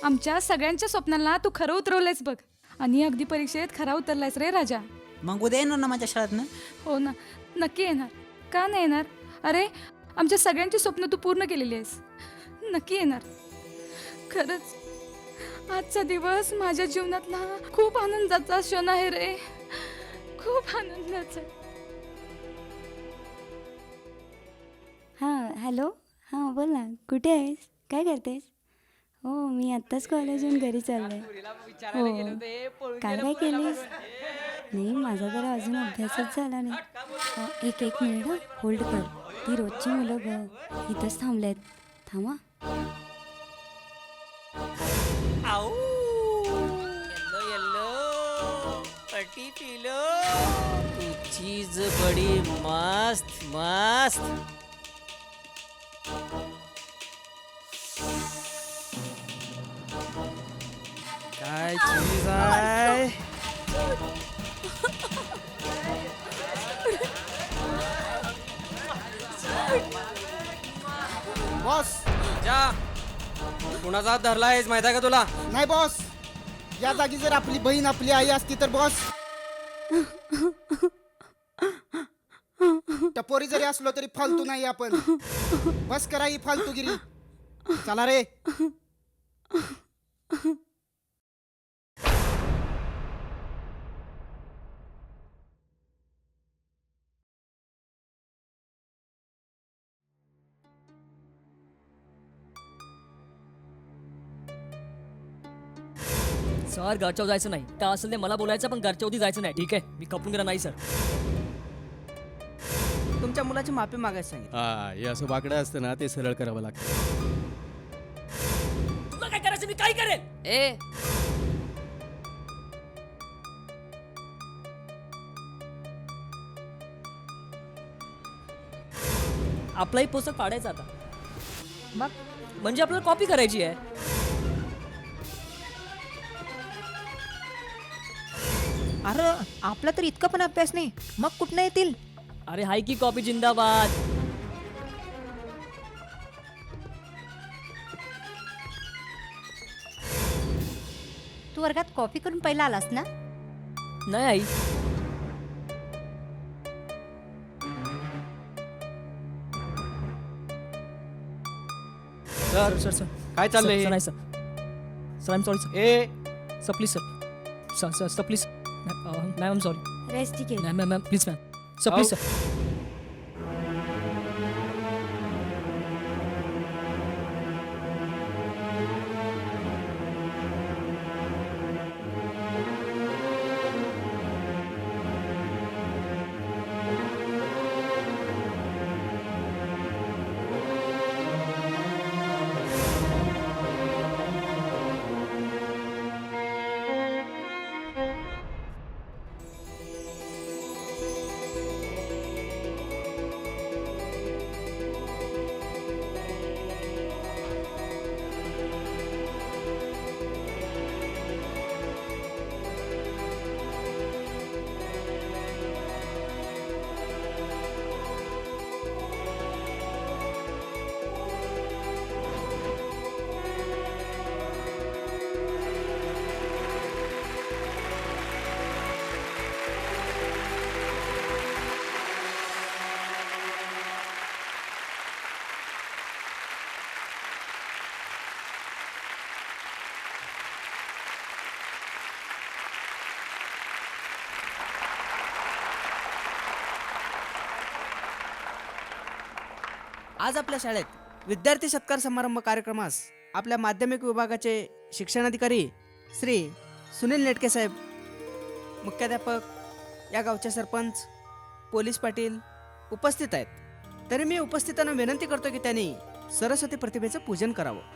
Speaker 9: आमच्या सगळ्यांच्या स्वप्नांना तू खरं उतरवलंयस बघ. आणि अगदी परीक्षेत खरा उतरलायस रे राजा.
Speaker 2: मग उद्या येणार ना माझ्या शाळेत ना?
Speaker 9: हो ना, नक्की येणार. का नाही येणार? अरे आमच्या सगळ्यांची स्वप्न तू पूर्ण केलेली आहेस. नक्की येणार. खरंच आजचा दिवस माझ्या जीवनातला खूप आनंदाचा क्षण आहे रे, खूप आनंदाचा.
Speaker 19: हां हॅलो, हां बोल ना, कुठे आहेस? काय करतेस? हो मी आत्ताच कॉलेजहून घरी चालले. हो काय काय केलीस? नाही माझा जरा अजून अभ्यासच झाला नाही. एक मिनिट हं, होल्ड कर. ती रोजची मुलं ग इथंच थांबलेत. थांबा.
Speaker 13: चीज बडी मस्त मस्त. काय चीज आहे?
Speaker 3: बॉस
Speaker 13: जा. कुणाचा हात धरला आहेस माहिती आहे का तुला?
Speaker 3: नाही बॉस,
Speaker 20: या जागी जर आपली बहीण आपली आई असती तर बॉस, टपोरी जरी असलो तरी फालतू नाही आपण. बस करा ही फालतूगिरी. चला रे.
Speaker 10: सर घरच्यावर जायचं नाही. काय असेल ते मला बोलायचं, पण घरच्यावरती जायचं नाही. ठीक आहे, मी कपून गेला नाही सर.
Speaker 3: तुमच्या मुलाची माफी मागायला सांगितलं.
Speaker 6: हा हे असं वाकडं असतं ना ते सरळ करावं लागतं.
Speaker 10: तुला काय करायचं मी काय करेन.
Speaker 18: ए
Speaker 10: आपलाही पुस्तक पाडायचं आता. मग म्हणजे आपल्याला कॉपी करायची आहे.
Speaker 7: अरे आपला तर इतका पण अभ्यास नाही, मग कुठनं येतील.
Speaker 10: अरे हाय की कॉपी जिंदाबाद.
Speaker 7: तू वर्गात कॉपी करून पहिला आलास ना.
Speaker 10: नाही आई.
Speaker 13: सर
Speaker 10: सर सर
Speaker 13: काय चाललंय?
Speaker 10: सर नाही sir. Sir I am sorry sir. Sir please sir. Sir sir please. Ma'am I am sorry.
Speaker 19: Rest ठीक आहे.
Speaker 10: Ma'am please ma'am. Sir please sir.
Speaker 3: आज आपल्या शाळेत विद्यार्थी सत्कार समारंभ कार्यक्रमास आपल्या माध्यमिक विभागाचे शिक्षणाधिकारी श्री सुनील नेटके साहेब, मुख्याध्यापक, या गावचे सरपंच, पोलीस पाटील उपस्थित आहेत. तरी मी उपस्थितांना विनंती करतो की त्यांनी सरस्वती प्रतिभेचं पूजन करावं.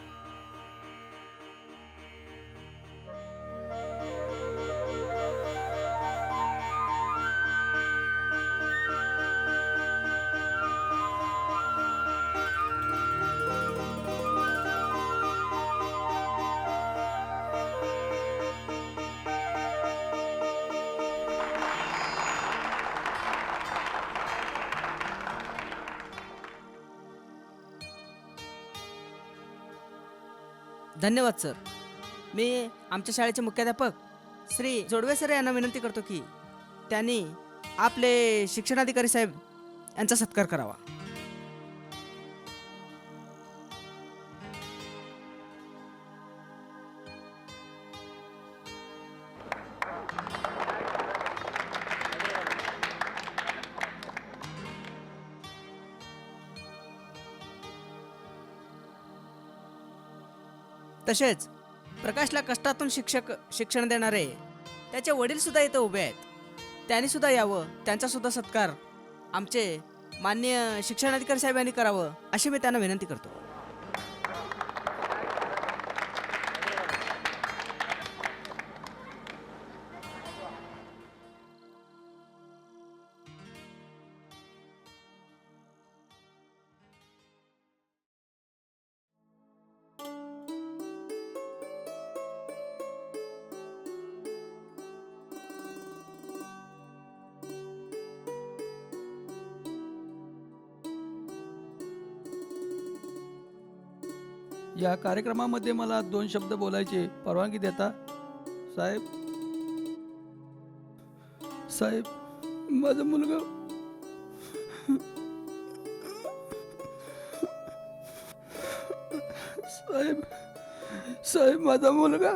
Speaker 3: धन्यवाद सर. मी आमच्या शाळेचे मुख्याध्यापक श्री जोडवे सर यांना विनंती करतो की त्यांनी आपले शिक्षणाधिकारी साहेब यांचा सत्कार करावा. तसेच प्रकाशला कष्टातून शिक्षण देणारे त्याचे वडील सुद्धा इथं उभे आहेत. त्यांनी सुद्धा यावं, त्यांचा सुद्धा सत्कार आमचे माननीय शिक्षणाधिकारी साहेबांनी करावं अशी मी त्यांना विनंती करतो.
Speaker 12: या कार्यक्रमामध्ये मला 2 शब्द बोलायचे परवानगी देता? साहेब साहेब माझा मुलगा साहेब साहेब माझा मुलगा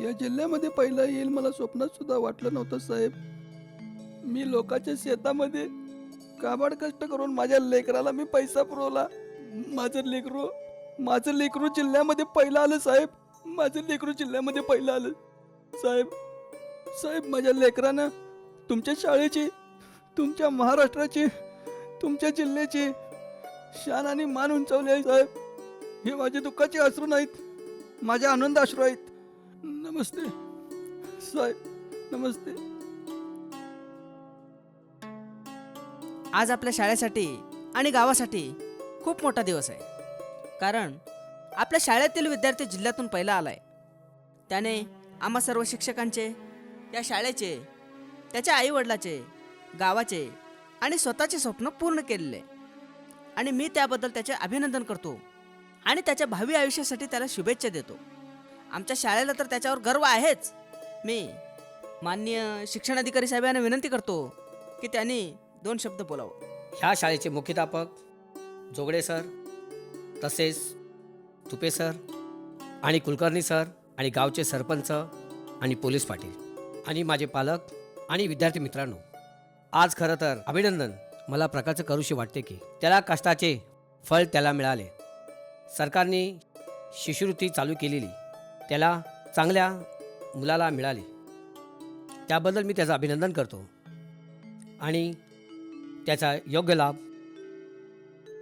Speaker 12: या जिल्ह्यामध्ये पहिला येईल मला स्वप्नात सुद्धा वाटलं नव्हतं साहेब. मी लोकांच्या शेतामध्ये काबाड कष्ट करून माझ्या लेकराला मी पैसा पुरवला. माझं लेकरू जिल्ह्यामध्ये पहिलं आलं साहेब. माझं लेकरू जिल्ह्यामध्ये पहिलं आलं साहेब. साहेब माझ्या लेकरानं तुमच्या शाळेची, तुमच्या महाराष्ट्राची, तुमच्या जिल्ह्याची शान आणि मान उंचावली आहे साहेब. हे माझे दुःखाचे अश्रू नाहीत, माझ्या आनंद अश्रू आहेत. नमस्ते साहेब, नमस्ते.
Speaker 3: आज आपल्या शाळेसाठी आणि गावासाठी खूप मोठा दिवस आहे. कारण आपल्या शाळेतील विद्यार्थी जिल्ह्यातून पहिला आलाय. त्याने आम्हा सर्व शिक्षकांचे, या शाळेचे, त्याच्या आईवडिलाचे, गावाचे आणि स्वतःचे स्वप्न पूर्ण केलेले. आणि मी त्याबद्दल त्याचे अभिनंदन करतो आणि त्याच्या भावी आयुष्यासाठी त्याला शुभेच्छा देतो. आमच्या शाळेला तर त्याच्यावर गर्व आहेच. मी माननीय शिक्षणाधिकारी साहेबांना विनंती करतो की त्यांनी 2 शब्द बोलावं.
Speaker 8: ह्या शाळेचे मुख्याध्यापक जोगडे सर, तसेच तुपे सर आणि कुलकर्णी सर आणि गावचे सरपंच आणि पोलीस पाटील आणि माझे पालक आणि विद्यार्थी मित्रांनो, आज खरं तर अभिनंदन मला प्रकारचं करूशी वाटते की त्याला कष्टाचे फळ त्याला मिळाले. सरकारने शिष्यवृत्ती चालू केलेली त्याला चांगल्या मुलाला मिळाली. त्याबद्दल मी त्याचं अभिनंदन करतो आणि त्याचा योग्य लाभ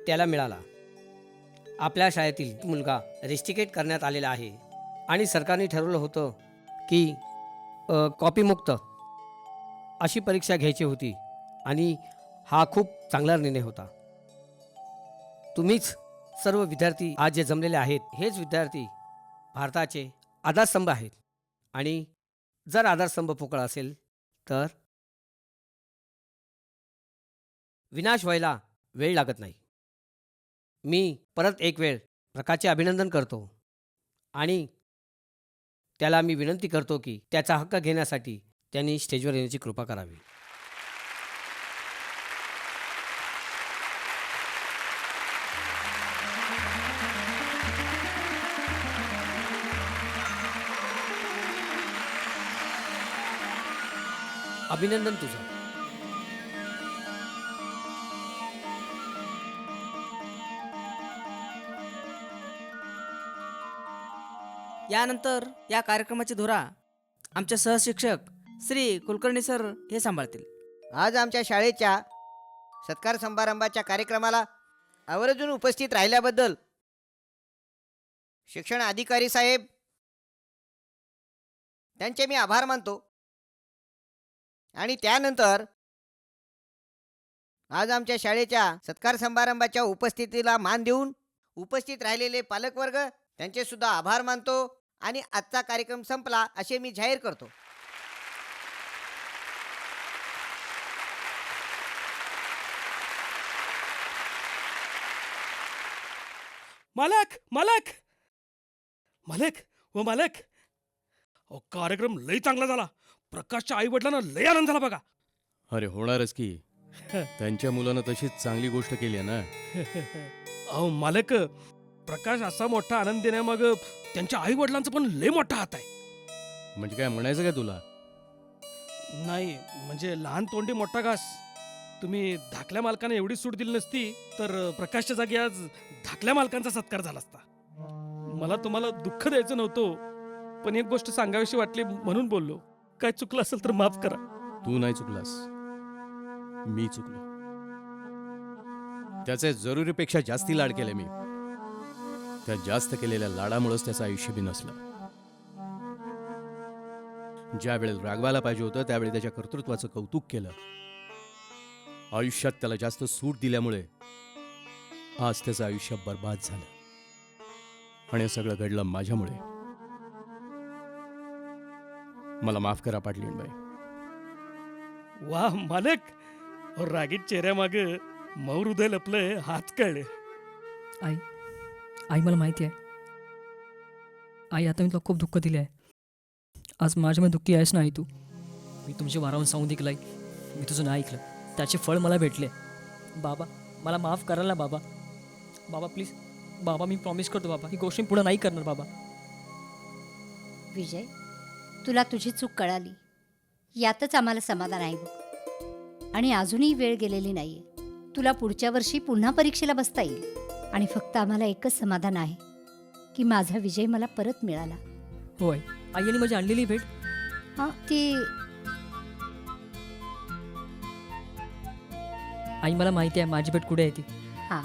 Speaker 8: त्याला मिळाला. आपल्या शाळेतील मुलगा रेस्टिकेट करण्यात आलेला आहे आणि सरकारने ठरवलं होतं की कॉपीमुक्त अशी परीक्षा घ्यायची होती आणि हा खूप चांगला निर्णय होता. तुम्हीच सर्व विद्यार्थी आज जे जमलेले आहेत, हेच विद्यार्थी भारताचे आधारस्तंभ आहेत. आणि जर आधारस्तंभ पोकळ असेल तर विनाश व्हायला वेळ लागत नाही. मी परत एक वेळ प्रकाशचे अभिनंदन करतो आणि त्याला मी विनंती करतो की त्याचा हक्क घेण्यासाठी त्यांनी स्टेजवर येण्याची कृपा करावी. अभिनंदन तुझं.
Speaker 3: यानंतर या कार्यक्रमाची धुरा आमचे सहशिक्षक श्री कुलकर्णी सर हे सांभाळतील.
Speaker 11: आज आमच्या शाळेच्या सत्कार समारंभाच्या कार्यक्रमाला आवर्जून उपस्थित राहिल्याबद्दल शिक्षण अधिकारी साहेब त्यांचे मी आभार मानतो. आणि त्यानंतर आज आमच्या शाळेच्या सत्कार समारंभाच्या उपस्थितीला मान देऊन उपस्थित राहिलेले पालकवर्ग त्यांचे सुद्धा आभार मानतो आणि आजचा कार्यक्रम संपला असे मी जाहीर करतो.
Speaker 16: मालक मालक मालक व मालक, अहो कार्यक्रम लय चांगला झाला. प्रकाशच्या आई वडिलांना लय आनंद झाला बघा.
Speaker 6: अरे होणारच की, त्यांच्या मुलानं तशीच चांगली गोष्ट केली आहे ना.
Speaker 16: अहो मालक, प्रकाश असा मोठा आनंद देण्यामाग त्यांच्या आई वडिलांचा पण लय मोठा हात आहे.
Speaker 6: म्हणजे काय म्हणायचं काय तुला?
Speaker 16: नाही म्हणजे लहान तोंडी मोठा घास. तुम्ही धाकल्या मालकाने एवढी सूट दिली नसती तर प्रकाशच्या जागी आज धाकल्या मालकांचा सत्कार झाला असता. मला तुम्हाला दुःख द्यायचं नव्हतं, पण एक गोष्ट सांगावीशी वाटली म्हणून बोललो. काय चुकलं असेल तर माफ करा.
Speaker 6: तू नाही चुकलास, मी चुकलो. त्याचे जरुरीपेक्षा जास्ती लाड केले मी. त्या जास्त केलेल्या लाडामुळेच त्याचं आयुष्य बी नसलं. ज्या वेळेला रागवायला पाहिजे होतं त्यावेळी त्याच्या कर्तृत्वाचं कौतुक केलं. आयुष्यात त्याला जास्त सूट दिल्यामुळे आज त्याचं आयुष्य बर्बाद झालं आणि हे सगळं घडलं माझ्यामुळे. मला माफ करा पाटलीणबाई.
Speaker 16: वा मालक, रागीत चेहऱ्यामाग मौर हृदय लपलंय हाच कळले.
Speaker 10: आई आई मला माहिती आहे. आई आता मी तुला खूप दुःख दिले आहे. आज माझ्यामध्ये दुःखी आहेस नाही तू. मी तुमची वारावून सांगून ऐकलंय, मी तुझं नाही ऐकलं, त्याचे फळ मला भेटले. बाबा मला माफ कराल ना बाबा. बाबा प्लीज बाबा, मी प्रॉमिस करतो बाबा, ही गोष्ट मी पुढे नाही करणार बाबा.
Speaker 4: विजय, तुला तुझी चूक कळाली यातच आम्हाला समाधान आहे बघ. आणि अजूनही वेळ गेलेली नाहीये. तुला पुढच्या वर्षी पुन्हा परीक्षेला बसता येईल. आणि फक्त आम्हाला एकच समाधान आहे की माझा विजय मला परत मिळाला.
Speaker 10: होय, आई आणि माझी आणलेली भेट.
Speaker 4: हां, ती
Speaker 10: आई मला माहिती आहे माझी भेट कुठे आहे ती.
Speaker 4: हां,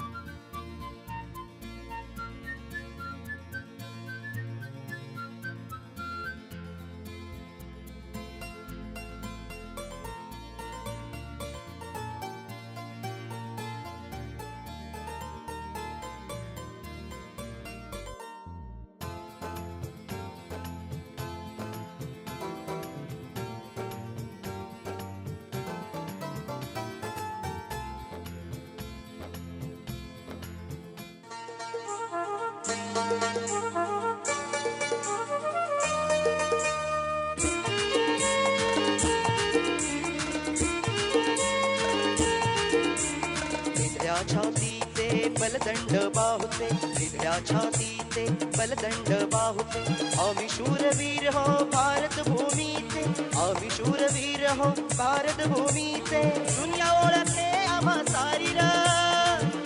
Speaker 21: निधड्या छातीचे बलदंड बाहुते, निधड्या छातीचे बलदंड बाहुते. आम्ही शूरवीर हो भारत भूमीचे, आम्ही शूरवीर हो भारत भूमीचे. दुनिया ओळखे आम्हा सारी र,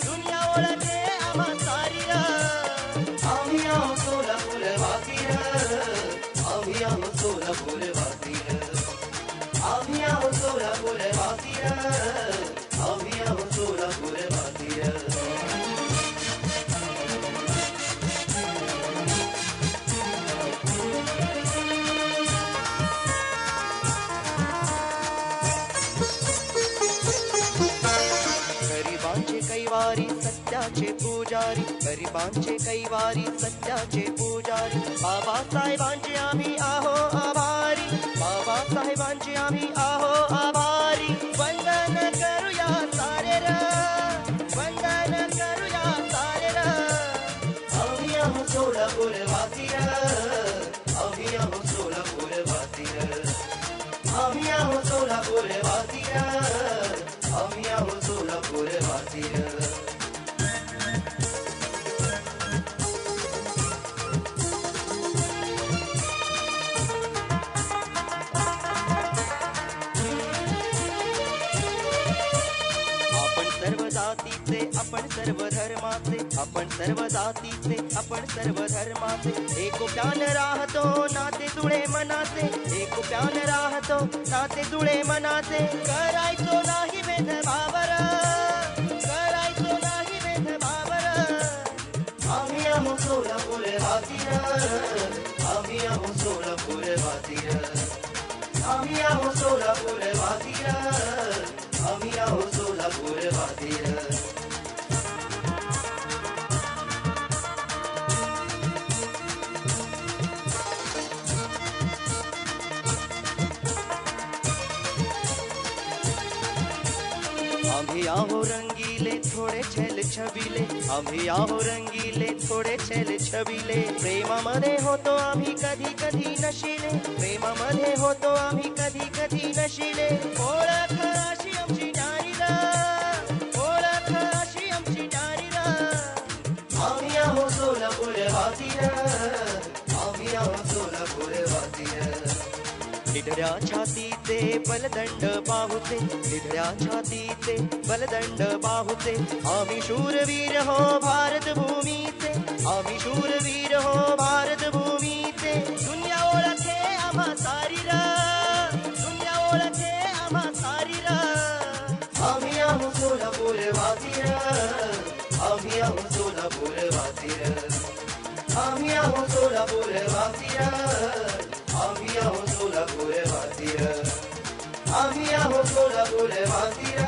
Speaker 21: दुनिया ओळखे आम्हा सारी र. आम्ही आहो सोलापूर वासी र, आम्ही आहो सोलापूर वासी र, आम्ही आहो सोलापूर वासी र, आम्ही आहो सोलापूर वासी र. गरिबांचे कैवारी सत्याचे पुजारी, गरिबांचे कैवारी सत्याचे पुजारी. बाबासाहेबांचे आम्ही आहो आभारी, बाबासाहेबांचे आम्ही आहो आभारी. वंदन करूया सारे र, वंदन करूया सारे र. आम्ही आहो सोलापूर वासी र, आम्ही आहो सोलापूर वासी र, आम्ही आहो सोलापूर वासी र, आम्ही आहो सोलापूर वासी र. आपण सर्व जातीचे, आपण सर्व धर्माचे, आपण सर्व जातीचे, आपण सर्व धर्माचे. एकोप्यानं राहतो नाते जुळे मनाचे, एकोप्यानं राहतो नाते जुळे मनाचे. करायचो नाही भेदभाव र, करायचो नाही भेदभाव र. आम्ही आहो सोलापूर वासी र, आम्ही आहो सोलापूर वासी र, आम्ही आहो सोलापूर वासी र, आम्ही आहो सोलापूर वासी र. आम्ही आहो रंगीले थोडे छेल छबिले, आम्ही आहो रंगीले थोडे छेल छबिले. प्रेमामध्ये होतो आम्ही कधी कधी नशिले, प्रेमामध्ये होतो आम्ही कधी कधी नशिले. ओळख अशी आमची नारी र, ओळख अशी आमची नारी र. आम्ही आहो सोलापूर वासी र, आम्ही आहो सोलापूर वासी र. निधड्या छातीचे बलदंड बाहुते, निधड्या छातीचे बलदंड बाहुते. आम्ही शूरवीर हो भारत भूमीचे, आम्ही शूरवीर हो भारत भूमीचे. दुनिया ओळखे आम्हा सारी र, दुनिया ओळखे आम्हा सारी र. आम्ही आहो सोलापूर वासी र, आम्ही आहो सोलापूर वासी र, आम्ही आहो सोलापूर वासी र, आम्ही आहो सोलापूर वासी र, आम्ही आहो सोलापूर वासी र,